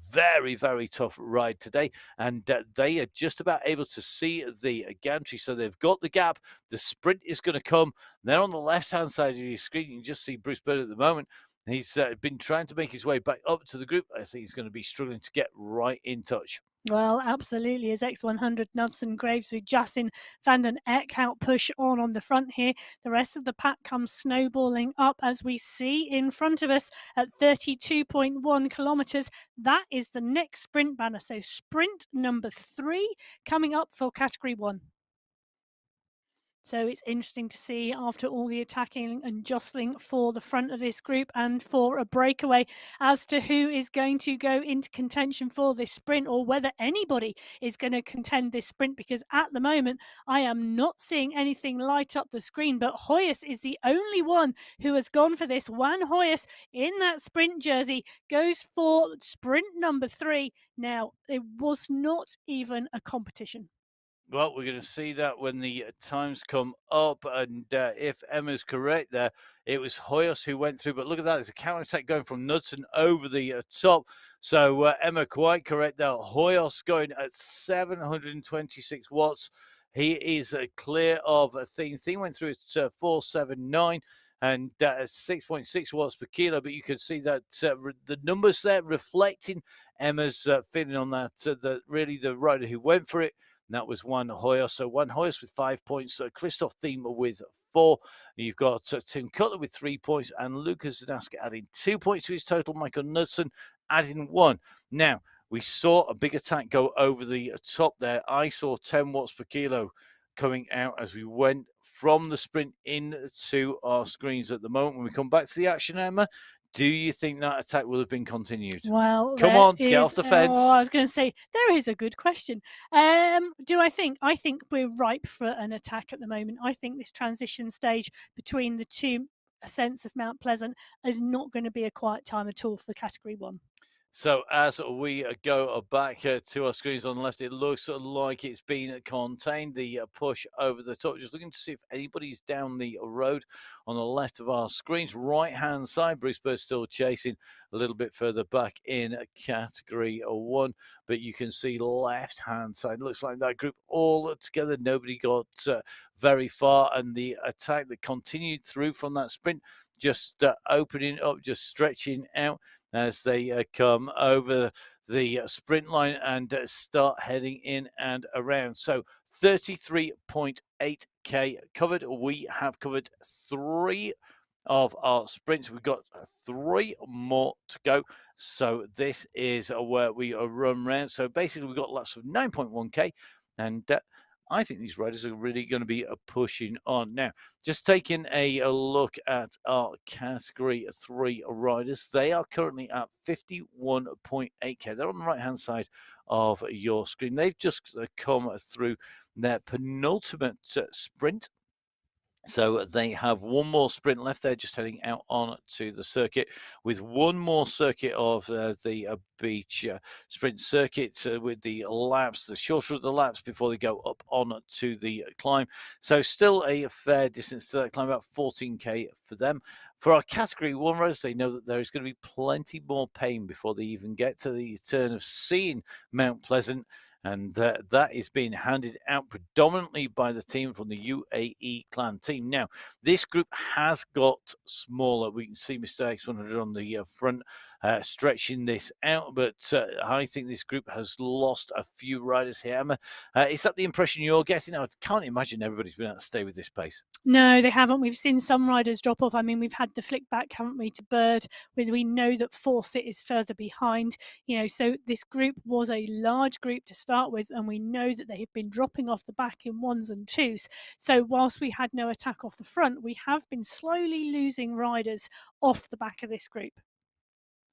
Very, very tough ride today. And they are just about able to see the gantry. So they've got the gap. The sprint is going to come. They're on the left-hand side of your screen. You can just see Bruce Bird at the moment. He's been trying to make his way back up to the group. I think he's going to be struggling to get right in touch. Well, absolutely. As X100, Knudsen, Graves with Jassin, Van den Eckhout push on the front here. The rest of the pack comes snowballing up as we see in front of us at 32.1 kilometres. That is the next sprint banner. So sprint number 3 coming up for category 1. So it's interesting to see after all the attacking and jostling for the front of this group and for a breakaway as to who is going to go into contention for this sprint or whether anybody is going to contend this sprint, because at the moment I am not seeing anything light up the screen, but Hoyes is the only one who has gone for this. Juan Hoyes in that sprint jersey goes for sprint number 3. Now, it was not even a competition. Well, we're going to see that when the times come up. And if Emma's correct there, it was Hoyos who went through. But look at that. There's a counter-attack going from Knudsen over the top. So Emma quite correct there. Hoyos going at 726 watts. He is clear of Thien. Thien went through at 479 and 6.6 watts per kilo. But you can see that the numbers there reflecting Emma's feeling on that. That really the rider who went for it. And that was Juan Hoyos. So Juan Hoyos with 5 points. Christoph Thiem with 4. You've got Tim Cutler with 3 points. And Lucas Zanaska adding 2 points to his total. Michael Knudsen adding 1. Now, we saw a big attack go over the top there. I saw 10 watts per kilo coming out as we went from the sprint into our screens at the moment. When we come back to the action, Emma, do you think that attack will have been continued? Well, come on, get off the fence. I was going to say, there is a good question. Do I think? I think we're ripe for an attack at the moment. I think this transition stage between the two a sense of Mount Pleasant is not going to be a quiet time at all for Category 1. So as we go back to our screens on the left, it looks like it's been contained. The push over the top. Just looking to see if anybody's down the road on the left of our screens. Right hand side, Bruce Bird still chasing a little bit further back in Category 1, but you can see left hand side. Looks like that group all together. Nobody got very far, and the attack that continued through from that sprint, just opening up, just stretching out as they come over the sprint line and start heading in and around. So 33.8k covered. We have covered 3 of our sprints. We've got 3 more to go. So this is where we run round. So basically, we've got laps of 9.1k, and I think these riders are really going to be pushing on. Now, just taking a look at our Category 3 riders, they are currently at 51.8k. They're on the right-hand side of your screen. They've just come through their penultimate sprint. So they have one more sprint left. They're just heading out on to the circuit with one more circuit of the beach sprint circuit with the laps, the shorter of the laps before they go up on to the climb. So still a fair distance to that climb, about 14k for them. For our Category 1 riders, they know that there is going to be plenty more pain before they even get to the turn of seeing Mount Pleasant. And that is being handed out predominantly by the team from the UAE clan team. Now, this group has got smaller. We can see Mr. X100 on the front stretching this out, but I think this group has lost a few riders here. Emma, is that the impression you're getting? I can't imagine everybody's been able to stay with this pace. No, they haven't. We've seen some riders drop off. I mean, we've had the flick back, haven't we, to Bird. We know that Fawcett is further behind. So this group was a large group to start with, and we know that they have been dropping off the back in 1s and 2s. So whilst we had no attack off the front, we have been slowly losing riders off the back of this group.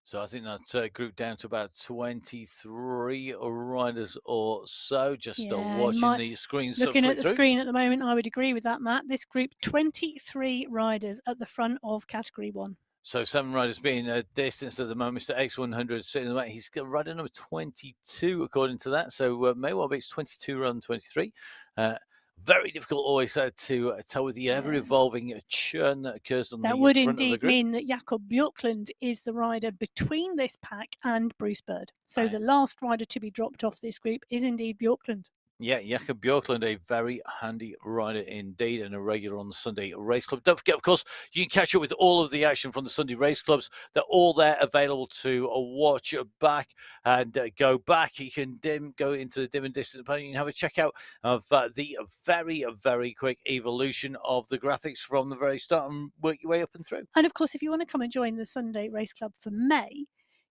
So I think that grouped down to about 23 riders or so, just watching the screens looking flick at the through. screen at the moment, I would agree with that, Matt. This group, 23 riders at the front of Category 1. So 7 riders being distanced at the moment. Mr. X100 sitting in the back. He's got rider number 22 according to that. So may well be it's 22 run 23. Very difficult always to tell with the ever-evolving churn that occurs on the front of the group. That would indeed mean that Jakob Björklund is the rider between this pack and Bruce Bird. So the last rider to be dropped off this group is indeed Björklund. Yeah, Jakob Björklund, a very handy rider indeed, and a regular on the Sunday Race Club. Don't forget, of course, you can catch up with all of the action from the Sunday Race Clubs. They're all there available to watch back and go back. You can go into the dim and distant panel. You can have a check out of the very, very quick evolution of the graphics from the very start and work your way up and through. And of course, if you want to come and join the Sunday Race Club for May,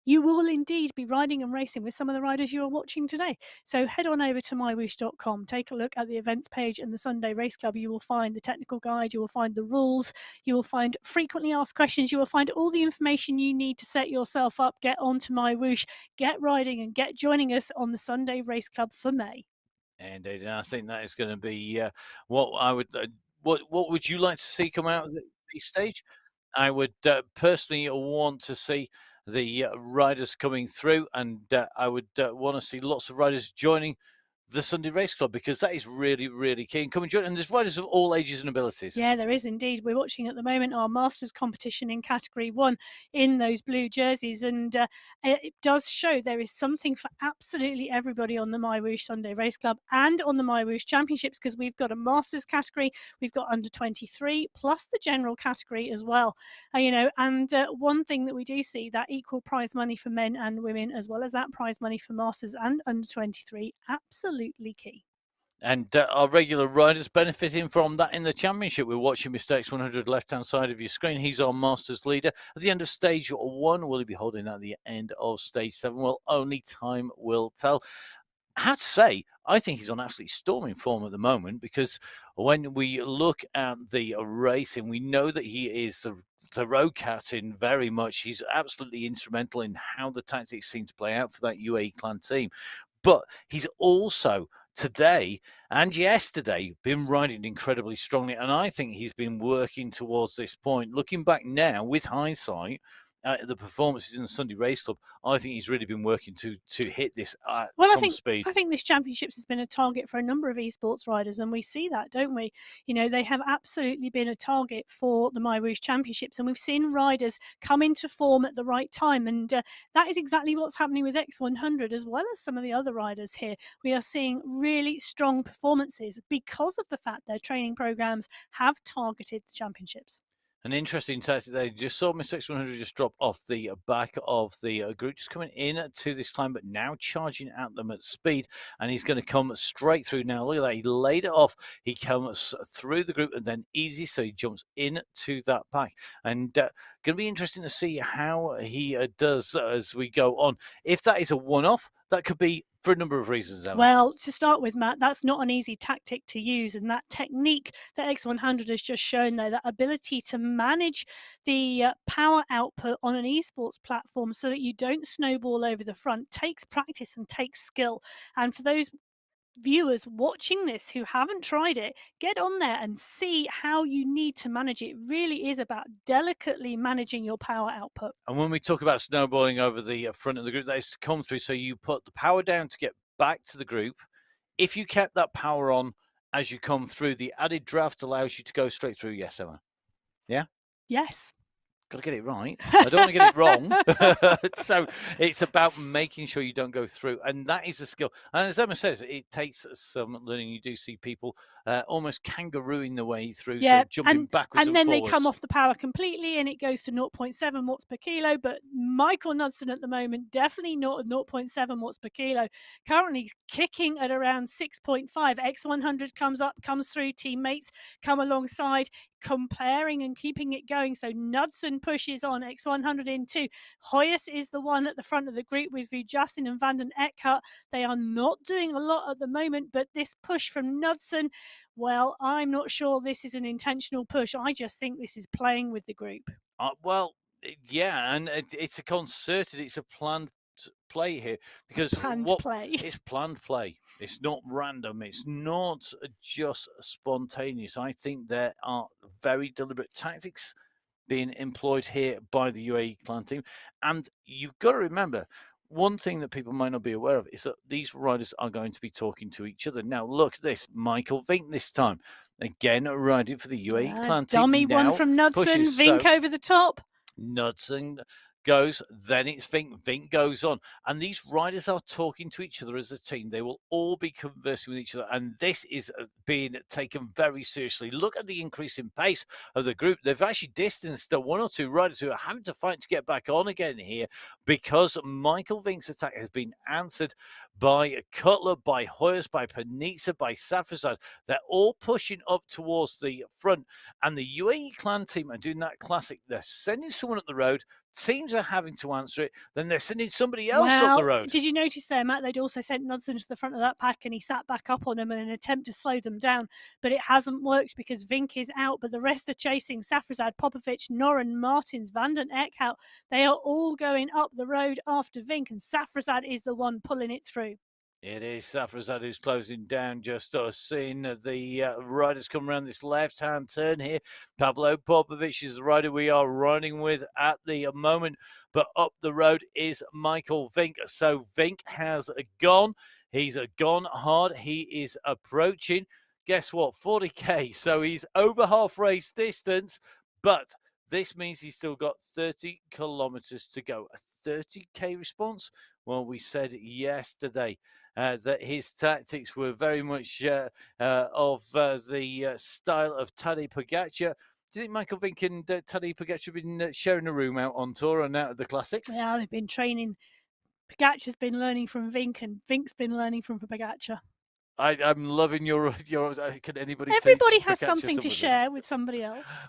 you will indeed be riding and racing with some of the riders you are watching today. So head on over to MyWhoosh.com, take a look at the events page and the Sunday Race Club. You will find the technical guide, you will find the rules, you will find frequently asked questions, you will find all the information you need to set yourself up, get onto MyWhoosh, get riding and get joining us on the Sunday Race Club for May. Indeed, and I think that is going to be what I would. What would you like to see come out of the stage? I would personally want to see the riders coming through, and I would want to see lots of riders joining the Sunday Race Club, because that is really, really key. And come and join. And there's riders of all ages and abilities. Yeah, there is indeed. We're watching at the moment our Masters competition in Category 1 in those blue jerseys. And it does show there is something for absolutely everybody on the MyWhoosh Sunday Race Club and on the MyWhoosh Championships, because we've got a Masters category, we've got under 23, plus the general category as well. And one thing that we do see, that equal prize money for men and women, as well as that prize money for Masters and under 23, absolutely key. And our regular riders benefiting from that in the championship. We're watching Mr. X100 left-hand side of your screen. He's our Masters leader. At the end of stage 1, will he be holding that at the end of stage 7? Well, only time will tell. I have to say, I think he's on absolutely storming form at the moment, because when we look at the racing, we know that he is the road captain very much. He's absolutely instrumental in how the tactics seem to play out for that UAE clan team. But he's also today and yesterday been riding incredibly strongly, and I think he's been working towards this point. Looking back now with hindsight, the performances in the Sunday Race Club, I think he's really been working to hit this at Well, some speed. I think this championships has been a target for a number of esports riders, and we see that, don't we? You know, they have absolutely been a target for the MyWhoosh Championships, and we've seen riders come into form at the right time, and that is exactly what's happening with X100 as well as some of the other riders here. We are seeing really strong performances because of the fact their training programs have targeted the championships. An interesting tactic there. Just saw Miss X100 just drop off the back of the group, just coming in to this climb, but now charging at them at speed, and he's going to come straight through now. Look at that. He laid it off. He comes through the group and then easy, so he jumps into that pack. And going to be interesting to see how he does as we go on. If that is a one-off, that could be for a number of reasons, Emma. Well, to start with, Matt, that's not an easy tactic to use. And that technique that X100 has just shown there, that ability to manage the power output on an esports platform so that you don't snowball over the front, takes practice and takes skill. And for those viewers watching this who haven't tried it, get on there and see how you need to manage it. It really is about delicately managing your power output. And when we talk about snowballing over the front of the group, that is to come through. So you put the power down to get back to the group. If you kept that power on as you come through, the added draft allows you to go straight through. Yes, Emma? Yeah? Yes. Got to get it right. I don't want to get it wrong. So it's about making sure you don't go through. And that is a skill. And as Emma says, it takes some learning. You do see people almost kangarooing the way through, Yeah, so jumping backwards and then forwards. they come off the power completely and it goes to 0.7 watts per kilo. But Michael Knudsen at the moment, definitely not at 0.7 watts per kilo. Currently kicking at around 6.5. X100 comes up, comes through, teammates come alongside, comparing and keeping it going. So Knudsen pushes on, X100 in two. Hoyes is the one at the front of the group with Vujasin and Van den Eckhart. They are not doing a lot at the moment, but this push from Knudsen, well, I'm not sure this is an intentional push. I just think this is playing with the group. Well, yeah, and it's a concerted, it's a planned play here, because it's planned play. It's not random. It's not just spontaneous. I think there are very deliberate tactics being employed here by the UAE clan team, and you've got to remember, one thing that people might not be aware of is that these riders are going to be talking to each other. Now, look at this. Michael Vink this time. Again, riding for the UAE clan team. Dummy one from Knudsen. Vink over the top. Knudsen goes, then it's Vink. Vink goes on. And these riders are talking to each other as a team. They will all be conversing with each other. And this is being taken very seriously. Look at the increase in pace of the group. They've actually distanced one or two riders who are having to fight to get back on again here, because Michael Vink's attack has been answered by Cutler, by Hoyes, by Panizza, by Safrazad. They're all pushing up towards the front. And the UAE clan team are doing that classic. They're sending someone up the road. Teams are having to answer it. Then they're sending somebody else up the road. Did you notice there, Matt? They'd also sent Knudsen to the front of that pack and he sat back up on them in an attempt to slow them down. But it hasn't worked because Vink is out. But the rest are chasing Safrazad, Popovic, Noren, Martins, Van den Eckhart. They are all going up the road after Vink, and Safrazad is the one pulling it through. It is Safrazad who's closing down just us. Seeing the riders come around this left-hand turn here. Pablo Popovic is the rider we are running with at the moment. But up the road is Michael Vink. So Vink has gone. He's gone hard. He is approaching, guess what, 40k. So he's over half race distance. But this means he's still got 30 kilometers to go. A 30k response? Well, we said yesterday that his tactics were very much of the style of Tadej Pogacar. Do you think Michael Vink and Tadej Pogacar have been sharing a room out on tour and out of the classics? Yeah, they've been training. Pogacar's been learning from Vink, and Vink's been learning from Pogacar. I'm loving your. Can anybody? Everybody has something to share with somebody else.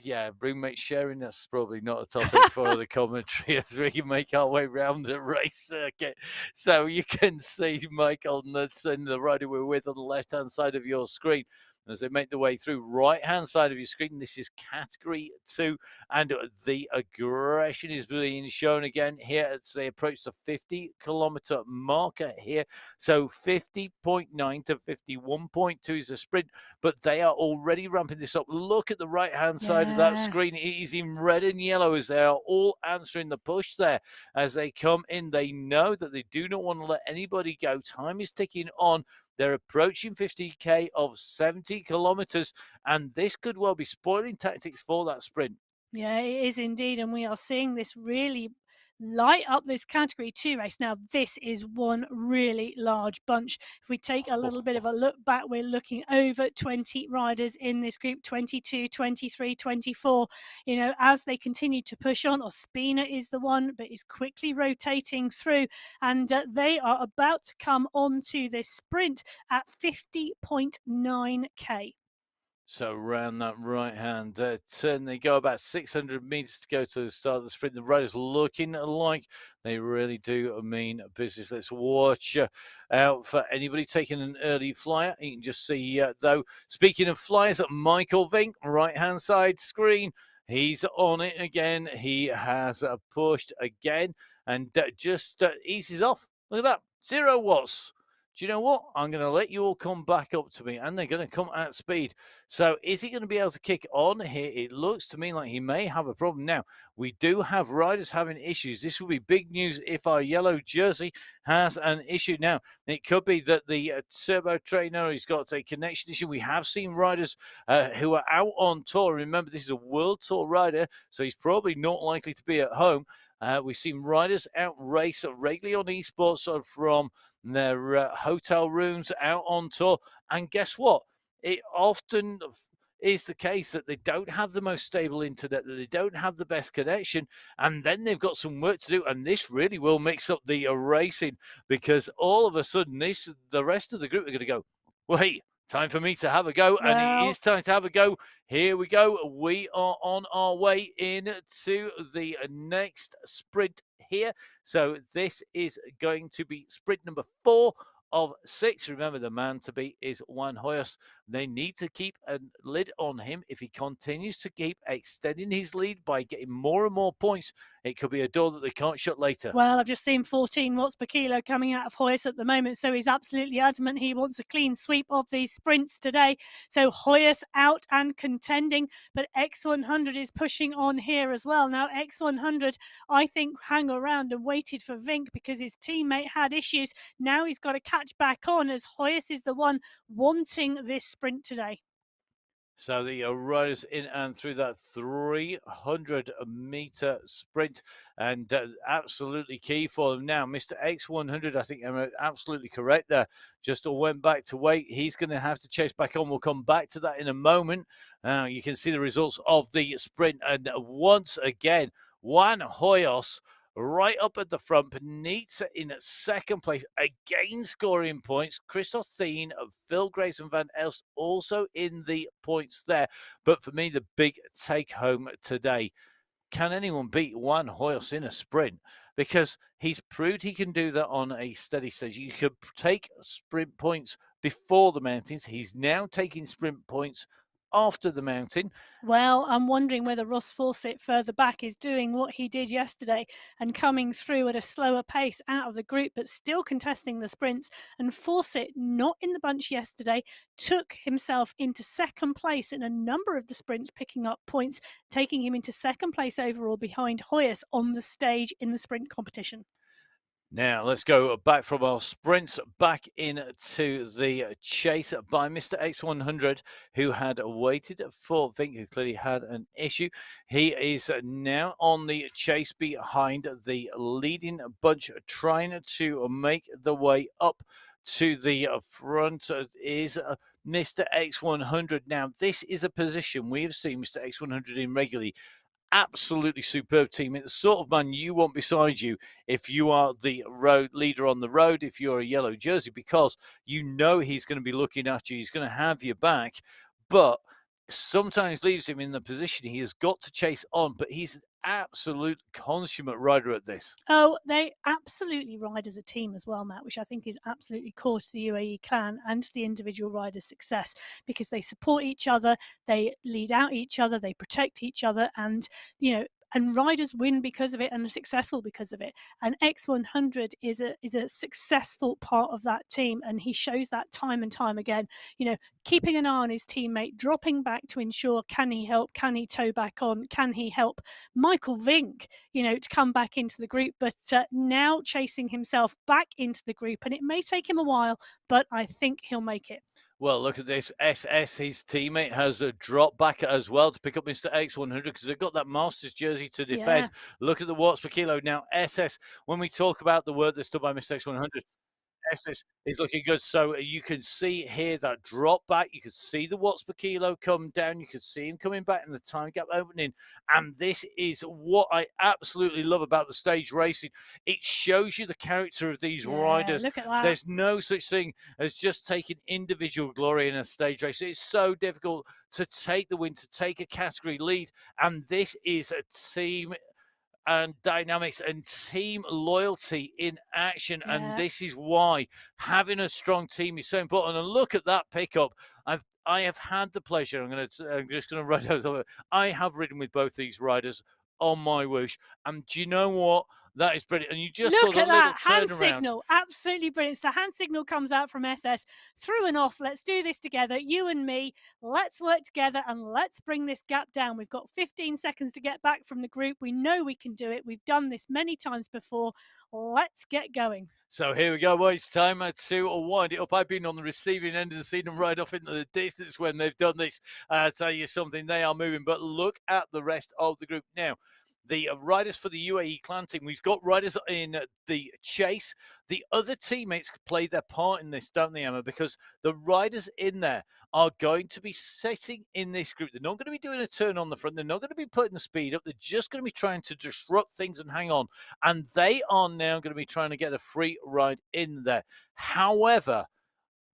Yeah, roommate sharing, that's probably not a topic for the commentary as we make our way around the race circuit. So you can see Michael Knudsen, the rider we're with, on the left-hand side of your screen. as they make their way through. Right-hand side of your screen, this is category 2, and the aggression is being shown again here as they approach the 50-kilometer marker here. So 50.9 to 51.2 is a sprint, but they are already ramping this up. Look at the right-hand side of that Yeah. screen. It is in red and yellow as they are all answering the push there as they come in. They know that they do not want to let anybody go. Time is ticking on. They're approaching 50k of 70 kilometers, and this could well be spoiling tactics for that sprint. Yeah, it is indeed, and we are seeing this really light up this category 2 race. Now, this is one really large bunch. If we take a little bit of a look back, we're looking over 20 riders in this group, 22, 23, 24. You know, as they continue to push on, Ospina is the one, but is quickly rotating through, and they are about to come onto this sprint at 50.9k. So around that right-hand turn, they go about 600 meters to go to the start of the sprint. The riders looking like they really do mean business. Let's watch out for anybody taking an early flyer. You can just see, though, speaking of flyers, Michael Vink, right-hand side screen. He's on it again. He has pushed again and just eases off. Look at that, 0 watts. Do you know what? I'm going to let you all come back up to me, and they're going to come at speed. So is he going to be able to kick on here? It looks to me like he may have a problem. Now, we do have riders having issues. This will be big news if our yellow jersey has an issue. Now, it could be that the turbo trainer has got a connection issue. We have seen riders who are out on tour. Remember, this is a world tour rider, so he's probably not likely to be at home. We've seen riders out race regularly on esports from their hotel rooms out on tour. And guess what? It often is the case that they don't have the most stable internet, that they don't have the best connection, and then they've got some work to do. And this really will mix up the racing, because all of a sudden the rest of the group are going to go, wait, time for me to have a go. And it Well, is time to have a go. Here we go. We are on our way into the next sprint here. So this is going to be sprint number 4 of 6. Remember, the man to beat is Juan Hoyos. They need to keep a lid on him. If he continues to keep extending his lead by getting more and more points, it could be a door that they can't shut later. well, I've just seen 14 watts per kilo coming out of Hoyos at the moment, so he's absolutely adamant he wants a clean sweep of these sprints today. So Hoyos out and contending, but X100 is pushing on here as well. Now, X100, I think, hung around and waited for Vink because his teammate had issues. Now he's got to catch back on, as Hoyos is the one wanting this sprint today. So the riders in and through that 300-meter sprint, and absolutely key for them. Now, Mr. X100, I think I'm absolutely correct there, just went back to wait. He's going to have to chase back on. We'll come back to that in a moment. You can see the results of the sprint, and once again, Juan Hoyos right up at the front. Panizza in second place, again scoring points. Christoph Thien, Phil Grace, and Van Elst also in the points there. But for me, the big take home today, can anyone beat Juan Hoyos in a sprint? Because he's proved he can do that on a steady stage. You could take sprint points before the mountains. He's now taking sprint points after the mountain. Well, I'm wondering whether Ross Fawcett further back is doing what he did yesterday and coming through at a slower pace out of the group, but still contesting the sprints. And Fawcett, not in the bunch yesterday, took himself into second place in a number of the sprints, picking up points, taking him into second place overall behind Hoyos on the stage in the sprint competition. Now, let's go back from our sprints back into the chase by Mr. X100, who had waited for Vink, who clearly had an issue. He is now on the chase behind the leading bunch, trying to make the way up to the front. Is Mr. X100. Now, this is a position we have seen Mr. X100 in regularly. Absolutely superb team. It's the sort of man you want beside you if you are the road leader on the road, if you're a yellow jersey, because you know he's going to be looking after you, he's going to have your back, but sometimes leaves him in the position he has got to chase on, but he's absolute consummate rider at this. Oh, they absolutely ride as a team as well, Matt, which I think is absolutely core to the UAE clan and to the individual rider's success because they support each other, they lead out each other, they protect each other, and and riders win because of it and are successful because of it. And X100 is a successful part of that team, and he shows that time and time again. Keeping an eye on his teammate, dropping back to ensure can he help, can he tow back on, can he help Michael Vink, to come back into the group, but now chasing himself back into the group, and it may take him a while, but I think he'll make it. Well, look at this. SS, his teammate, has dropped back as well to pick up Mr. X100 because they've got that Masters jersey to defend. Yeah, Look at the watts per kilo. Now, SS, when we talk about the work that's done by Mr. X100, SS is looking good. So you can see here that drop back. You can see the watts per kilo come down. You can see him coming back and the time gap opening. And this is what I absolutely love about the stage racing. It shows you the character of these yeah, riders. look at that. There's no such thing as just taking individual glory in a stage race. It's so difficult to take the win, to take a category lead. And this is a team and dynamics and team loyalty in action. Yeah. And this is why having a strong team is so important. And look at that pickup. I have had the pleasure. I'm just going to write out. I have ridden with both these riders on MyWhoosh, and do you know what? That is brilliant. And you just Look saw the at little that hand turnaround. signal, absolutely brilliant. So the hand signal comes out from SS, through and off. Let's do this together, you and me. Let's work together and let's bring this gap down. We've got 15 seconds to get back from the group. We know we can do it. We've done this many times before. Let's get going. So here we go. Well, it's time to wind it up. I've been on the receiving end of the scene and right off into the distance when they've done this. I'll tell you something, they are moving. But look at the rest of the group now. The riders for the UAE clan team, we've got riders in the chase. The other teammates play their part in this, don't they, Emma? Because the riders in there are going to be sitting in this group. They're not going to be doing a turn on the front. They're not going to be putting the speed up. They're just going to be trying to disrupt things and hang on. And they are now going to be trying to get a free ride in there. However,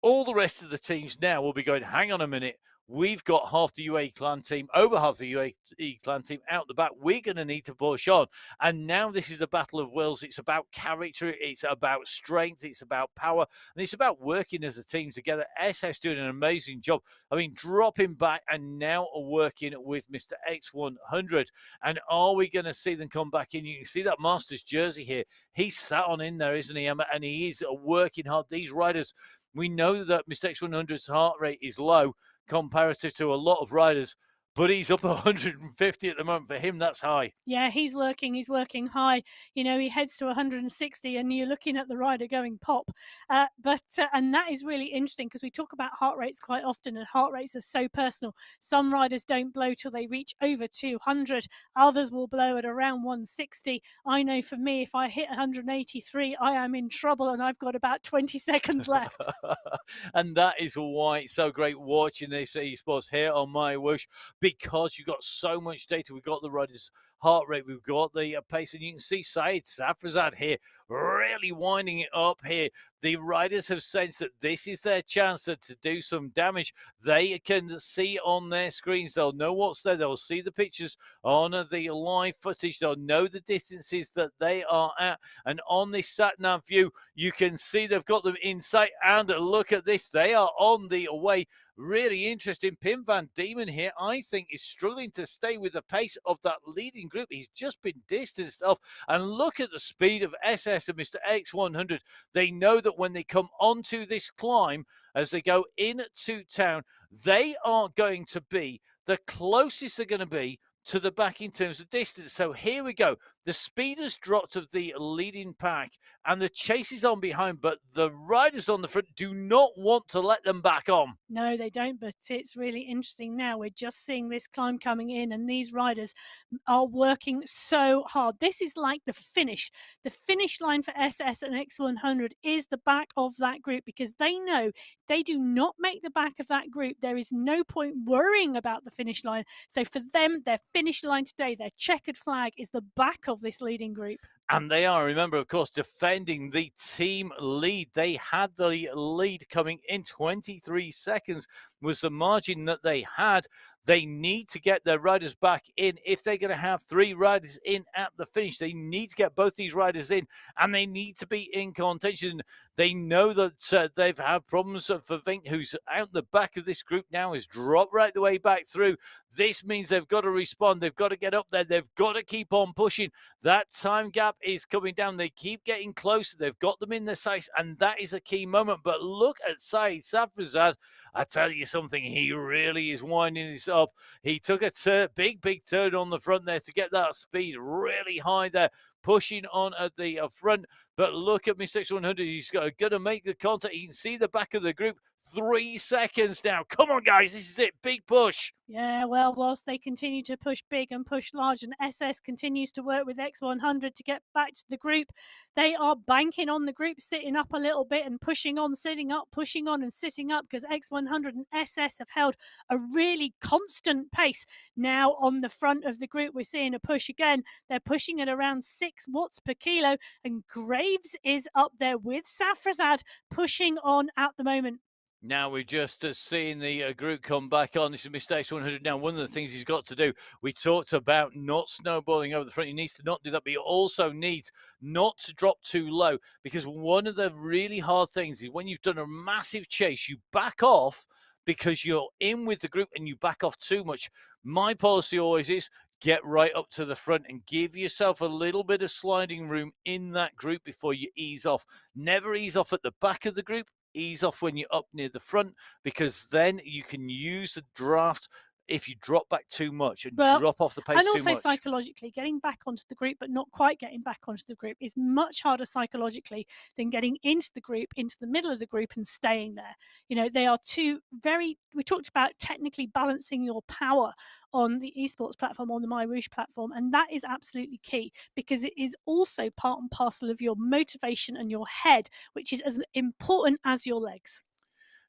all the rest of the teams now will be going, hang on a minute. We've got half the UAE clan team, over half the UAE clan team out the back. We're going to need to push on. And now this is a battle of wills. It's about character. It's about strength. It's about power. And it's about working as a team together. SS doing an amazing job. I mean, dropping back and now working with Mr. X100. And are we going to see them come back in? You can see that Masters jersey here. He's sat on in there, isn't he, Emma? And he is working hard. These riders, we know that Mr. X100's heart rate is low comparative to a lot of riders, but he's up 150 at the moment. For him, that's high. Yeah, he's working high. He heads to 160 and you're looking at the rider going pop. And that is really interesting because we talk about heart rates quite often, and heart rates are so personal. Some riders don't blow till they reach over 200. Others will blow at around 160. I know for me, if I hit 183, I am in trouble and I've got about 20 seconds left. And that is why it's so great watching this esports here on MyWhoosh, because you've got so much data. We've got the riders' heart rate, we've got the pace, and you can see Saeed Safrazad here really winding it up here. The riders have sensed that this is their chance to do some damage. They can see on their screens. They'll know what's there. They'll see the pictures on the live footage. They'll know the distances that they are at. And on this sat-nav view, you can see they've got them in sight. And look at this. They are on the way. Really interesting. Pim Van Diemen here, I think, is struggling to stay with the pace of that leading group. He's just been distanced off. And look at the speed of SS and Mr. X100. They know that when they come onto this climb, as they go into town, they are going to be the closest they're going to be to the back in terms of distance. So here we go. The speed has dropped of the leading pack and the chase is on behind, but the riders on the front do not want to let them back on. No, they don't, but it's really interesting now. We're just seeing this climb coming in and these riders are working so hard. This is like the finish. The finish line for SS and X100 is the back of that group, because they know they do not make the back of that group. There is no point worrying about the finish line. So for them, their finish line today, their checkered flag, is the back of this leading group. And they are, remember, of course, defending the team lead. They had the lead coming in. 23 seconds was the margin that they had. They need to get their riders back in. If they're going to have 3 riders in at the finish, they need to get both these riders in, and they need to be in contention. They know that they've had problems for Vink, who's out the back of this group now, has dropped right the way back through. This means they've got to respond. They've got to get up there. They've got to keep on pushing. That time gap is coming down. They keep getting closer. They've got them in their sights, and that is a key moment. But look at Saeed Safrazad. I tell you something, he really is winding this up. He took a big turn on the front there to get that speed really high there, pushing on at the front. But look at Mr. X100. He's going to make the contact. You can see the back of the group. 3 seconds now. Come on, guys. This is it. Big push. Yeah, well, whilst they continue to push big and push large, and SS continues to work with X100 to get back to the group, they are banking on the group sitting up a little bit and pushing on, sitting up, pushing on and sitting up, because X100 and SS have held a really constant pace. Now on the front of the group, we're seeing a push again. They're pushing at around 6 watts per kilo, and Graves is up there with Safrazad pushing on at the moment. Now we've just seen the group come back on. This is Mistakes 100. Now, one of the things he's got to do, we talked about not snowballing over the front. He needs to not do that, but he also needs not to drop too low, because one of the really hard things is when you've done a massive chase, you back off because you're in with the group and you back off too much. My policy always is get right up to the front and give yourself a little bit of sliding room in that group before you ease off. Never ease off at the back of the group. Ease off when you're up near the front, because then you can use the draft if you drop back too much and drop off the pace too much. And also psychologically, getting back onto the group but not quite getting back onto the group is much harder psychologically than getting into the group, into the middle of the group and staying there. You know, they are two very, we talked about technically balancing your power on the esports platform, on the MyWhoosh platform, and that is absolutely key, because it is also part and parcel of your motivation and your head, which is as important as your legs.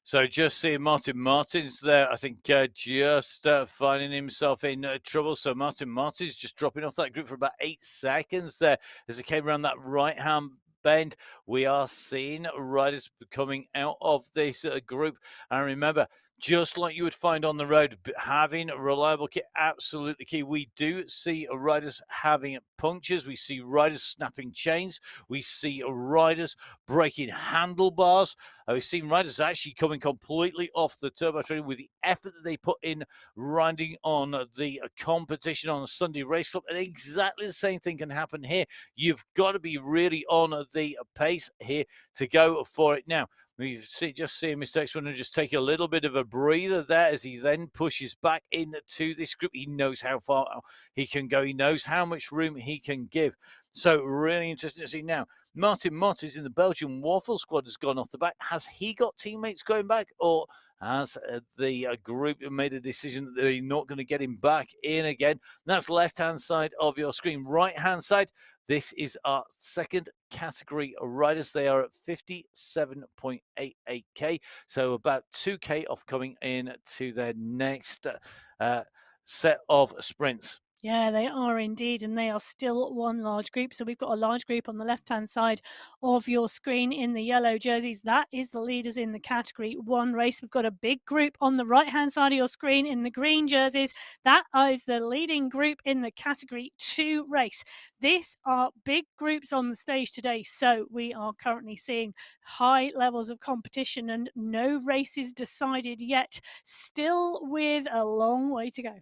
So just seeing Martin Martins there, I think just finding himself in trouble. So Martin Martins just dropping off that group for about 8 seconds there as he came around that right-hand bend. We are seeing riders coming out of this group. And remember, just like you would find on the road, having a reliable kit, absolutely key. We do see riders having punctures. We see riders snapping chains. We see riders breaking handlebars. We've seen riders actually coming completely off the turbo train with the effort that they put in riding on the competition on a Sunday race club. And exactly the same thing can happen here. You've got to be really on the pace here to go for it now. We've just seen Mr. X1 just take a little bit of a breather there as he then pushes back into this group. He knows how far he can go. He knows how much room he can give. So really interesting to see now. Martin Mott is in the Belgian Waffle Squad, has gone off the back. Has he got teammates going back, or has the group made a decision that they're not going to get him back in again? That's left-hand side of your screen. Right-hand side, this is our second category riders. They are at 57.88k, so about 2k off coming in to their next set of sprints. Yeah, they are indeed, and they are still one large group. So we've got a large group on the left-hand side of your screen in the yellow jerseys. That is the leaders in the Category 1 race. We've got a big group on the right-hand side of your screen in the green jerseys. That is the leading group in the Category 2 race. These are big groups on the stage today, so we are currently seeing high levels of competition and no races decided yet, still with a long way to go.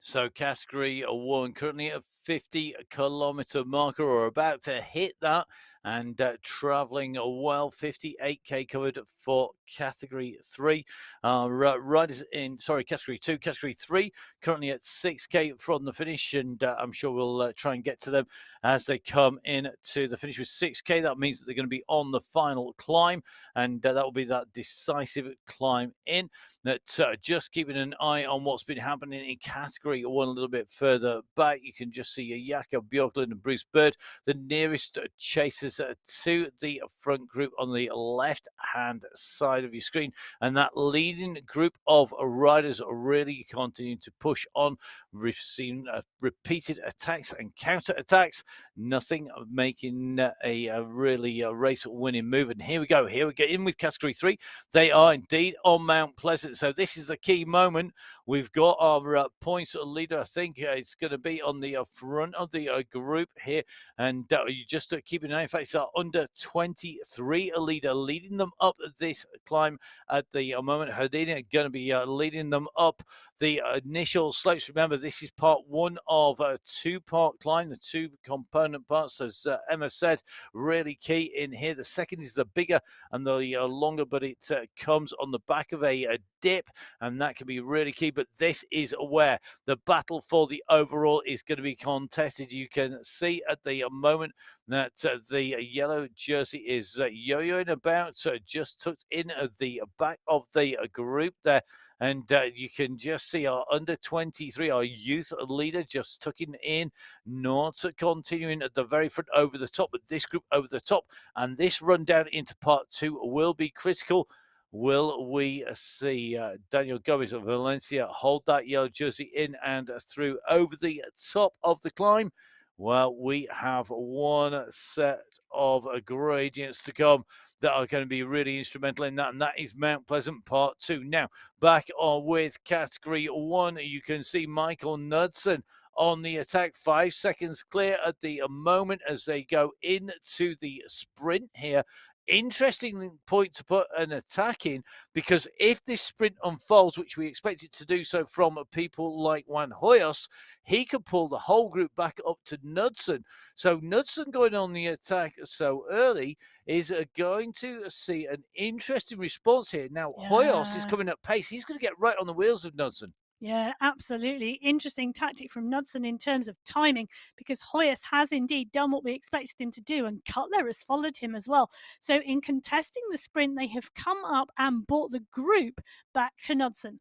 So Category 1 currently at 50-kilometer marker, or about to hit that, and traveling well. 58k covered for Category 3. Riders in, Category 2. Category 3 currently at 6k from the finish, and I'm sure we'll try and get to them as they come in to the finish with 6k. That means that they're going to be on the final climb, and that will be that decisive climb in. That just keeping an eye on what's been happening in Category 1 a little bit further back. You can just see Jakob Björklund and Bruce Bird, the nearest chasers leaders to the front group on the left-hand side of your screen. And that leading group of riders really continue to push on. We've seen repeated attacks and counter-attacks, nothing making a really race-winning move. And here we go. Here we get in with Category 3. They are indeed on Mount Pleasant. So this is the key moment. We've got our points leader. I think it's going to be on the front of the group here. And you just keep an eye. In fact, it's under 23 leader leading them up this climb at the moment. Hadina going to be leading them up the initial slopes. Remember, this is part one of a two-part climb, the two component parts, as Emma said, really key in here. The second is the bigger and the longer, but it comes on the back of a dip, and that can be really key. But this is where the battle for the overall is going to be contested. You can see at the moment that the yellow jersey is yo-yoing about, just tucked in at the back of the group there. And you can just see our under 23, our youth leader, just tucking in, not continuing at the very front over the top, but this group over the top. And this run down into part two will be critical. Will we see Daniel Gomez of Valencia hold that yellow jersey in and through over the top of the climb? Well, we have one set of gradients to come that are going to be really instrumental in that, and that is Mount Pleasant Part 2. Now, back on with Category 1, you can see Michael Knudsen on the attack, 5 seconds clear at the moment as they go into the sprint here. Interesting point to put an attack in, because if this sprint unfolds, which we expect it to do so from people like Juan Hoyos, he could pull the whole group back up to Knudsen. So Knudsen going on the attack so early is going to see an interesting response here. Now, Hoyos is coming at pace. He's going to get right on the wheels of Knudsen. Yeah, absolutely. Interesting tactic from Knudsen in terms of timing, because Hoyos has indeed done what we expected him to do, and Cutler has followed him as well. So in contesting the sprint, they have come up and brought the group back to Knudsen.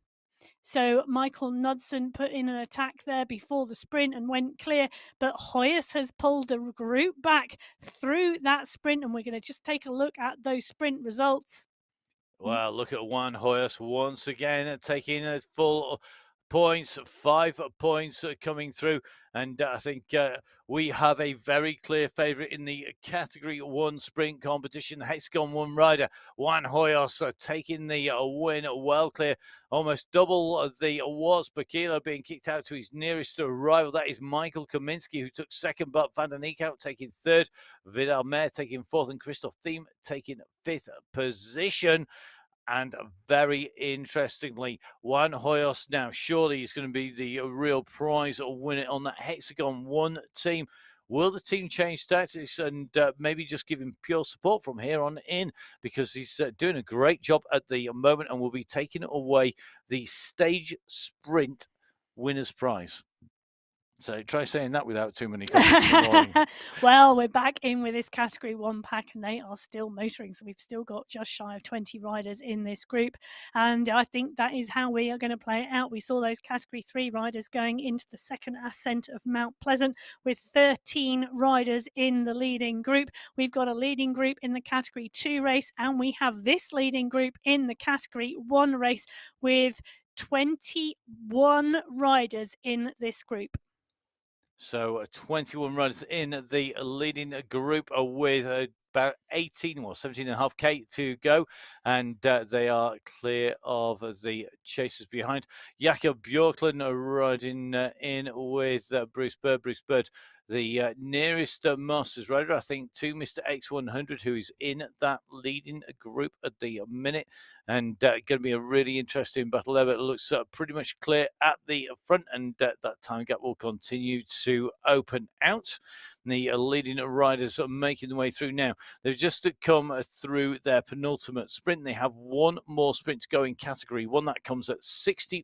So Michael Knudsen put in an attack there before the sprint and went clear, but Hoyos has pulled the group back through that sprint, and we're going to just take a look at those sprint results. Well, look at Juan Hoyos once again taking a full points, 5 points coming through. And I think we have a very clear favourite in the Category 1 sprint competition. The Hexagon 1 rider, Juan Hoyos, taking the win well clear. Almost double the watts per kilo being kicked out to his nearest rival. That is Michael Kaminsky, who took second, but Van den Eyck out taking third. Vidal Mayer taking fourth, and Christoph Thiem taking fifth position. And very interestingly, Juan Hoyos now surely is going to be the real prize or winner on that Hexagon 1 team. Will the team change tactics and maybe just give him pure support from here on in? Because he's doing a great job at the moment and will be taking away the stage sprint winner's prize. So try saying that without too many comments. Well, we're back in with this Category 1 pack, and they are still motoring. So we've still got just shy of 20 riders in this group. And I think that is how we are going to play it out. We saw those Category 3 riders going into the second ascent of Mount Pleasant with 13 riders in the leading group. We've got a leading group in the Category 2 race, and we have this leading group in the Category 1 race with 21 riders in this group. So 21 riders in the leading group with about 18 or 17.5K to go, and they are clear of the chasers behind. Jakob Björklund riding in with Bruce Bird. Bruce Bird, the nearest Masters rider, I think, to Mr. X100, who is in that leading group at the minute. And going to be a really interesting battle there, but it looks pretty much clear at the front, and that time gap will continue to open out. The leading riders are making their way through now. They've just come through their penultimate sprint. They have one more sprint to go in Category 1. That comes at 60.3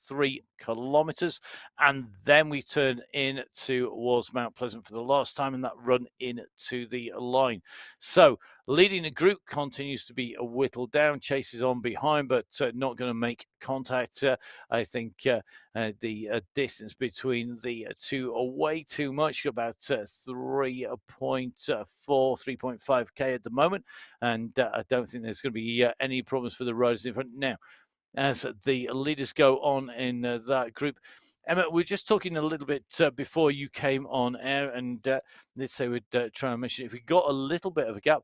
3 kilometers. And then we turn in towards Mount Pleasant for the last time in that run into the line. So leading the group continues to be whittled down. Chase is on behind, but not going to make contact. I think the distance between the two are way too much, about 3.5K at the moment. And I don't think there's going to be any problems for the riders in front now as the leaders go on in that group. Emma, we are just talking a little bit before you came on air, and let's say we'd try and mention if we got a little bit of a gap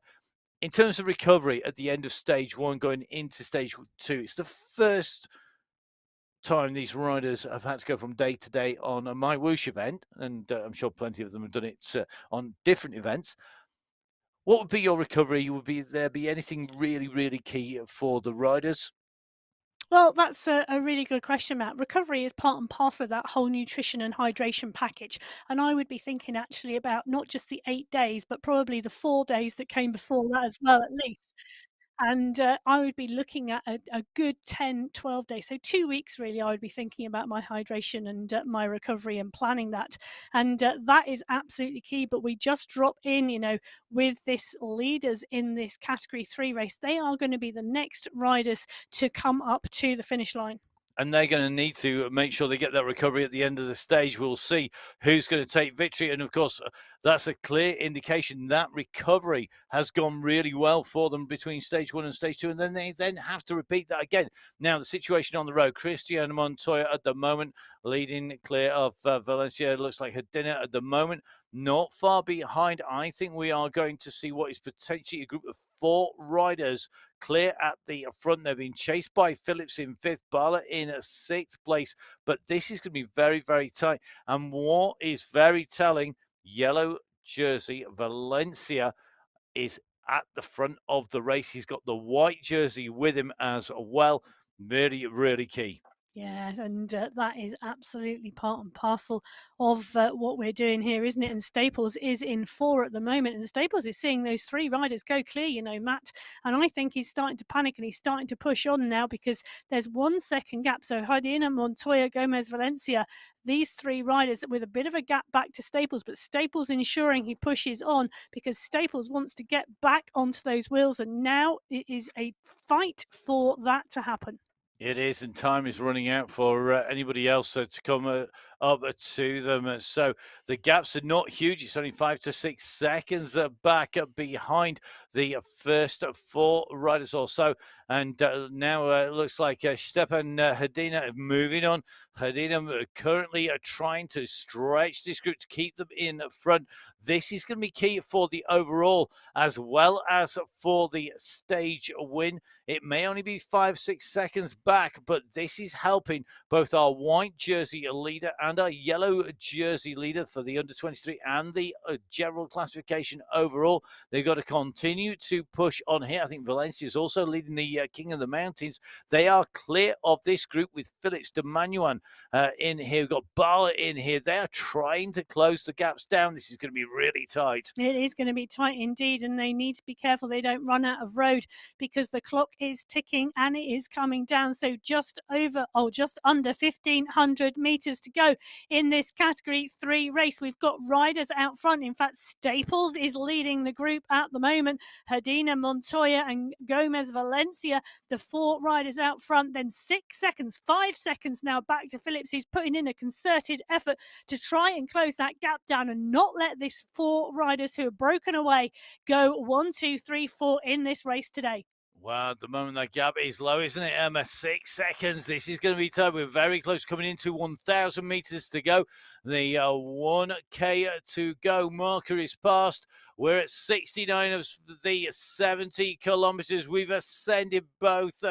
in terms of recovery at the end of stage one going into stage two. It's the first time these riders have had to go from day to day on a MyWhoosh event, and I'm sure plenty of them have done it on different events. What would be your recovery? Would there be anything really, really key for the riders? Well, that's a really good question, Matt. Recovery is part and parcel of that whole nutrition and hydration package. And I would be thinking actually about not just the 8 days, but probably the 4 days that came before that as well, at least. And I would be looking at a good 10, 12 days. So 2 weeks, really, I would be thinking about my hydration and my recovery and planning that. And that is absolutely key. But we just drop in, with this leaders in this category 3 race. They are going to be the next riders to come up to the finish line. And they're going to need to make sure they get that recovery at the end of the stage. We'll see who's going to take victory. And of course, that's a clear indication that recovery has gone really well for them between stage one and stage two. And then they have to repeat that again. Now, the situation on the road, Cristiano Montoya at the moment leading clear of Valencia. It looks like her dinner at the moment. Not far behind. I think we are going to see what is potentially a group of 4 riders clear at the front. They're being chased by Phillips in 5th, Bala in 6th place. But this is going to be very, very tight. And what is very telling, yellow jersey Valencia is at the front of the race. He's got the white jersey with him as well. Really, really key. Yeah, and that is absolutely part and parcel of what we're doing here, isn't it? And Staples is in 4 at the moment, and Staples is seeing those 3 riders go clear, Matt. And I think he's starting to panic and he's starting to push on now because there's 1 second gap. So Hardina, Montoya, Gomez, Valencia, these 3 riders with a bit of a gap back to Staples, but Staples ensuring he pushes on because Staples wants to get back onto those wheels, and now it is a fight for that to happen. It is, and time is running out for anybody else to come up to them. So the gaps are not huge. It's only 5 to 6 seconds back behind the first 4 riders or so. And now it looks like Stepan Hadina moving on. Hadina currently trying to stretch this group to keep them in front. This is going to be key for the overall as well as for the stage win. It may only be 5-6 seconds back, but this is helping both our white jersey leader and our yellow jersey leader for the under-23 and the general classification overall. They've got to continue to push on here. I think Valencia is also leading the King of the Mountains. They are clear of this group with Felix de Manuan in here. We've got Bala in here. They are trying to close the gaps down. This is going to be really tight. It is going to be tight indeed, and they need to be careful they don't run out of road because the clock is ticking and it is coming down. So just under 1,500 meters to go in this category 3 race. We've got riders out front. In fact, Staples is leading the group at the moment. Hadina, Montoya and Gomez Valencia, the 4 riders out front. Then 6 seconds, 5 seconds now back to Phillips, who's putting in a concerted effort to try and close that gap down and not let this 4 riders who have broken away go 1, 2, 3, 4 in this race today. Well, at the moment, that gap is low, isn't it, Emma? 6 seconds. This is going to be tough. We're very close, coming into 1,000 meters to go. The 1K to go marker is passed. We're at 69 of the 70 kilometers. We've ascended both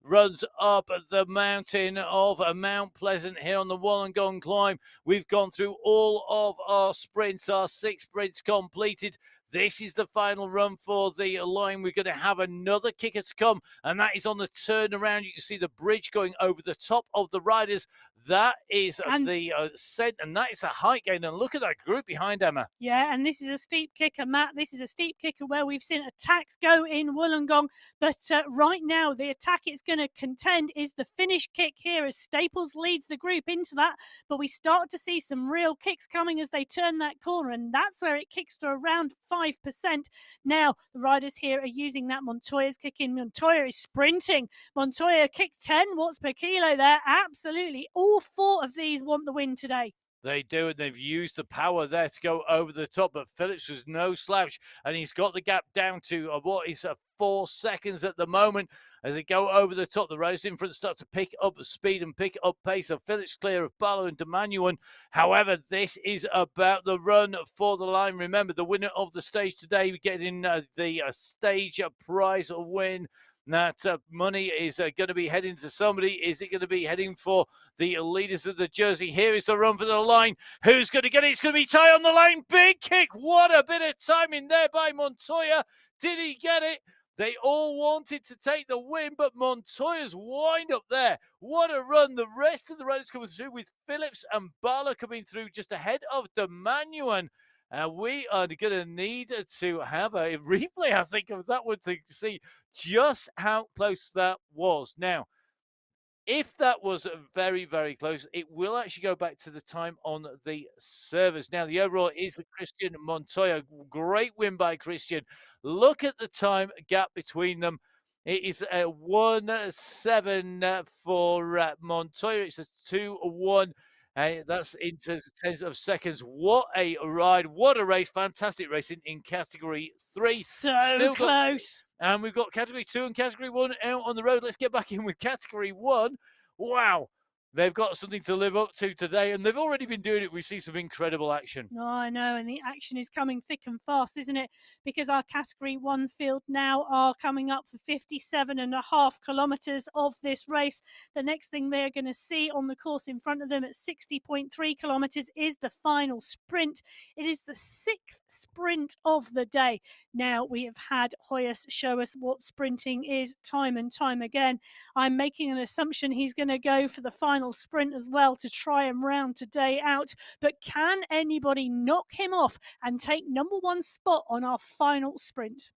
runs up the mountain of Mount Pleasant here on the Wollongong climb. We've gone through all of our sprints, our 6 sprints completed. This is the final run for the line. We're going to have another kicker to come, and that is on the turnaround. You can see the bridge going over the top of the riders. That is the ascent, and that is a height gain. And look at that group behind Emma. Yeah, and this is a steep kicker, Matt. This is a steep kicker where we've seen attacks go in Wollongong. But right now, the attack it's going to contend is the finish kick here as Staples leads the group into that. But we start to see some real kicks coming as they turn that corner, and that's where it kicks to around 5%. Now, the riders here are using that Montoya's kick in. Montoya is sprinting. Montoya kicked 10 watts per kilo there. Absolutely. All four of these want the win today. They do, and they've used the power there to go over the top. But Phillips was no slouch, and he's got the gap down to what is 4 seconds at the moment as they go over the top. The riders in front start to pick up speed and pick up pace. So Phillips clear of Barlow and Demanuan. However, this is about the run for the line. Remember, the winner of the stage today getting the stage prize win. That money is going to be heading to somebody. Is it going to be heading for the leaders of the jersey? Here is the run for the line. Who's going to get it? It's going to be Ty on the line. Big kick. What a bit of timing there by Montoya. Did he get it? They all wanted to take the win, but Montoya's wind up there. What a run. The rest of the riders coming through with Phillips and Barlow coming through just ahead of Demanuan. We are going to need to have a replay, I think, of that one to see just how close that was. Now, if that was very, very close, it will actually go back to the time on the servers. Now, the overall is Christian Montoya. Great win by Christian. Look at the time gap between them. It is a 1-7 for Montoya. It's a 2-1. That's into tens of seconds. What a ride. What a race. Fantastic racing in Category 3. So close. And we've got Category 2 and Category 1 out on the road. Let's get back in with Category 1. Wow. They've got something to live up to today, and they've already been doing it. We see some incredible action. Oh, I know, and the action is coming thick and fast, isn't it? Because our Category 1 field now are coming up for 57.5 kilometres of this race. The next thing they're going to see on the course in front of them at 60.3 kilometres is the final sprint. It is the 6th sprint of the day. Now, we have had Hoyas show us what sprinting is time and time again. I'm making an assumption he's going to go for the final sprint as well to try and round today out. But can anybody knock him off and take #1 spot on our final sprint?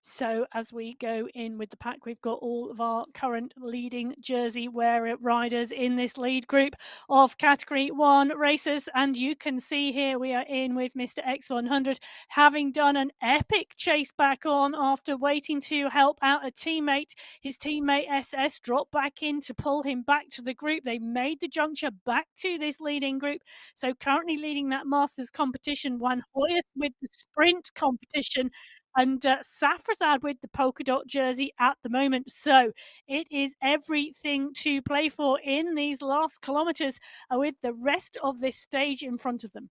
So as we go in with the pack, we've got all of our current leading jersey wearer riders in this lead group of Category 1 racers. And you can see here we are in with Mr. X100, having done an epic chase back on after waiting to help out a teammate. His teammate SS dropped back in to pull him back to the group. They made the juncture back to this leading group. So currently leading that Masters competition, Juan Hoyas with the sprint competition, and Safrazad with the polka dot jersey at the moment. So it is everything to play for in these last kilometres with the rest of this stage in front of them.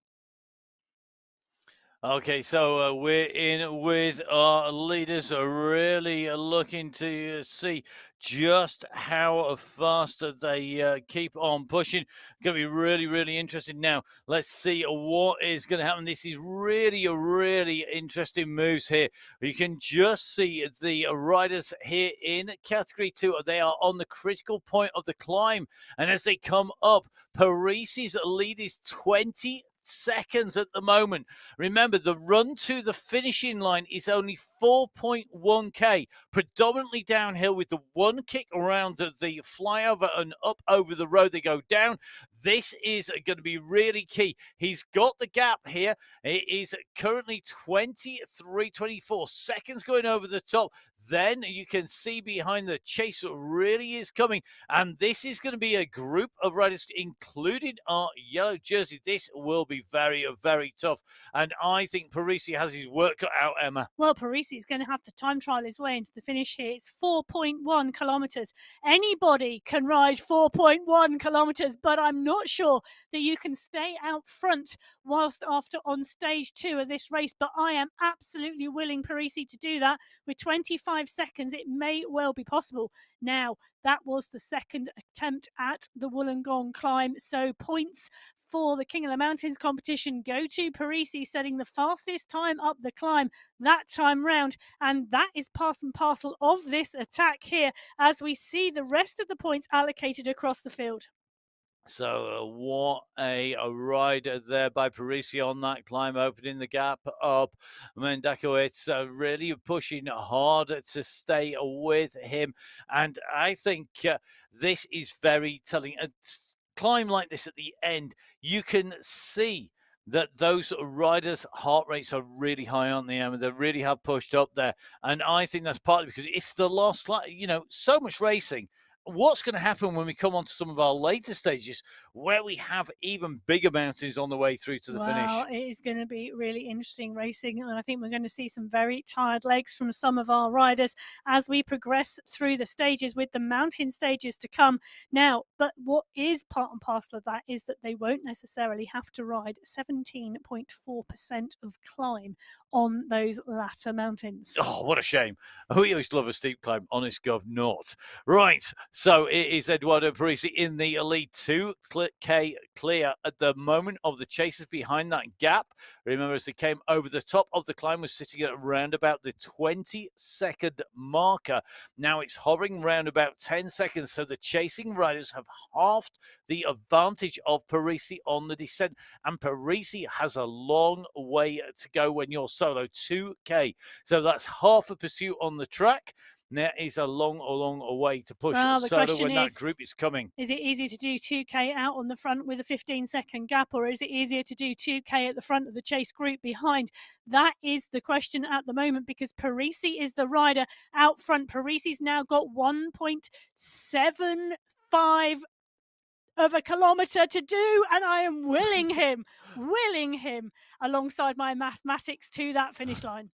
Okay, so we're in with our leaders, really looking to see just how fast they keep on pushing. Going to be really, really interesting. Now, let's see what is going to happen. This is really, really interesting moves here. You can just see the riders here in Category 2. They are on the critical point of the climb. And as they come up, Parisi's lead is 20 seconds at the moment. Remember, the run to the finishing line is only 4.1k, predominantly downhill with the one kick around the flyover and up over the road. They go down. This is going to be really key. He's got the gap here. It is currently 24 seconds going over the top. Then you can see behind the chase really is coming. And this is going to be a group of riders, including our yellow jersey. This will be very, very tough. And I think Parisi has his work cut out, Emma. Well, Parisi is going to have to time trial his way into the finish here. It's 4.1 kilometres. Anybody can ride 4.1 kilometres, but I'm not sure that you can stay out front whilst after on stage 2 of this race. But I am absolutely willing Parisi to do that. With 25 seconds, it may well be possible. Now, that was the second attempt at the Wollongong climb. So points for the King of the Mountains competition go to Parisi, setting the fastest time up the climb that time round. And that is part and parcel of this attack here as we see the rest of the points allocated across the field. So what a ride there by Parisi on that climb, opening the gap up. Mendakowicz really pushing hard to stay with him. And I think this is very telling. A climb like this at the end, you can see that those riders' heart rates are really high on the end. They really have pushed up there. And I think that's partly because it's the last climb, so much racing. What's going to happen when we come on to some of our later stages where we have even bigger mountains on the way through to the finish? Well, it is going to be really interesting racing, and I think we're going to see some very tired legs from some of our riders as we progress through the stages with the mountain stages to come now. But what is part and parcel of that is that they won't necessarily have to ride 17.4% of climb on those latter mountains. Oh, what a shame. We always love a steep climb. Honest gov, not. Right, so it is Eduardo Parisi in the lead, 2K clear at the moment of the chasers behind that gap. Remember, as they came over the top of the climb, was sitting at around about the 20-second marker. Now it's hovering around about 10 seconds, so the chasing riders have halved the advantage of Parisi on the descent, and Parisi has a long way to go when you're solo, 2K. So that's half a pursuit on the track. There is a long way to push solo when that group is coming. Is it easier to do 2K out on the front with a 15-second gap, or is it easier to do 2K at the front of the chase group behind? That is the question at the moment, because Parisi is the rider out front. Parisi's now got 1.75 of a kilometre to do, and I am willing him alongside my mathematics to that finish line.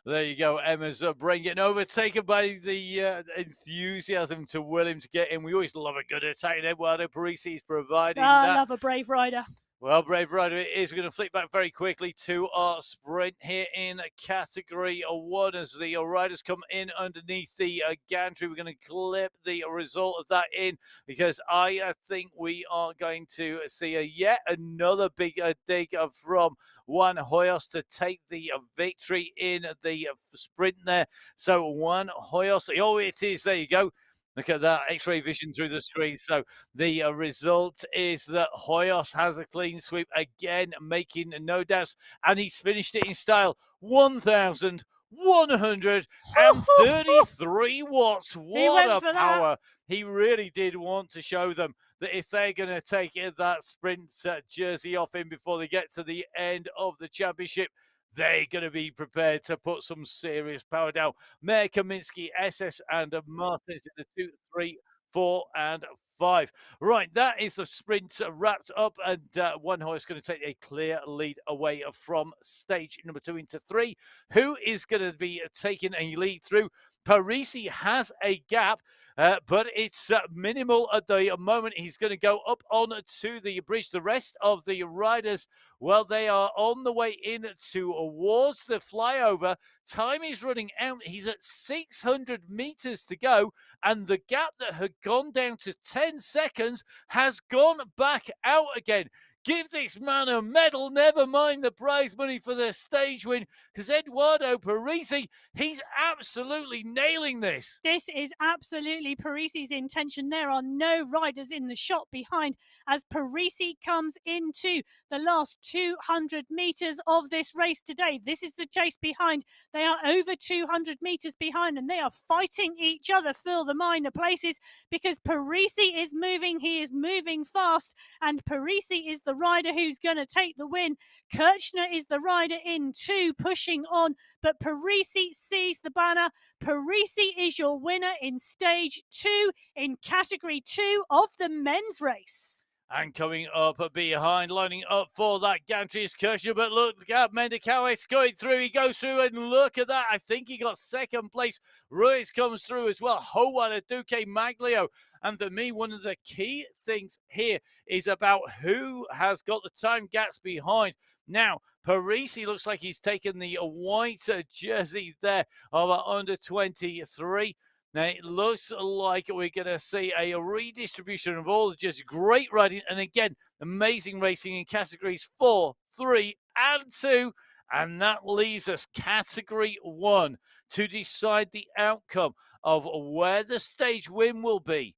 There you go. Emma's bringing overtaken by the enthusiasm to William to get in. We always love a good attack, and Eduardo Parisi is providing that. I love a brave rider. Well, brave rider it is. We're going to flick back very quickly to our sprint here in category 1 as the riders come in underneath the gantry. We're going to clip the result of that in because I think we are going to see yet another big dig from Juan Hoyos to take the victory in the sprint there. So Juan Hoyos, oh, it is. There you go. Look at that X-ray vision through the screen. So the result is that Hoyos has a clean sweep again, making no doubts, and he's finished it in style. 1,133 watts. What a power. He really did want to show them that if they're going to take that sprint jersey off him before they get to the end of the championship, they're going to be prepared to put some serious power down. Mayor Kaminsky, SS, and Martins in the 2, 3, 4, and 5. Right, that is the sprint wrapped up, and One Horse going to take a clear lead away from stage number 2 into 3. Who is going to be taking a lead through? Parisi has a gap, but it's minimal at the moment. He's going to go up on to the bridge. The rest of the riders, well, they are on the way in towards the flyover. Time is running out. He's at 600 meters to go, and the gap that had gone down to 10 seconds has gone back out again. Give this man a medal, never mind the prize money for the stage win, because Eduardo Parisi, he's absolutely nailing this. This is absolutely Parisi's intention. There are no riders in the shot behind as Parisi comes into the last 200 meters of this race today. This is the chase behind. They are over 200 meters behind, and they are fighting each other for the minor places because Parisi is moving. He is moving fast, and Parisi is the rider who's going to take the win. Kirchner is the rider in 2, pushing on, but Parisi sees the banner. Parisi is your winner in stage 2 in category 2 of the men's race. And coming up behind, lining up for that gantry is Kirchner, but look at Mendakowicz going through. He goes through, and look at that. I think he got second place. Ruiz comes through as well. Howard, Duque, Maglio. And for me, one of the key things here is about who has got the time gaps behind. Now, Parisi looks like he's taken the white jersey there of under 23. Now, it looks like we're going to see a redistribution of all just great riding. And again, amazing racing in categories 4, 3, and 2. And that leaves us category 1 to decide the outcome of where the stage win will be.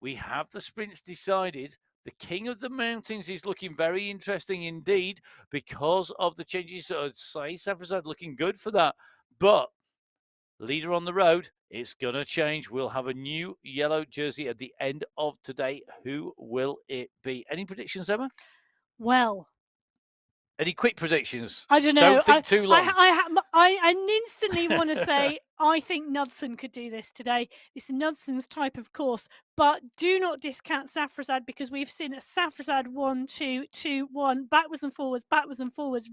We have the sprints decided. The King of the Mountains is looking very interesting indeed because of the changes. Sai Safrazad looking good for that. But leader on the road, it's going to change. We'll have a new yellow jersey at the end of today. Who will it be? Any predictions, Emma? Well, any quick predictions? I don't know. Don't think too long. I instantly want to say I think Knudsen could do this today. It's Knudsen's type of course, but do not discount Safrazad because we've seen a Safrazad 1, 2, 2, 1, backwards and forwards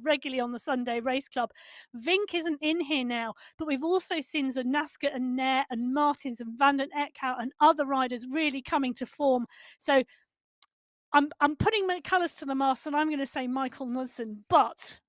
regularly on the Sunday Race Club. Vink isn't in here now, but we've also seen Zanaska and Nair and Martins and Van den Eckhout and other riders really coming to form. So I'm putting my colours to the mast, and I'm going to say Michael Knudsen, but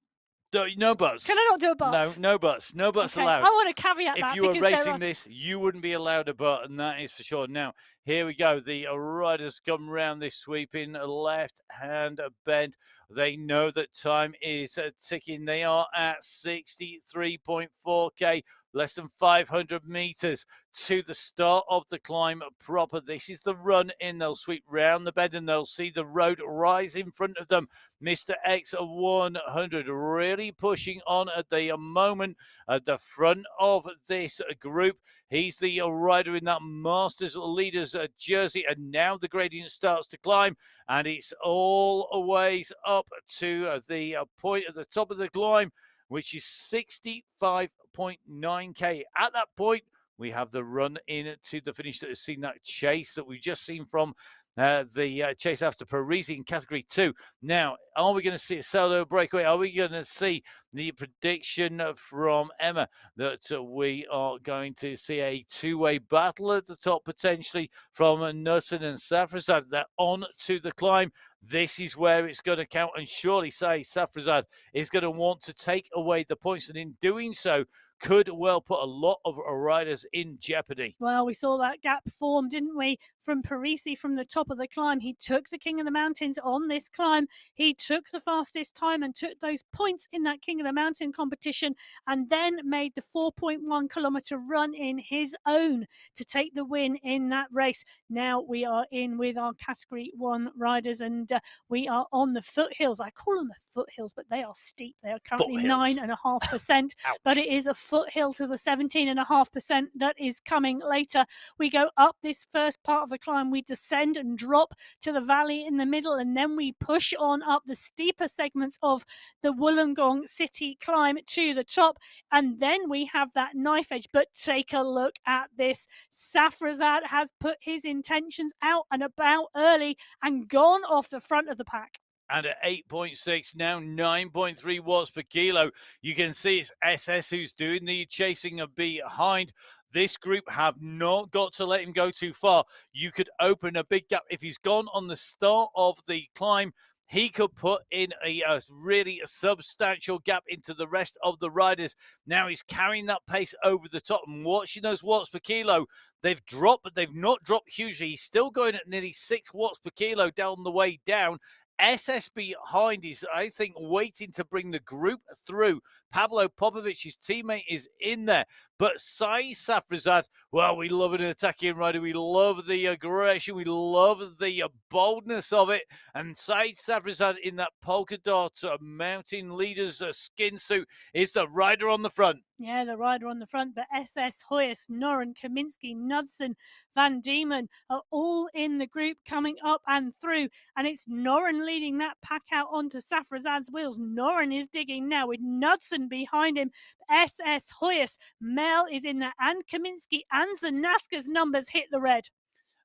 no buts. Can I not do a but? No buts. No buts okay. allowed. I want to caveat if that. If you were because racing this, you wouldn't be allowed a but, and that is for sure. Now, here we go. The riders come round this sweeping left-hand bend. They know that time is ticking. They are at 63.4K. Less than 500 meters to the start of the climb proper. This is the run in. They'll sweep round the bend and they'll see the road rise in front of them. Mr. X 100 really pushing on at the moment at the front of this group. He's the rider in that Masters Leaders jersey, and now the gradient starts to climb, and it's all a ways up to the point at the top of the climb, which is 65.9K. At that point, we have the run in to the finish that has seen that chase that we've just seen from the chase after Parisi in category 2. Now, are we going to see a solo breakaway? Are we going to see the prediction from Emma that we are going to see a two-way battle at the top, potentially from Knudsen and Safrazad? They're on to the climb. This is where it's going to count, and surely say Safrazad is going to want to take away the points, and in doing so, could well put a lot of riders in jeopardy. Well, we saw that gap form, didn't we, from Parisi from the top of the climb. He took the King of the Mountains on this climb. He took the fastest time and took those points in that King of the Mountain competition, and then made the 4.1 kilometer run in his own to take the win in that race. Now we are in with our category 1 riders, and we are on the foothills. I call them the foothills, but they are steep. They are currently 9.5%, but it is a foothill to the 17.5% that is coming later. We go up this first part of the climb, we descend and drop to the valley in the middle, and then we push on up the steeper segments of the Wollongong City climb to the top, and then we have that knife edge. But take a look at this. Safrazad has put his intentions out and about early and gone off the front of the pack. And at 8.6, now 9.3 watts per kilo. You can see it's SS who's doing the chasing behind. This group have not got to let him go too far. You could open a big gap. If he's gone on the start of the climb, he could put in a really substantial gap into the rest of the riders. Now he's carrying that pace over the top, and watching those watts per kilo. They've dropped, but they've not dropped hugely. He's still going at nearly 6 watts per kilo down the way down. SS behind is, I think, waiting to bring the group through. Pablo Popovic, his teammate, is in there. But Sai Safrazad, well, we love an attacking rider. We love the aggression. We love the boldness of it. And Sai Safrazad in that polka dot mountain leader's skin suit is the rider on the front. Yeah, the rider on the front, but SS, Hoyes, Noren, Kaminsky, Knudsen, Van Diemen are all in the group coming up and through, and it's Noren leading that pack out onto Safrazad's wheels. Noren is digging now with Knudsen behind him. SS, Hoyes, Mel is in there, and Kaminsky and Zanaska's numbers hit the red.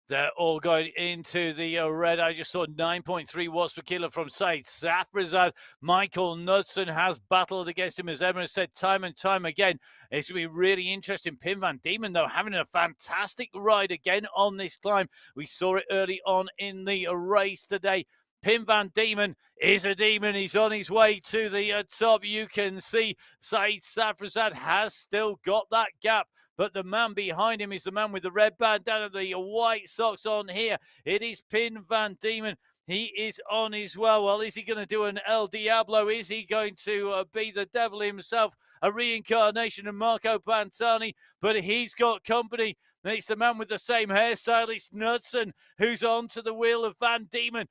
They're all going into the red. I just saw 9.3 watts per kilo from Sai Safrazad. Michael Knudsen has battled against him, as Emma said, time and time again. It's going to be really interesting. Pim Van Diemen, though, having a fantastic ride again on this climb. We saw it early on in the race today. Pim Van Diemen is a demon. He's on his way to the top. You can see Sai Safrazad has still got that gap. but the man behind him is the man with the red bandana, the white socks on here. It is Pin Van Diemen. He is on his way. Well, is he going to do an El Diablo? Is he going to be the devil himself, a reincarnation of Marco Pantani? But he's got company. It's the man with the same hairstyle. It's Knudsen who's onto the wheel of Van Diemen.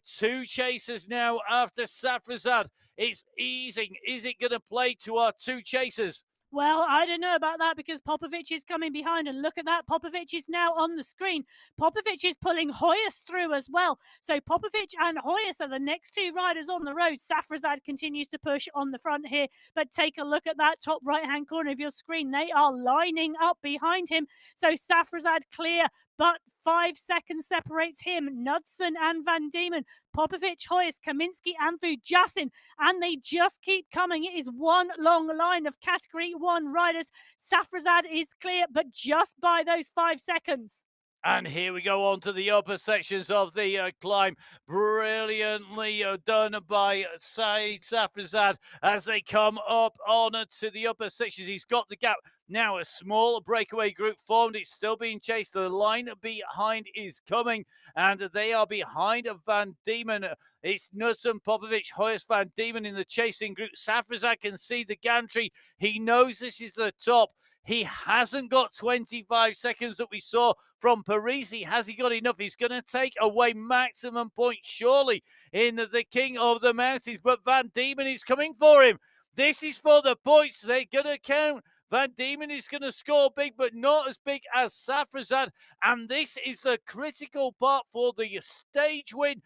Two chasers now after Safrazad. It's easing. Is it going to play to our two chasers? Well, I don't know about that because Popovic is coming behind, and look at that. Popovic is now on the screen. Popovic is pulling Hoyas through as well. So Popovic and Hoyas are the next two riders on the road. Safrazad continues to push on the front here, but take a look at that top right-hand corner of your screen. They are lining up behind him. So Safrazad clear, but 5 seconds separates him, Knudsen and Van Diemen, Popovic, Hoyas, Kaminski and Vujasin, and they just keep coming. It is one long line of Category 1 riders. Safrazad is clear, but just by those 5 seconds. And here we go on to the upper sections of the climb. Brilliantly done by Saeed Safrazad as they come up on to the upper sections. He's got the gap. Now a small breakaway group formed. It's still being chased. The line behind is coming, and they are behind Van Diemen. It's Knudsen, Popovic, Hoyas, Van Diemen in the chasing group. Safrazad can see the gantry. He knows this is the top. He hasn't got 25 seconds that we saw from Parisi. Has he got enough? He's going to take away maximum points, surely, in the King of the Mountains. But Van Diemen is coming for him. This is for the points. They're going to count. Van Diemen is going to score big, but not as big as Safrazad. And this is the critical part for the stage win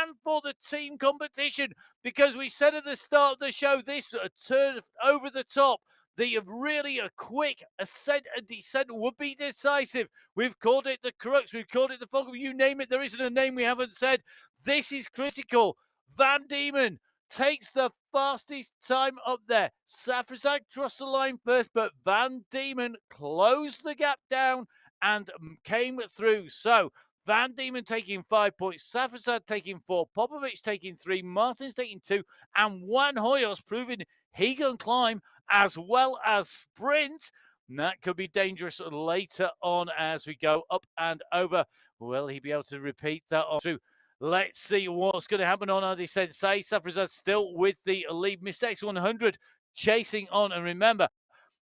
and for the team competition. Because we said at the start of the show, this turn over the top. The really a quick ascent and descent would be decisive. We've called it the crux. We've called it the fulcrum. You name it. There isn't a name we haven't said. This is critical. Van Diemen takes the fastest time up there. Safrazad crossed the line first, but Van Diemen closed the gap down and came through. So Van Diemen taking 5 points, Safrazad taking 4, Popovic taking 3, Martins taking 2, and Juan Hoyos proving he can climb as well as sprint. And that could be dangerous later on as we go up and over. Will he be able to repeat that on through? Let's see what's going to happen on our descent. Say Safrazad still with the lead. Mr. X100 chasing on. And remember,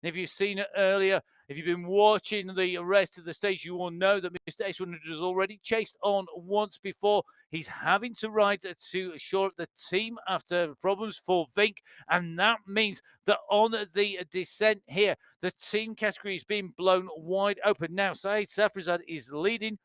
if you've seen it earlier, if you've been watching the rest of the stage, you will know that Mr. X100 has already chased on once before. He's having to ride to shore up the team after problems for Vink, and that means that on the descent here, the team category is being blown wide open. Now, Saeed Safrazad is leading.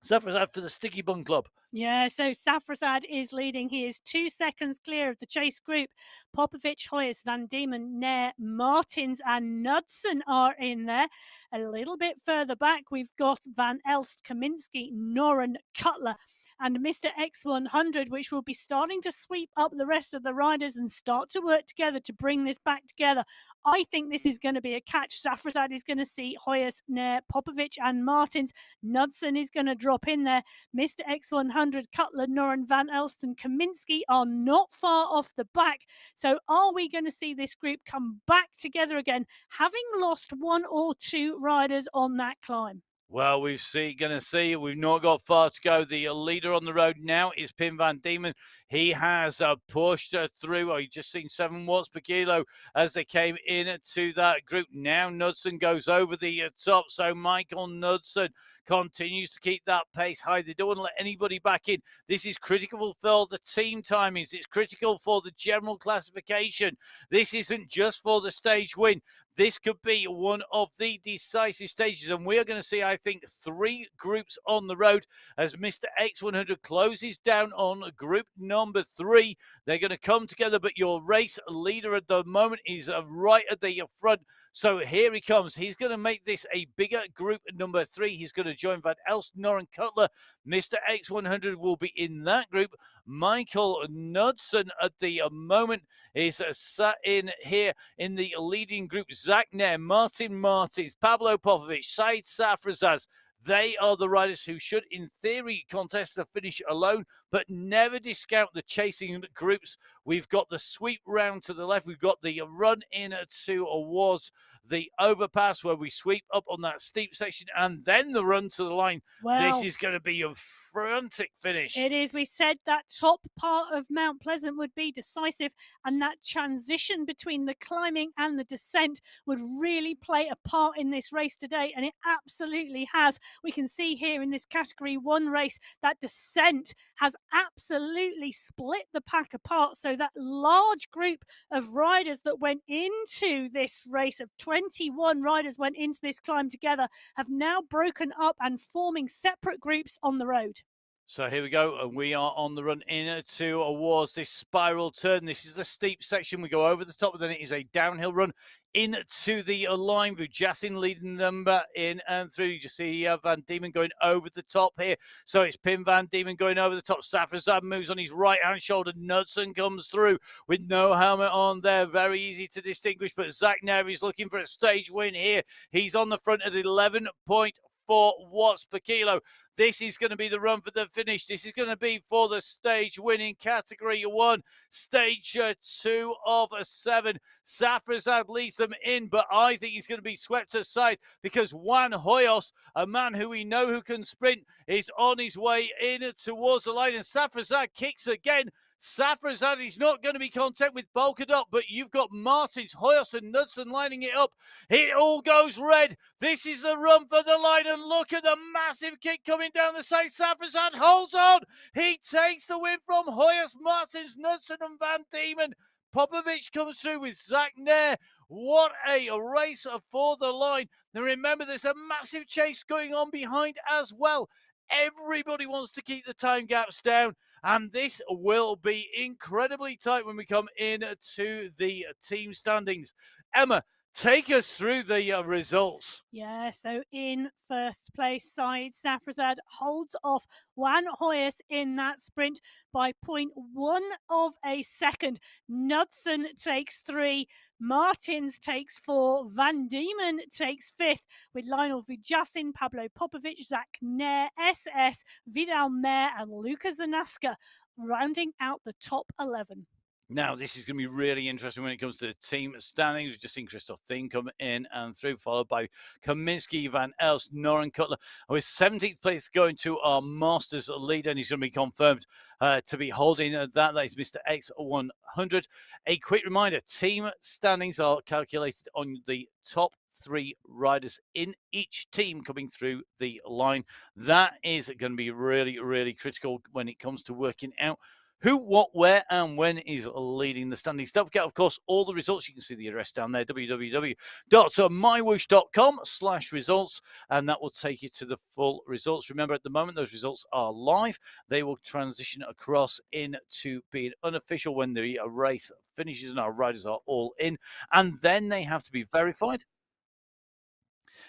Safrazad for the Sticky Bun Club. Yeah, so Safrazad is leading. He is 2 seconds clear of the chase group. Popovic, Hoyas, Van Diemen, Nair, Martins and Knudsen are in there. A little bit further back, we've got Van Elst, Kaminski, Noren, Cutler and Mr. X100, which will be starting to sweep up the rest of the riders and start to work together to bring this back together. I think this is going to be a catch. Safrazad is going to see Hoyas, Nair, Popovic and Martins. Knudsen is going to drop in there. Mr. X100, Cutler, Noren, Van Elst and Kaminski are not far off the back. So are we going to see this group come back together again, having lost 1 or 2 riders on that climb? Well, we've going to see. We've not got far to go. The leader on the road now is Pim Van Diemen. He has pushed through. Oh, you just seen 7 watts per kilo as they came into that group. Now Knudsen goes over the top. So Michael Knudsen continues to keep that pace high. They don't want to let anybody back in. This is critical for the team timings. It's critical for the general classification. This isn't just for the stage win. This could be one of the decisive stages, and we are going to see, I think, 3 groups on the road as Mr. X100 closes down on group number 3. They're going to come together, but your race leader at the moment is right at the front. So here he comes. He's going to make this a bigger group number 3. He's going to join Van Elst, Noren Cutler. Mr. X100 will be in that group. Michael Knudsen at the moment is sat in here in the leading group. Zach Nair, Martin Martins, Pablo Popovic, Saeed Safrazad. They are the riders who should, in theory, contest the finish alone. but never discount the chasing groups. We've got the sweep round to the left. We've got the run in to was the overpass where we sweep up on that steep section and then the run to the line. This Well, is going to be a frantic finish. it is. We said that top part of Mount Pleasant would be decisive, and that transition between the climbing and the descent would really play a part in this race today, and it absolutely has. We can see here in this category 1 race that descent has absolutely split the pack apart. So that large group of riders that went into this race, of 21 riders went into this climb together, have now broken up and forming separate groups on the road. So here we go. And we are on the run in towards this spiral turn. This is the steep section. We go over the top, and then it is a downhill run into the line. Vujasin leading them in and through. You just see Van Diemen going over the top here. So it's Pim Van Diemen going over the top. Safrazad moves on his right-hand shoulder. Knudsen comes through with no helmet on there. Very easy to distinguish, but Zach Nair is looking for a stage win here. He's on the front at 11.4 watts per kilo. This is going to be the run for the finish. This is going to be for the stage winning category 1, stage 2 of 7. Safrazad leads them in, but I think he's going to be swept aside because Juan Hoyos, a man who we know who can sprint, is on his way in towards the line, and Safrazad kicks again. Safrazad is not going to be content with bulked up, but you've got Martins, Hoyos, and Knudsen lining it up. It all goes red. This is the run for the line, and look at the massive kick coming down the side. Safrazad holds on. He takes the win from Hoyos, Martins, Knudsen, and Van Diemen. Popovic comes through with Zach Nair. What a race for the line. Now remember, there's a massive chase going on behind as well. Everybody wants to keep the time gaps down, and this will be incredibly tight when we come in to the team standings. Emma, take us through the results. Yeah, so in first place, Saeed Safrazad holds off Juan Hoyos in that sprint by 0.1 of a second. Knudsen takes 3, Martins takes 4, Van Diemen takes 5th, with Lionel Vujasin, Pablo Popovic, Zach Nair, SS, Vidal Mayer, and Luka Zanaska rounding out the top 11. Now, this is going to be really interesting when it comes to the team standings. We've just seen Christoph Thien come in and through, followed by Kaminski, Van Elst, Noren Cutler. With 17th place going to our Masters leader, and he's going to be confirmed to be holding that. That is Mr. X100. A quick reminder, team standings are calculated on the top 3 riders in each team coming through the line. That is going to be really, really critical when it comes to working out who, what, where, and when is leading the standings. Don't forget, of course, all the results. You can see the address down there, www.mywhoosh.com/results, and that will take you to the full results. Remember, at the moment, those results are live. They will transition across into being unofficial when the race finishes and our riders are all in, and then they have to be verified.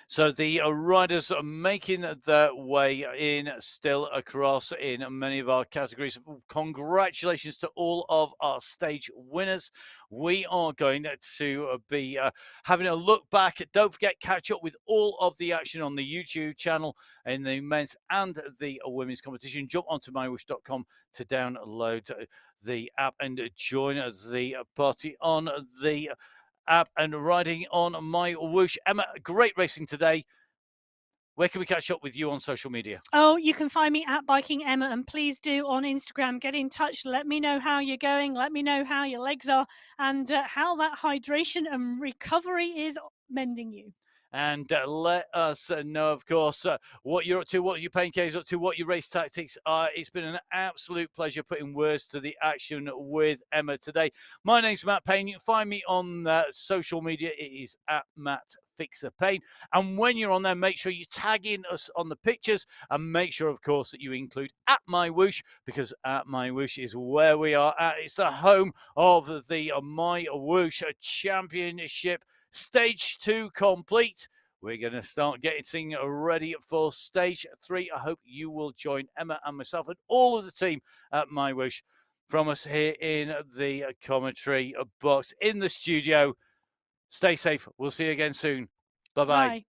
So the riders are making their way in still across in many of our categories. Congratulations to all of our stage winners. We are going to be having a look back. Don't forget, catch up with all of the action on the YouTube channel in the men's and the women's competition. Jump onto mywhoosh.com to download the app and join the party on the app and riding on MyWhoosh. Emma, great racing today. Where can we catch up with you on social media? Oh, you can find me at Biking Emma, and please do on Instagram get in touch. Let me know how you're going. Let me know how your legs are and how that hydration and recovery is mending you. And let us know, of course, what you're up to, what your pain is up to, what your race tactics are. It's been an absolute pleasure putting words to the action with Emma today. My name's Matt Payne. You can find me on social media. It is at Matt Fixer Pain. And when you're on there, make sure you tag in us on the pictures and make sure, of course, that you include at MyWhoosh, because at MyWhoosh is where we are at. It's the home of the MyWhoosh Championship. Stage 2 complete. We're going to start getting ready for stage 3. I hope you will join Emma and myself and all of the team at MyWhoosh from us here in the commentary box in the studio. Stay safe. We'll see you again soon. Bye-bye. Bye.